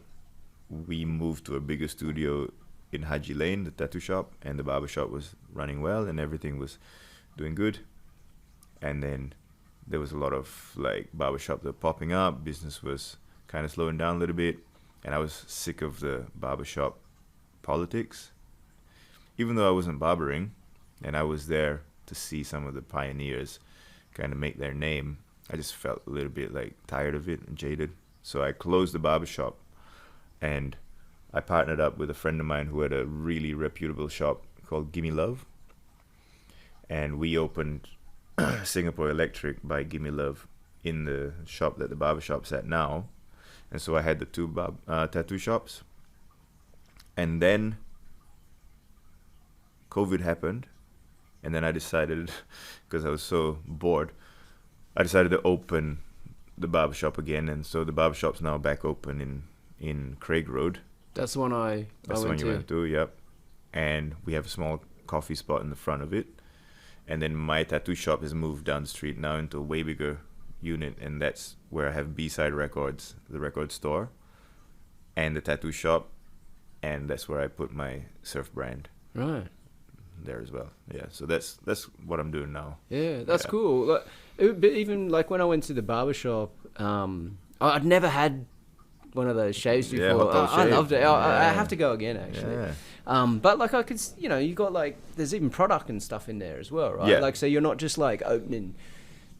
we moved to a bigger studio in Haji Lane, the tattoo shop, and the barbershop was running well and everything was doing good. And then there was a lot of like barbershop that popping up. Business was kind of slowing down a little bit. And I was sick of the barbershop politics. Even though I wasn't barbering and I was there to see some of the pioneers kind of make their name, I just felt a little bit like tired of it and jaded. So I closed the barbershop and I partnered up with a friend of mine who had a really reputable shop called Gimme Love. And we opened Singapore Electric by Gimme Love in the shop that the barbershop's at now. And so I had the two tattoo shops. And then COVID happened. And then I decided, because I was so bored, I decided to open the barbershop again. And so the barbershop's now back open in Craig Road. That's the one That's the one you went to, yep. And we have a small coffee spot in the front of it. And then my tattoo shop has moved down the street now into a way bigger unit. And that's where I have B-Side Records, the record store, and the tattoo shop. And that's where I put my surf brand. Right. There as well. Yeah. So that's what I'm doing now. Yeah, that's cool. Like, but even like when I went to the barbershop, I'd never had one of those shaves before. Yeah, I loved it. I have to go again, actually. Yeah. But like I could, you got like, there's even product and stuff in there as well, right? Yeah. Like, so you're not just like opening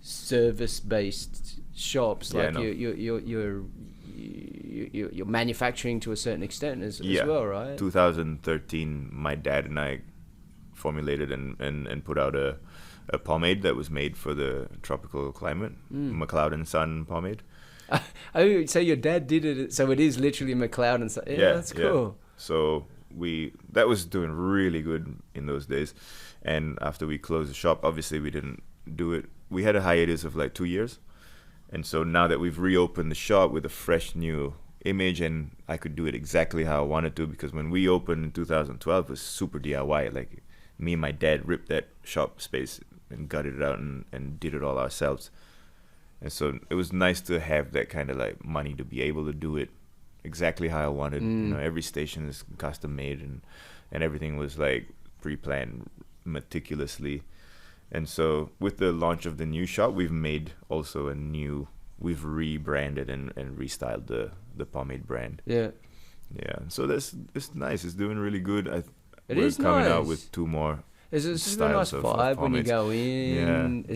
service-based shops. Like you're manufacturing to a certain extent as well, right? 2013, my dad and I formulated and put out a pomade that was made for the tropical climate, Mcleod and Son pomade. Oh, so your dad did it, so it is literally Mcleod and Son. Yeah, that's cool. So that was doing really good in those days. And after we closed the shop, obviously we didn't do it. We had a hiatus of like 2 years. And so now that we've reopened the shop with a fresh new image, and I could do it exactly how I wanted to, because when we opened in 2012, it was super DIY. Like, me and my dad ripped that shop space and gutted it out and did it all ourselves. And so it was nice to have that kind of like money to be able to do it exactly how I wanted. You know, every station is custom made, and everything was like pre-planned meticulously. And so with the launch of the new shop, we've rebranded and restyled the pomade brand. Yeah. Yeah. So it's nice. It's doing really good. We're coming out with 2 more. It's just a nice vibe when you go in. Yeah,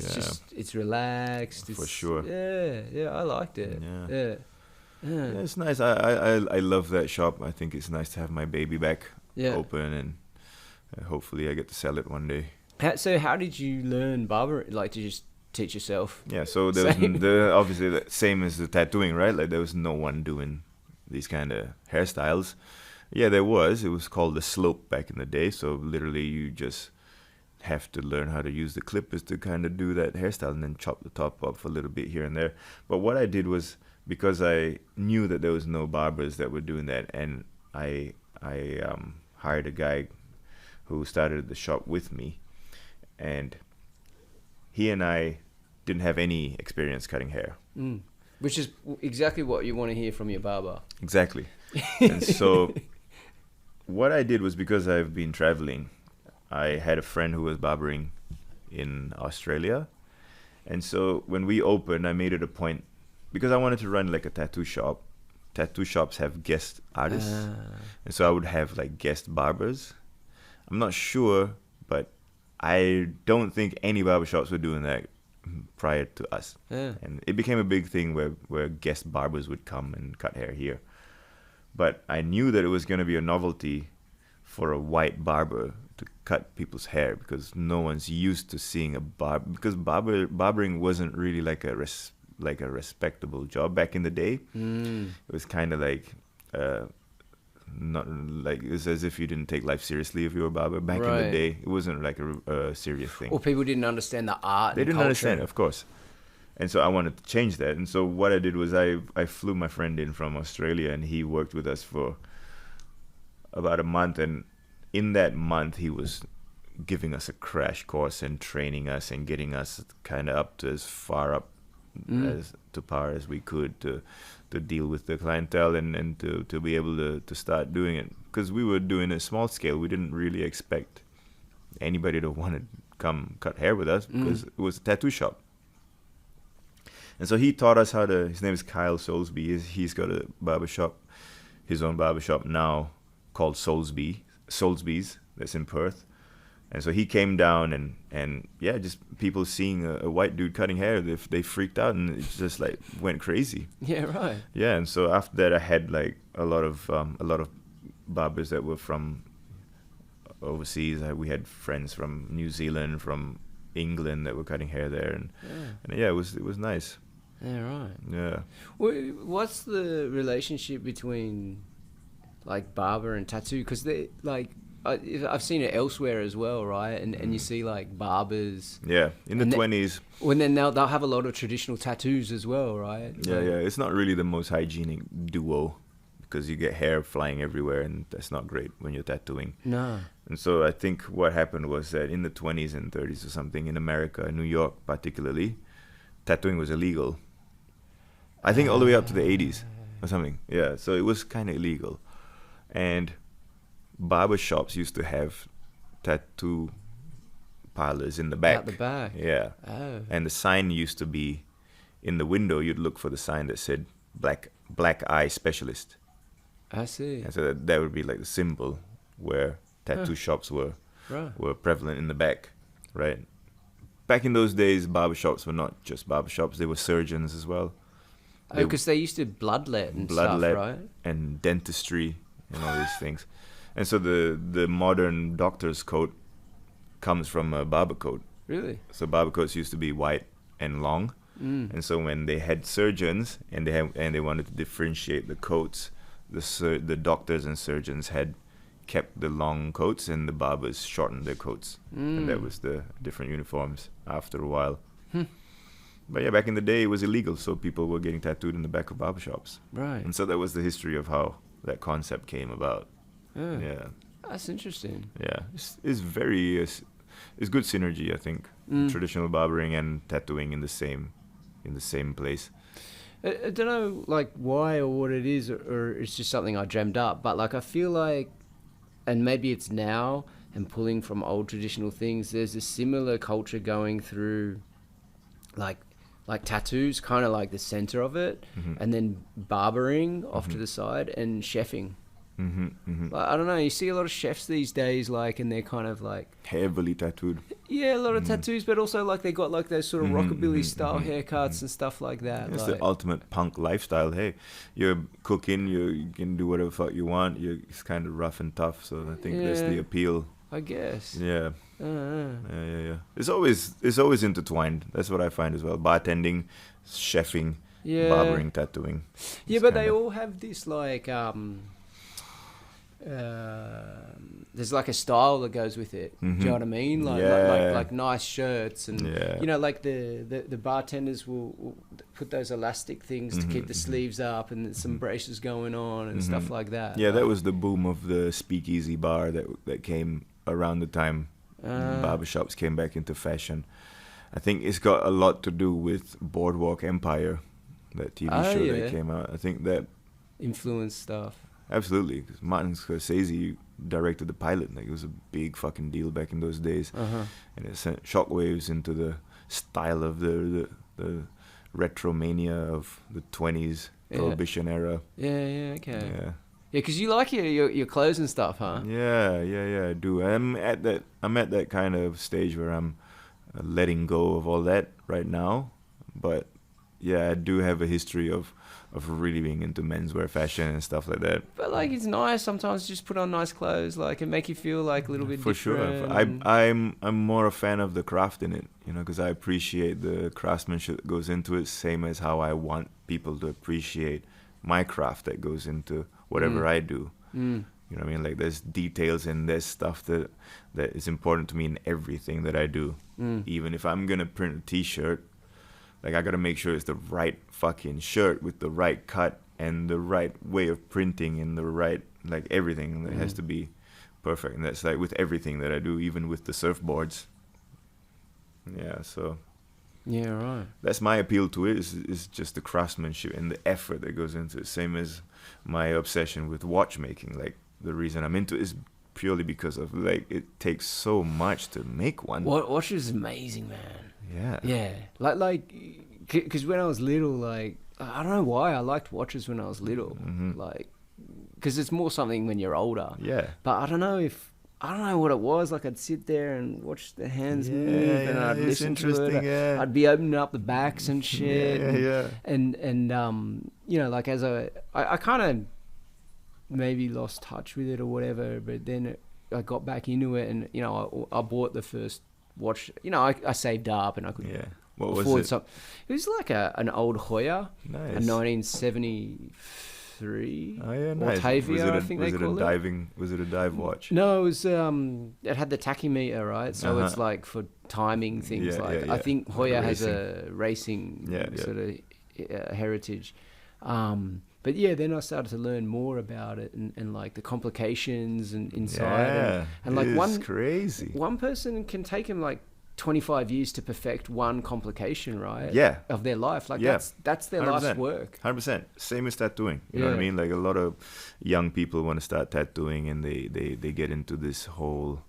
It's relaxed. For sure. Yeah, I liked it. Yeah. Yeah, it's nice. I love that shop. I think it's nice to have my baby back open, and hopefully I get to sell it one day. So how did you learn barber? Like, did you just teach yourself? Yeah, so there was obviously the same as the tattooing, right? Like there was no one doing these kind of hairstyles. Yeah, there was. It was called the slope back in the day. So literally you just have to learn how to use the clippers to kind of do that hairstyle and then chop the top off a little bit here and there. But what I did was, because I knew that there was no barbers that were doing that, and I hired a guy who started the shop with me, and he and I didn't have any experience cutting hair. Which is exactly what you want to hear from your barber. Exactly. And so what I did was, because I've been traveling, I had a friend who was barbering in Australia. And so when we opened, I made it a point, because I wanted to run like a tattoo shop. Tattoo shops have guest artists. And so I would have like guest barbers. I'm not sure, but I don't think any barbershops were doing that prior to us. And it became a big thing where guest barbers would come and cut hair here. But I knew that it was going to be a novelty for a white barber to cut people's hair, because no one's used to seeing a barber, because barbering wasn't really like a respectable job back in the day. It was kind of like not like, it's as if you didn't take life seriously if you were a barber back in the day. It wasn't like a serious thing. Or people didn't understand the art. They didn't understand it, of course. And so I wanted to change that. And so what I did was I flew my friend in from Australia, and he worked with us for about a month. And in that month, he was giving us a crash course and training us and getting us kind of up to as far up as to par as we could to deal with the clientele and to be able to start doing it. Because we were doing a small scale. We didn't really expect anybody to want to come cut hair with us, because it was a tattoo shop. And so he taught us how to, his name is Kyle Soulsby. He's got a barbershop, his own barbershop now, called Soulsby's, that's in Perth. And so he came down, and yeah, just people seeing a white dude cutting hair, they freaked out, and it just like went crazy. Yeah, right. Yeah, and so after that, I had like a lot of barbers that were from overseas. We had friends from New Zealand, from England, that were cutting hair there, and yeah, it was nice. Yeah, right. Yeah. What's the relationship between like barber and tattoo? Because they like, I've seen it elsewhere as well, right? And you see like barbers. Yeah, in the 20s. When then they'll have a lot of traditional tattoos as well, right? Yeah, yeah. It's not really the most hygienic duo, because you get hair flying everywhere, and that's not great when you're tattooing. No. And so I think what happened was that in the 20s and 30s or something, in America, New York particularly, tattooing was illegal. I think all the way up to the 80s or something. Yeah, so it was kind of illegal. And barber shops used to have tattoo parlors in the back. At the back? Yeah. Oh. And the sign used to be in the window. You'd look for the sign that said black eye specialist. I see. And so that would be like the symbol where tattoo shops were prevalent in the back, right? Back in those days, barbershops were not just barbershops, they were surgeons as well. Because they used to bloodlet and stuff, right? And dentistry and all these things. And so the modern doctor's coat comes from a barber coat. Really? So barber coats used to be white and long. And so when they had surgeons and they wanted to differentiate the coats, the doctors and surgeons had kept the long coats, and the barbers shortened their coats. And that was the different uniforms after a while. But yeah, back in the day, it was illegal, so people were getting tattooed in the back of barbershops. Right. And so that was the history of how that concept came about. Yeah. That's interesting. Yeah. It's good synergy, I think. Traditional barbering and tattooing in the same in the same place. I don't know, like, why or what it is, or it's just something I dreamt up, but, like, I feel like, and maybe it's now, and pulling from old traditional things, there's a similar culture going through, like tattoos, kind of like the center of it, and then barbering off to the side, and chefing. Like, I don't know, you see a lot of chefs these days, like, and they're kind of like Heavily tattooed. yeah, a lot of tattoos, but also like they got like those sort of rockabilly style haircuts and stuff like that. It's like, the ultimate punk lifestyle. Hey, you're cooking, you can do whatever the fuck you want. It's kind of rough and tough, so I think that's the appeal. I guess. Yeah. Yeah. It's always intertwined. That's what I find as well. Bartending, chefing, barbering, tattooing. Yeah, but they all have this like there's like a style that goes with it. Do you know what I mean? Like nice shirts and you know, like the bartenders will put those elastic things to keep the sleeves up, and some braces going on and stuff like that. Yeah, that was the boom of the speakeasy bar that came around the time barbershops came back into fashion. I think it's got a lot to do with Boardwalk Empire, that TV show that came out. I think that influenced stuff. Absolutely, because Martin Scorsese directed the pilot. Like, it was a big fucking deal back in those days, and it sent shockwaves into the style of the retromania of the 20s Prohibition era. Okay. Yeah, because you like your clothes and stuff, huh? Yeah, I do. I'm at that kind of stage where I'm letting go of all that right now, but yeah, I do have a history of really being into menswear fashion and stuff like that. But like, it's nice sometimes to just put on nice clothes, like, and make you feel like a little bit for different. sure. I'm more a fan of the craft in it, you know, because I appreciate the craftsmanship that goes into it, same as how I want people to appreciate my craft that goes into whatever I do. You know what I mean? Like, there's details and there's stuff that is important to me in everything that I do. Even if I'm gonna print a T-shirt, like, I gotta make sure it's the right fucking shirt with the right cut and the right way of printing and the right, like, everything that has to be perfect. And that's like with everything that I do, even with the surfboards. Yeah, so. Yeah, right. That's my appeal to it, is just the craftsmanship and the effort that goes into it. Same as my obsession with watchmaking. Like, the reason I'm into it is purely because of, like, it takes so much to make one. Watch is amazing, man. Yeah. Like, because when I was little, like, I don't know why I liked watches when I was little. Like, because it's more something when you're older. Yeah. But I don't know what it was. Like, I'd sit there and watch the hands move, and I'd listen to it. Yeah. I'd be opening up the backs and shit. Yeah. And you know, like, as I kind of maybe lost touch with it or whatever, but then I got back into it, and, you know, I bought the first watch. You know, I saved up and I could What afford was it? It was like an old Hoya, Nice. a 1973 Oh yeah, nice. Altavia, I think they call it. Was it a dive watch? No, it was it had the tachymeter, right? So it's like for timing things. I think Hoya has a racing sort of heritage. But yeah, then I started to learn more about it and like the complications and inside. And like crazy. One person can take him like 25 years to perfect one complication, right? Yeah. Of their life. Like, that's their 100%. life's work. 100%. Same as tattooing. You know what I mean? Like, a lot of young people want to start tattooing, and they get into this whole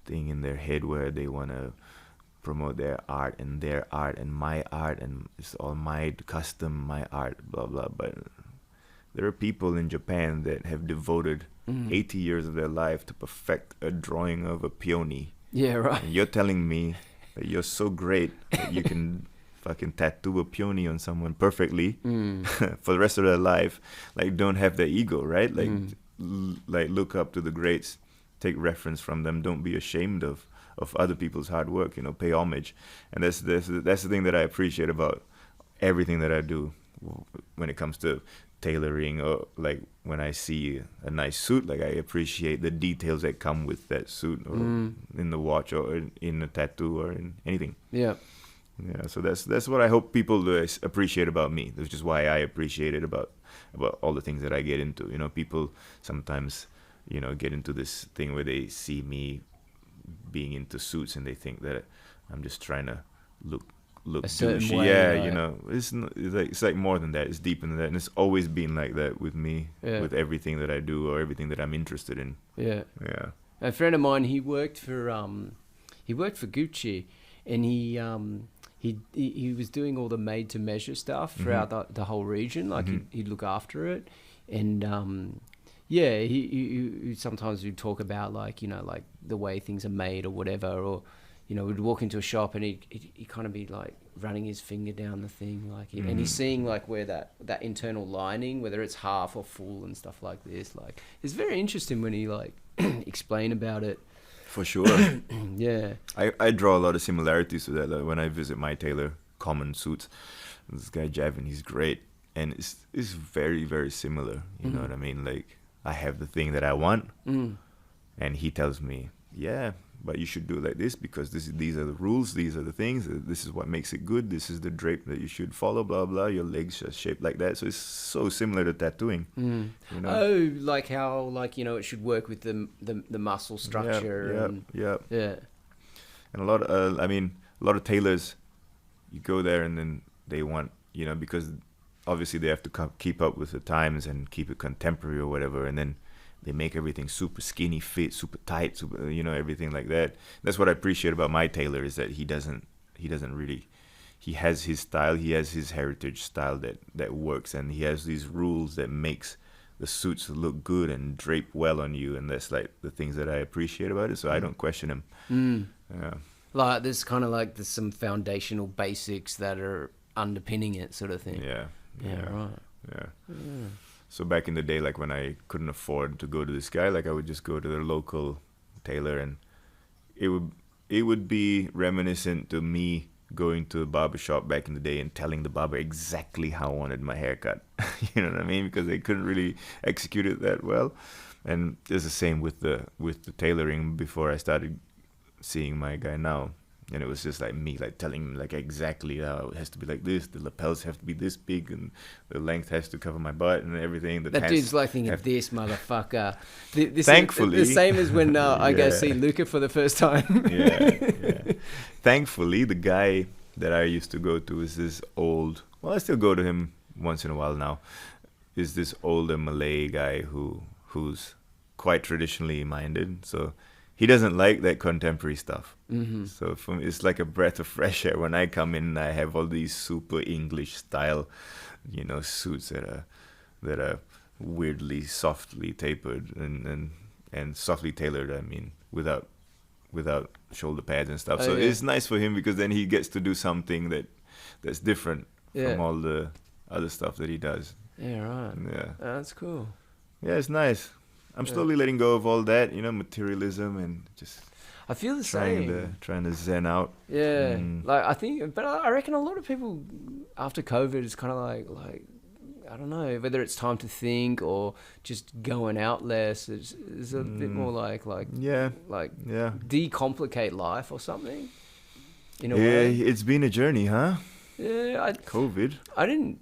thing in their head where they want to promote their art and my art, and it's all my custom, my art, blah, blah. But there are people in Japan that have devoted 80 years of their life to perfect a drawing of a peony. Yeah, right. And you're telling me that you're so great that you can fucking tattoo a peony on someone perfectly for the rest of their life. Like, don't have the ego, right? Like, like, look up to the greats, take reference from them. Don't be ashamed of other people's hard work. You know, pay homage. And that's the thing that I appreciate about everything that I do when it comes to tailoring, or like when I see a nice suit, like, I appreciate the details that come with that suit, or in the watch, or in a tattoo, or in anything. Yeah, so that's what I hope people appreciate about me, which is why I appreciate it about all the things that I get into. You know, people sometimes, you know, get into this thing where they see me being into suits and they think that I'm just trying to look look a certain douchey. way. Yeah, like, you know, it's like more than that. It's deeper than that, and it's always been like that with me, Yeah. with everything that I do or everything that I'm interested in. Yeah. Yeah. A friend of mine, he worked for Gucci, and he was doing all the made to measure stuff throughout the whole region. Like he'd look after it, and yeah, he sometimes would talk about like, you know, like the way things are made or whatever, or, you know, we'd walk into a shop and he'd kind of be like running his finger down the thing, like, and he's seeing like where that internal lining, whether it's half or full and stuff like this. Like, it's very interesting when he like explain about it. For sure. Yeah. I draw a lot of similarities to that. Like when I visit my tailor, Common Suits, this guy Javin, he's great, and it's very, very similar. You know what I mean? Like, I have the thing that I want, and he tells me, yeah, but you should do it like this because these are the rules, these are the things, this is what makes it good, this is the drape that you should follow, blah blah. Your legs are shaped like that, so it's so similar to tattooing. You know? Oh, like how, like, you know, it should work with the muscle structure. Yeah. And a lot of tailors, you go there and then they want, you know, because obviously they have to keep up with the times and keep it contemporary or whatever, and then they make everything super skinny fit, super tight, super, you know, everything like that. That's what I appreciate about my tailor, is that he doesn't really, he has his style, he has his heritage style that works, and he has these rules that makes the suits look good and drape well on you, and that's like the things that I appreciate about it. So I don't question him. Yeah. Like there's kind of like there's some foundational basics that are underpinning it, sort of thing. Yeah. Right. Yeah. So back in the day, like when I couldn't afford to go to this guy, like I would just go to the local tailor, and it would be reminiscent to me going to a barber shop back in the day and telling the barber exactly how I wanted my haircut. You know what I mean? Because they couldn't really execute it that well. And it's the same with the tailoring before I started seeing my guy now. And it was just like me, like telling him like exactly how it has to be like this. The lapels have to be this big, and the length has to cover my butt and everything. That dude's like thinking, this motherfucker. This Thankfully, is the same as when I go see Luca for the first time. yeah. Thankfully, the guy that I used to go to is this old. Well, I still go to him once in a while now. Is this older Malay guy who's quite traditionally minded. So he doesn't like that contemporary stuff. So for me, it's like a breath of fresh air when I come in and I have all these super English style, you know, suits that are weirdly softly tapered and softly tailored. I mean, without shoulder pads and stuff. It's nice for him because then he gets to do something that's different from all the other stuff that he does. Yeah, right. Yeah, that's cool. Yeah, it's nice. I'm slowly letting go of all that, you know, materialism, and just I feel the same. Trying to zen out. Yeah, like I think, but I reckon a lot of people after COVID is kind of like I don't know whether it's time to think or just going out less. It's a bit more like decomplicate life or something. In a way, it's been a journey, huh? Yeah, COVID. I didn't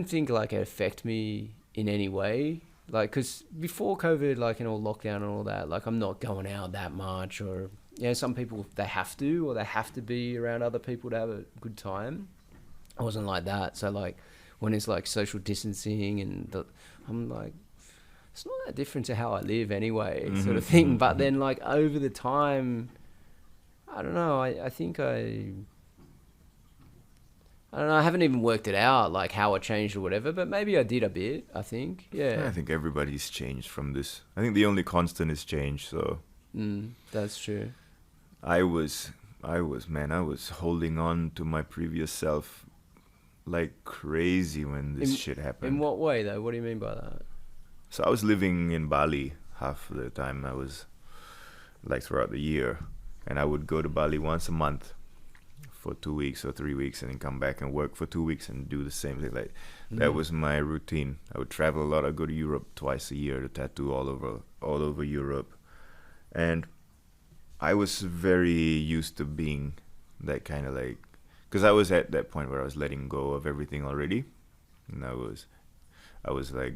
think like it affect me in any way. Like, because before COVID, like, in all lockdown and all that, like, I'm not going out that much, or, you know, some people, they have to be around other people to have a good time. I wasn't like that. So, like, when it's, like, social distancing I'm like, it's not that different to how I live anyway, sort of thing. But then, like, over the time, I don't know, I think I don't know, I haven't even worked it out, like how I changed or whatever, but maybe I did a bit, I think. Yeah. I think everybody's changed from this. I think the only constant is change, so. That's true. I was holding on to my previous self like crazy when this shit happened. In what way, though? What do you mean by that? So I was living in Bali half of the time. I was, like, throughout the year. And I would go to Bali once a month for 2 weeks or 3 weeks, and then come back and work for 2 weeks and do the same thing. Like that was my routine. I would travel a lot. I'd go to Europe twice a year to tattoo all over Europe, and I was very used to being that kind of, like, because I was at that point where I was letting go of everything already, and I was like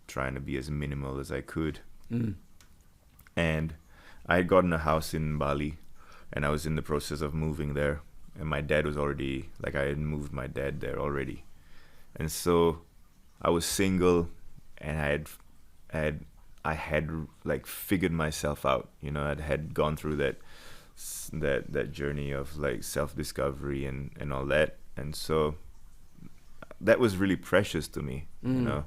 trying to be as minimal as I could, and I had gotten a house in Bali, and I was in the process of moving there. and my dad was already, like, I had moved my dad there already. And so I was single, and I had like figured myself out, you know. I had gone through that journey of like self-discovery and all that. And so that was really precious to me, you know.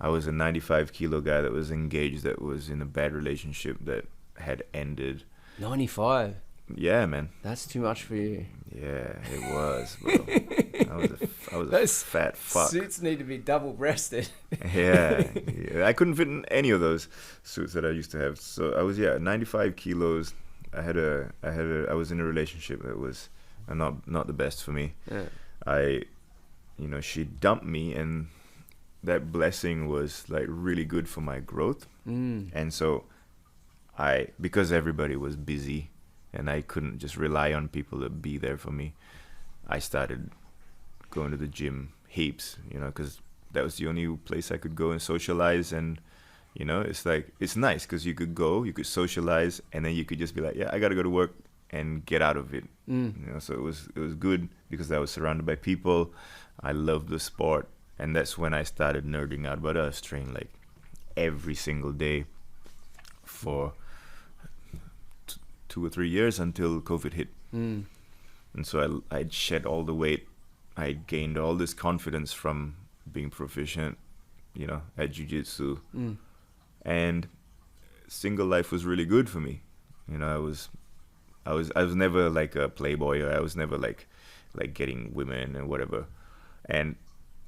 I was a 95 kilo guy that was engaged, that was in a bad relationship that had ended. 95. Yeah, man. That's too much for you. Yeah, it was, bro. I was a Those fat fuck. Suits need to be double-breasted. Yeah, I couldn't fit in any of those suits that I used to have. So I was 95 kilos. I was in a relationship that was not the best for me. Yeah. She dumped me, and that blessing was like really good for my growth. And so because everybody was busy and I couldn't just rely on people to be there for me, I started going to the gym heaps, you know, because that was the only place I could go and socialize. And, you know, it's like, it's nice because you could socialize, and then you could just be like, yeah, I got to go to work and get out of it. You know, so it was good because I was surrounded by people. I loved the sport. And that's when I started nerding out about us, train like every single day for 2 or 3 years until COVID hit. And so I'd shed all the weight. I gained all this confidence from being proficient, you know, at jiu-jitsu. And single life was really good for me. You know, I was never like a playboy, or I was never like getting women and whatever. And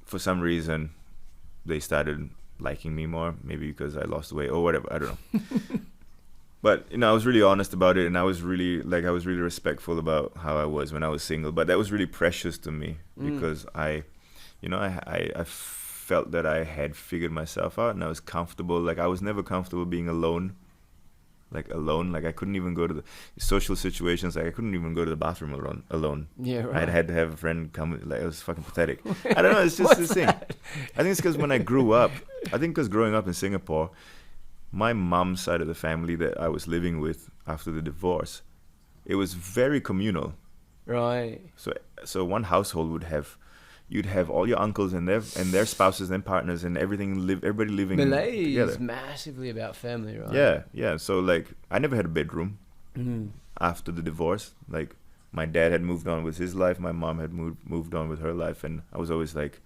for some reason, they started liking me more, maybe because I lost weight or whatever. I don't know. But, you know, I was really honest about it, and I was really respectful about how I was when I was single. But that was really precious to me because I felt that I had figured myself out, and I was comfortable. Like, I was never comfortable being alone. Like, I couldn't even go to the social situations. Like, I couldn't even go to the bathroom alone. Yeah, right. I had to have a friend come. Like, it was fucking pathetic. I don't know. It's just this thing. I think it's because when I grew up, growing up in Singapore, my mom's side of the family that I was living with after the divorce, it was very communal. Right. So one household you'd have all your uncles and their spouses and partners and everybody living Malay together. is massively about family, right? Yeah. So like, I never had a bedroom after the divorce. Like, my dad had moved on with his life, my mom had moved on with her life, and I was always like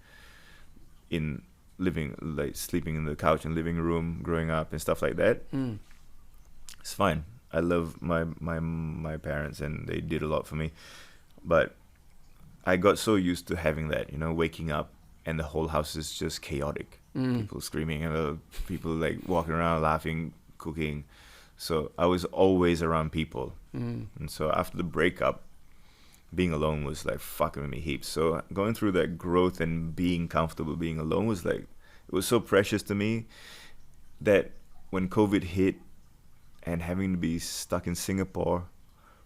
sleeping in the couch in the living room growing up and stuff like that. It's fine. I love my parents, and they did a lot for me. But I got so used to having that, you know, waking up and the whole house is just chaotic. People screaming and people like walking around laughing, cooking. So I was always around people. And so after the breakup, being alone was like fucking with me heaps. So going through that growth and being comfortable being alone was like, it was so precious to me that when COVID hit and having to be stuck in Singapore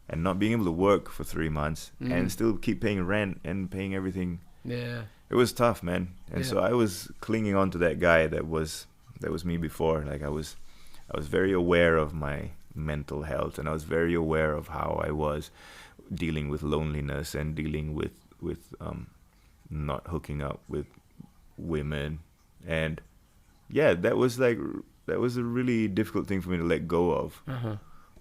and not being able to work for 3 months and still keep paying rent and paying everything. Yeah. It was tough, man. And so I was clinging on to that guy that was me before. Like, I was very aware of my mental health, and I was very aware of how I was dealing with loneliness and dealing with not hooking up with women. And yeah, that was a really difficult thing for me to let go of.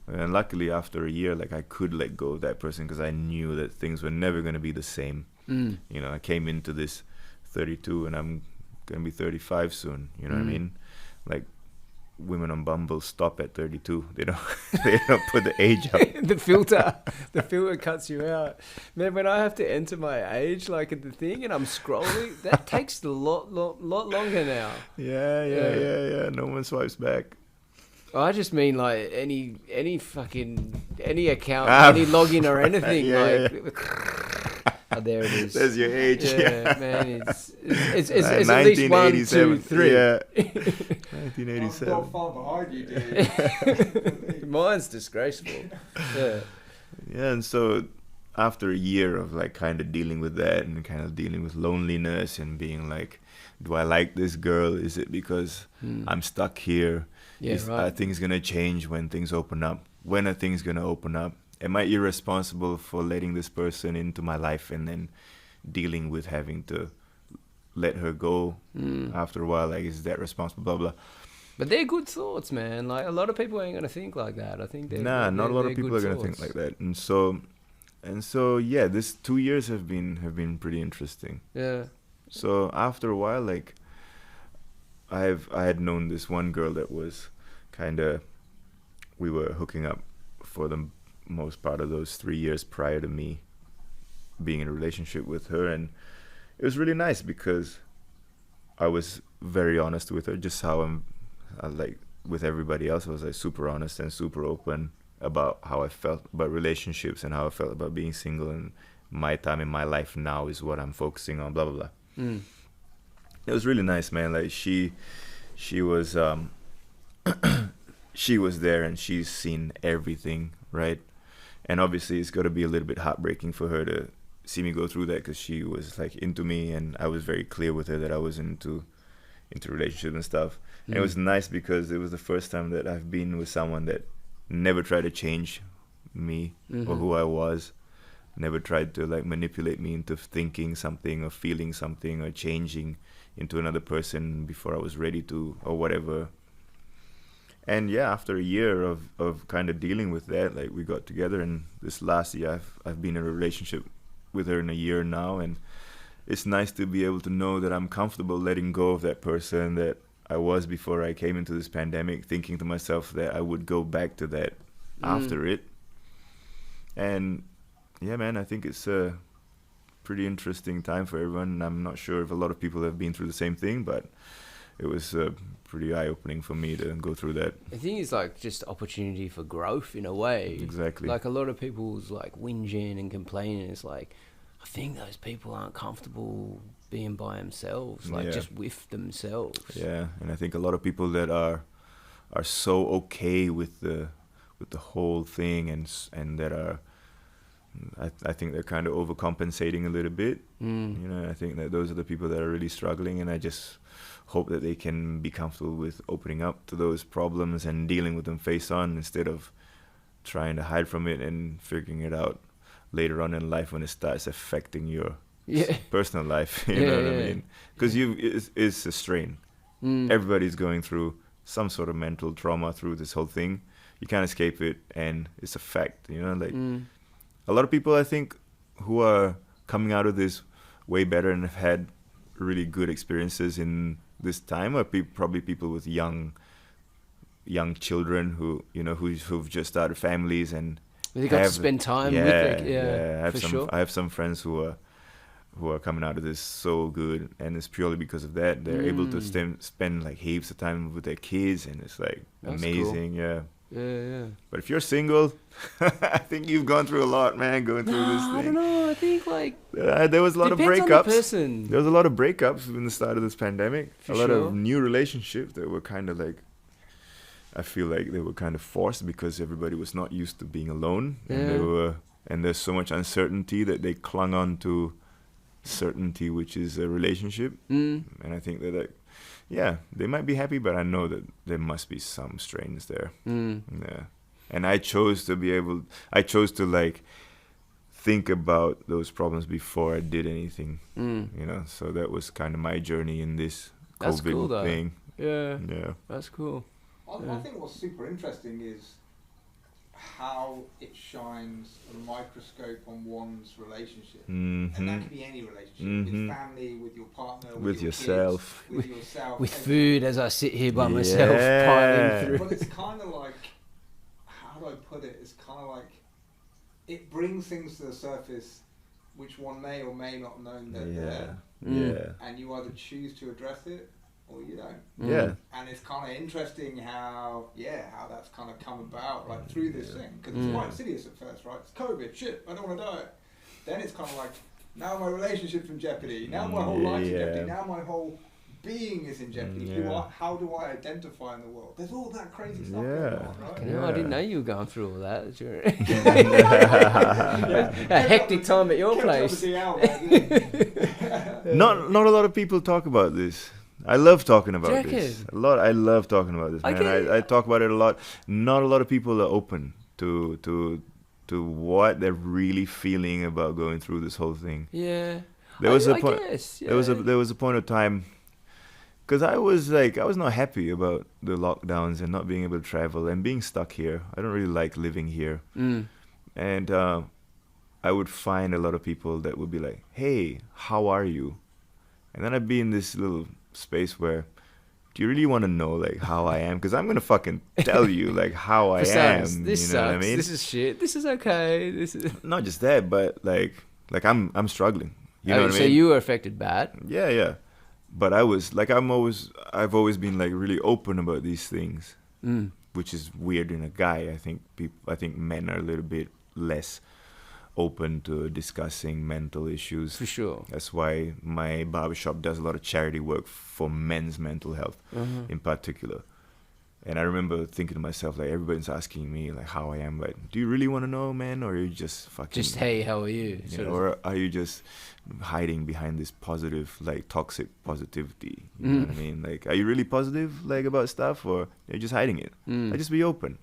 And luckily after a year, like, I could let go of that person because I knew that things were never going to be the same. You know, I came into this 32 and I'm going to be 35 soon. You know what I mean? Like, women on Bumble stop at 32. They don't put the age up. the filter cuts you out. Man, when I have to enter my age, like, at the thing, and I'm scrolling, that takes a lot longer now. Yeah. No one swipes back. I just mean like any account, any login or anything. Oh, there it is. There's your age. Yeah, man, it's at least 1, 2, 3. Yeah. 1987. I'm still far behind you, dude. Mine's disgraceful. Yeah. Yeah, and so after a year of like kind of dealing with that and kind of dealing with loneliness and being like, do I like this girl? Is it because I'm stuck here? Yeah, Are right. things gonna change when things open up? When are things gonna open up? am I irresponsible for letting this person into my life and then dealing with having to let her go after a while? Like, is that responsible? Blah blah. But they're good thoughts, man. Like, a lot of people ain't gonna think like that. I think not a lot of people are gonna think like that. And so yeah, this 2 years have been pretty interesting. Yeah. So after a while, like, I had known this one girl that was kind of, we were hooking up for the most part of those 3 years prior to me being in a relationship with her, and it was really nice because I was very honest with her, just how I like with everybody else. I was like super honest and super open about how I felt about relationships and how I felt about being single, and my time in my life now is what I'm focusing on, blah blah blah. It was really nice, man. Like, she was she was there, and she's seen everything, right? And obviously it's got to be a little bit heartbreaking for her to see me go through that, because she was like into me, and I was very clear with her that I was into relationship and stuff. And it was nice because it was the first time that I've been with someone that never tried to change me or who I was, never tried to like manipulate me into thinking something or feeling something or changing into another person before I was ready to, or whatever. And yeah, after a year of kind of dealing with that, like, we got together, and this last year I've been in a relationship with her in a year now, and it's nice to be able to know that I'm comfortable letting go of that person that I was before I came into this pandemic, thinking to myself that I would go back to that after it. And yeah, man, I think it's a pretty interesting time for everyone. I'm not sure if a lot of people have been through the same thing, but it was pretty eye-opening for me to go through that. I think it's like just opportunity for growth in a way. Exactly. Like, a lot of people's like whinging and complaining. It's like, I think those people aren't comfortable being by themselves, like just with themselves. Yeah, and I think a lot of people that are so okay with the whole thing, and that are, I think they're kind of overcompensating a little bit. You know, I think that those are the people that are really struggling, and I just hope that they can be comfortable with opening up to those problems and dealing with them face on, instead of trying to hide from it and figuring it out later on in life when it starts affecting your personal life. You know what I mean? Because it's a strain. Everybody's going through some sort of mental trauma through this whole thing. You can't escape it, and it's a fact. You know, like, a lot of people, I think, who are coming out of this way better and have had really good experiences in this time are probably people with young children who, you know, who've just started families and they got to spend time with it. I have some friends who are coming out of this so good, and it's purely because of that. They're able to spend like heaps of time with their kids, and it's like That's amazing. Cool. Yeah. But if you're single, I think you've gone through a lot, man, going through this thing. I don't know. I think like there was a lot of depends breakups. on the person. There was a lot of breakups in the start of this pandemic. For a lot sure. of new relationships that were kind of like, I feel like they were kind of forced because everybody was not used to being alone, and there's so much uncertainty that they clung on to certainty, which is a relationship. And I think that they might be happy, but I know that there must be some strains there. Yeah. And I chose to like think about those problems before I did anything. You know, so that was kind of my journey in this That's COVID cool, though. thing. Yeah. That's cool. I think what's super interesting is how it shines a microscope on one's relationship. And that could be any relationship, with family, with your partner, with your yourself. kids, with yourself. With food, as I sit here by myself, piling through. But it's kind of like, how do I put it? It's kind of like, it brings things to the surface which one may or may not know that they're there. And you either choose to address it or you don't. And it's kind of interesting how that's kind of come about, like, through this thing, because it's quite insidious at first, right? It's COVID, shit, I don't want to die. Then it's kind of like, now my relationship's in jeopardy, now my whole life's in jeopardy, now my whole being is in jeopardy. How do I identify in the world? There's all that crazy stuff going on, right? No, I didn't know you were going through all that. A hectic time at your place. Not a lot of people talk about this. I love talking about Jacket. this. I love talking about this, man. I talk about it a lot. Not a lot of people are open to to what they're really feeling about going through this whole thing. Yeah. There was a I point. guess, yeah. There was a point of time, because I was not happy about the lockdowns and not being able to travel and being stuck here. I don't really like living here, and I would find a lot of people that would be like, "Hey, how are you?" And then I'd be in this little space where, do you really want to know like how I am? Because I'm gonna fucking tell you like how I am. This you know sucks. what I mean? This is shit. This is okay. This is Not just that, but like I'm struggling. You know what I mean? So you were affected bad. Yeah. But I was like, I've always been like really open about these things, which is weird in a guy. I think men are a little bit less open to discussing mental issues. For sure. That's why my barbershop does a lot of charity work for men's mental health in particular. And I remember thinking to myself, like, everybody's asking me like how I am. Like, do you really want to know, man, or are you just fucking Just, hey, how are you? you know, or are you just hiding behind this positive, like, toxic positivity? You know what I mean? Like, are you really positive, like, about stuff, or are you just hiding it? I just be open.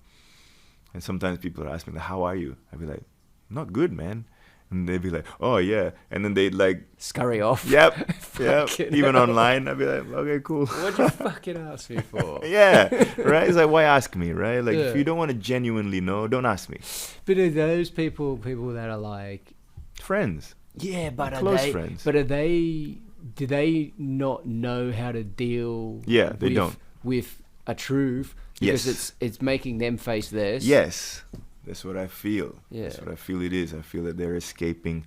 And sometimes people are asking me, like, how are you? I'd be like, not good, man. And they'd be like, oh, yeah. And then they'd, like, Scurry off. Yep. Fucking Even hell. online, I'd be like, okay, cool. What'd you fucking ask me for? Yeah, right? It's like, why ask me, right? Like, Yeah. if you don't want to genuinely know, don't ask me. But are those people that are like, Friends. yeah, but are Close they, friends. But do they not know how to deal? Yeah, they don't. With a truth because Yes. it's making them face this. Yes, that's what I feel. Yeah. That's what I feel it is. I feel that they're escaping.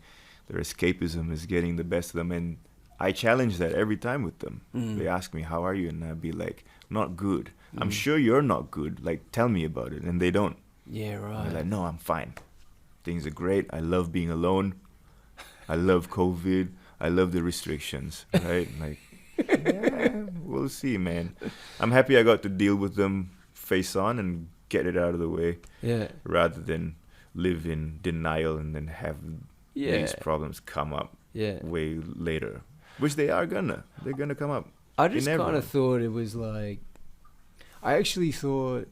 Their escapism is getting the best of them. And I challenge that every time with them. They ask me, how are you? And I'd be like, not good. I'm sure you're not good. Like, tell me about it. And they don't. Yeah, And right. they're like, no, I'm fine. Things are great. I love being alone. I love COVID. I love the restrictions, right? Like, yeah, we'll see, man. I'm happy I got to deal with them face on and get it out of the way, Yeah. rather than live in denial and then have these problems come up way later, which they're gonna come up. I just in kind everyone. of thought it was like, I actually thought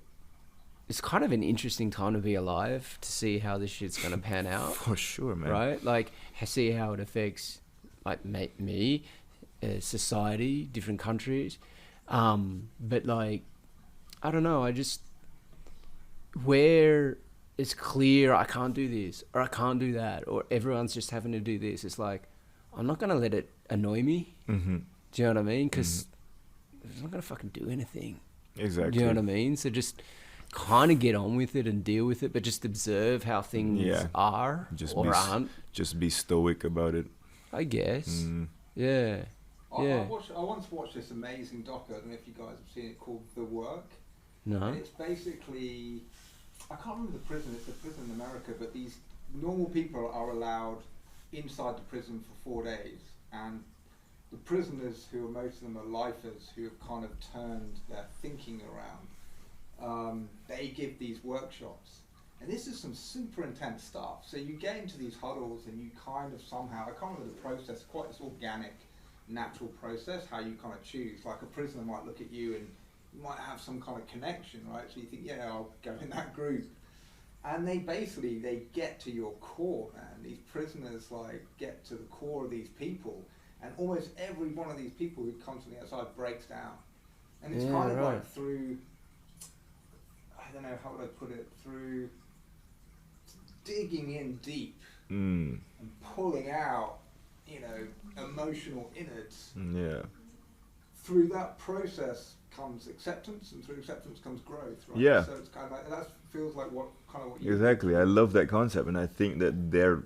it's kind of an interesting time to be alive, to see how this shit's gonna pan out. For sure, man. Right? Like, see how it affects, like, me, society, different countries. But, like, I don't know, where it's clear I can't do this, or I can't do that, or everyone's just having to do this, it's like, I'm not going to let it annoy me. Mm-hmm. Do you know what I mean? Because it's not going to fucking do anything. Exactly. Do you know what I mean? So just kind of get on with it and deal with it, but just observe how things are aren't. Just be stoic about it. I guess. Yeah. I once watched this amazing doc. I don't know if you guys have seen it, called The Work. No. And it's basically, I can't remember the prison. It's a prison in America, but these normal people are allowed inside the prison for 4 days, and the prisoners, who are most of them are lifers who have kind of turned their thinking around, they give these workshops, and this is some super intense stuff. So you get into these huddles and you kind of somehow, I can't remember the process, quite this organic, natural process, how you kind of choose. Like, a prisoner might look at you and you might have some kind of connection, right? So you think, yeah, I'll go in that group. And they get to your core, man. These prisoners, like, get to the core of these people, and almost every one of these people who comes from the outside breaks down. And it's kind of like through, I don't know, how would I put it, through digging in deep and pulling out, emotional innards. Yeah. Through that process comes acceptance, and through acceptance comes growth, right? Yeah. So it's kind of like, that feels like what you... Exactly. I love that concept, and I think that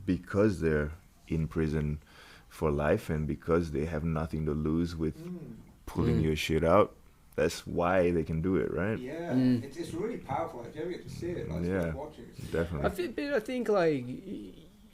because they're in prison for life, and because they have nothing to lose with pulling your shit out, that's why they can do it, right? Yeah, it's really powerful. If you ever get to see it, like, it's worth watching. Definitely. I think, like,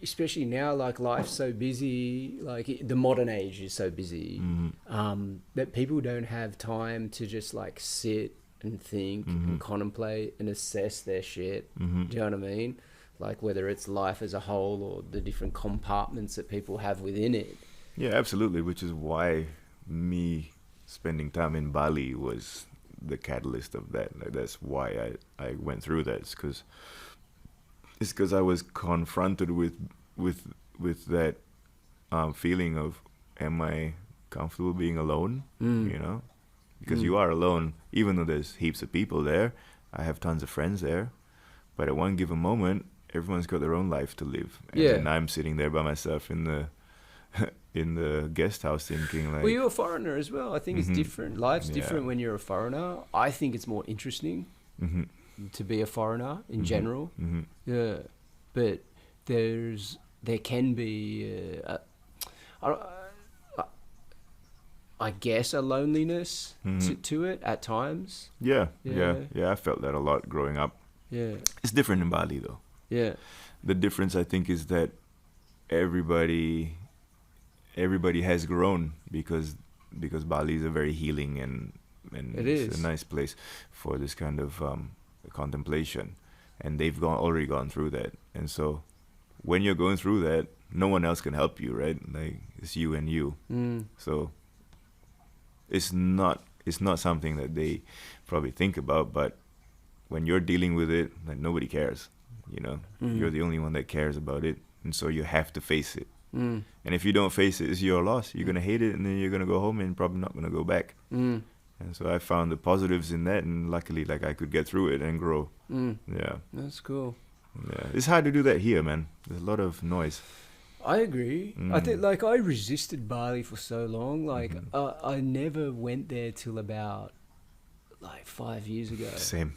especially now, like, life's so busy, like, the modern age is so busy, that people don't have time to just, like, sit and think and contemplate and assess their shit. Do you know what I mean? Like, whether it's life as a whole or the different compartments that people have within it. Yeah, absolutely. Which is why me spending time in Bali was the catalyst of that. Like, that's why I went through that. It's because it's because I was confronted with that feeling of, am I comfortable being alone? You know, because you are alone, even though there's heaps of people there. I have tons of friends there, but at one given moment, everyone's got their own life to live, and then I'm sitting there by myself in the guest house thinking like, well, you're a foreigner as well. I think it's different. Life's different when you're a foreigner. I think it's more interesting to be a foreigner in general. Yeah, but there can be I guess a loneliness to it at times. Yeah, I felt that a lot growing up. Yeah, it's different in Bali though. Yeah, the difference I think is that everybody has grown because Bali is a very healing and it's a nice place for this kind of contemplation, and they've already gone through that. And so when you're going through that, no one else can help you, right? Like, it's you and you. So it's not something that they probably think about, but when you're dealing with it, like, nobody cares, you know. You're the only one that cares about it, and so you have to face it. And if you don't face it, it's your loss. You're gonna hate it, and then you're gonna go home and probably not gonna go back. And so I found the positives in that, and luckily, like, I could get through it and grow. Yeah, that's cool. Yeah, it's hard to do that here, man. There's a lot of noise. I agree. I think, like, I resisted Bali for so long. Like, I never went there till about, like, 5 years ago. Same.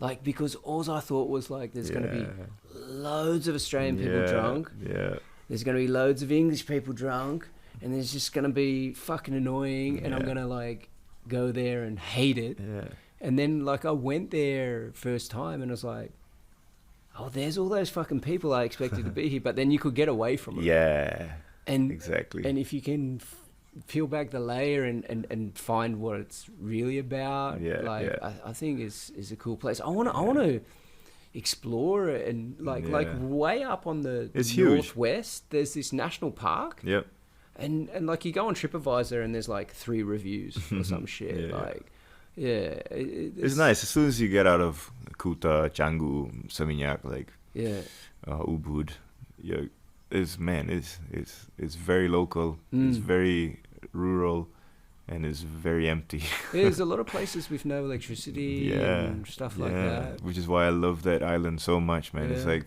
Like, because all I thought was, like, there's going to be loads of Australian people drunk. Yeah. There's going to be loads of English people drunk. And there's just going to be fucking annoying. And I'm going to, like, go there and hate it. Yeah. And then, like, I went there first time and I was like, oh, there's all those fucking people I expected to be here. But then you could get away from it. Yeah. And exactly. And if you can peel back the layer and find what it's really about, I think is a cool place. I want to explore it, and like way up on the northwest, there's this national park. Yep. And like, you go on TripAdvisor and there's like 3 reviews or some shit. It's nice. As soon as you get out of Kuta, Canggu, Seminyak, like Ubud, it's very local. It's very rural, and it's very empty. There's a lot of places with no electricity and stuff like that. Which is why I love that island so much, man. It's like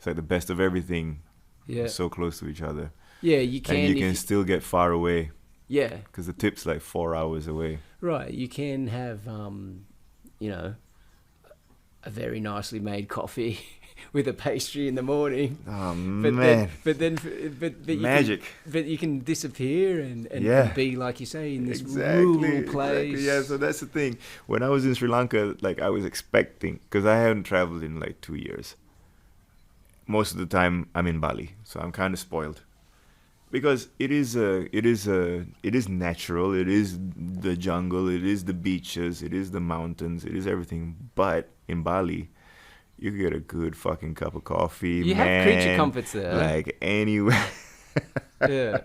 the best of everything. Yeah, it's so close to each other. Yeah, you can. And you can still get far away. Yeah, because the tip's like 4 hours away. Right, you can have, a very nicely made coffee with a pastry in the morning. Oh, man. But magic. You can disappear and be, like you say, in this rural place. Exactly. Yeah, so that's the thing. When I was in Sri Lanka, like, I was expecting, because I hadn't traveled in like 2 years. Most of the time I'm in Bali, so I'm kind of spoiled. Because it is natural, it is the jungle, it is the beaches, it is the mountains, it is everything. But in Bali, you get a good fucking cup of coffee. You have creature comforts there. Like, anywhere. Yeah.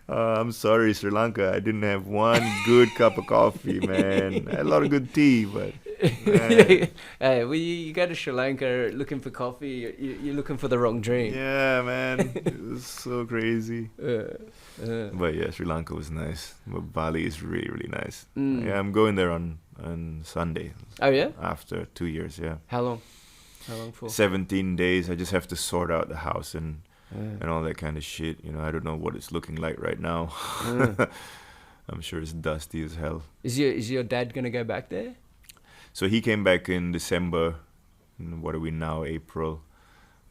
I'm sorry, Sri Lanka. I didn't have one good cup of coffee, man. I had a lot of good tea, but... Hey, well, you go to Sri Lanka looking for coffee, you're looking for the wrong drink. Yeah, man. It was so crazy. But yeah, Sri Lanka was nice. But Bali is really, really nice. Yeah, I'm going there on Sunday. Oh, yeah? After 2 years, yeah. How long for? 17 days. I just have to sort out the house and all that kind of shit. You know, I don't know what it's looking like right now. I'm sure it's dusty as hell. Is your dad going to go back there? So he came back in December. What are we now? April.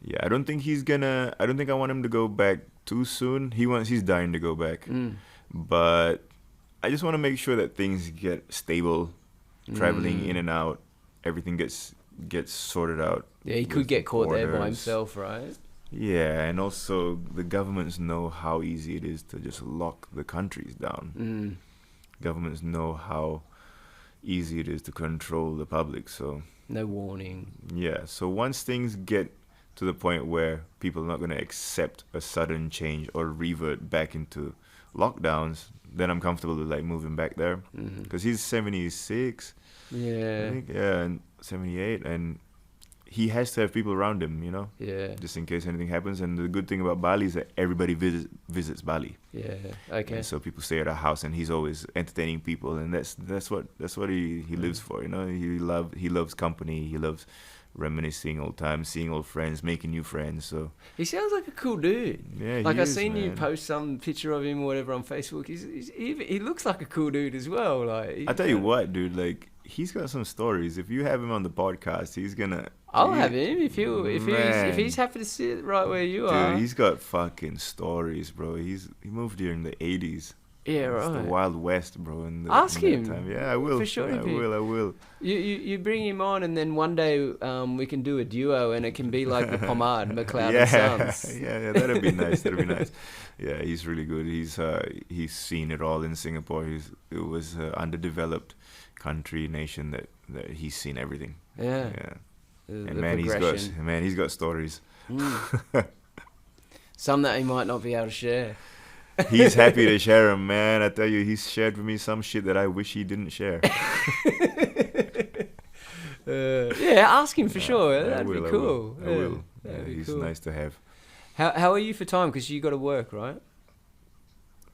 Yeah, I don't think I want him to go back too soon. He's dying to go back. But I just want to make sure that things get stable, traveling in and out, everything gets sorted out. Yeah, he could get caught there by himself, right? Yeah, and also the governments know how easy it is to just lock the countries down. Governments know how easy it is to control the public, so no warning. Yeah, so once things get to the point where people are not going to accept a sudden change or revert back into lockdowns, then I'm comfortable with like moving back there, because he's 76. Yeah, I think, and 78, and he has to have people around him, you know, just in case anything happens. And the good thing about Bali is that everybody visits Bali. Yeah. Okay. And so people stay at our house, and he's always entertaining people, and that's what he lives for, you know. He loves company. He loves reminiscing old times, seeing old friends, making new friends. So he sounds like a cool dude. Yeah, like he I've is, seen you man. post some picture of him or whatever on Facebook. He looks like a cool dude as well. Like I tell you what, dude, like he's got some stories. If you have him on the podcast, he's gonna. I'll have him if he's happy to sit right where you are. Dude, he's got fucking stories, bro. He moved here in the 80s. Yeah, It's right. the Wild West, bro. Ask in him. that time. Yeah, I will. For sure, I will. You bring him on, and then one day we can do a duo, and it can be like the Pomade, Mcleod and Sons. yeah, that'd be nice. Yeah, he's really good. He's seen it all in Singapore. It was an underdeveloped nation that he's seen everything. Yeah. And he's got stories. Some that he might not be able to share. He's happy to share them, man. I tell you, he's shared with me some shit that I wish he didn't share. Ask him for sure. That'd be cool. I will. That'd be He's cool. nice to have. How are you for time? Because you got to work, right?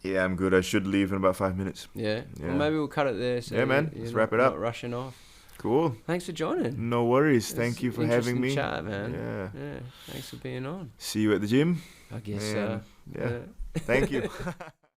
Yeah, I'm good. I should leave in about 5 minutes. Yeah. Well, maybe we'll cut it there. So yeah, man. Let's wrap it up. Not rushing off. Cool. Thanks for joining. No worries. Thank you for having me. Chat, man. Yeah. Thanks for being on. See you at the gym. I guess And, so. yeah. Thank you.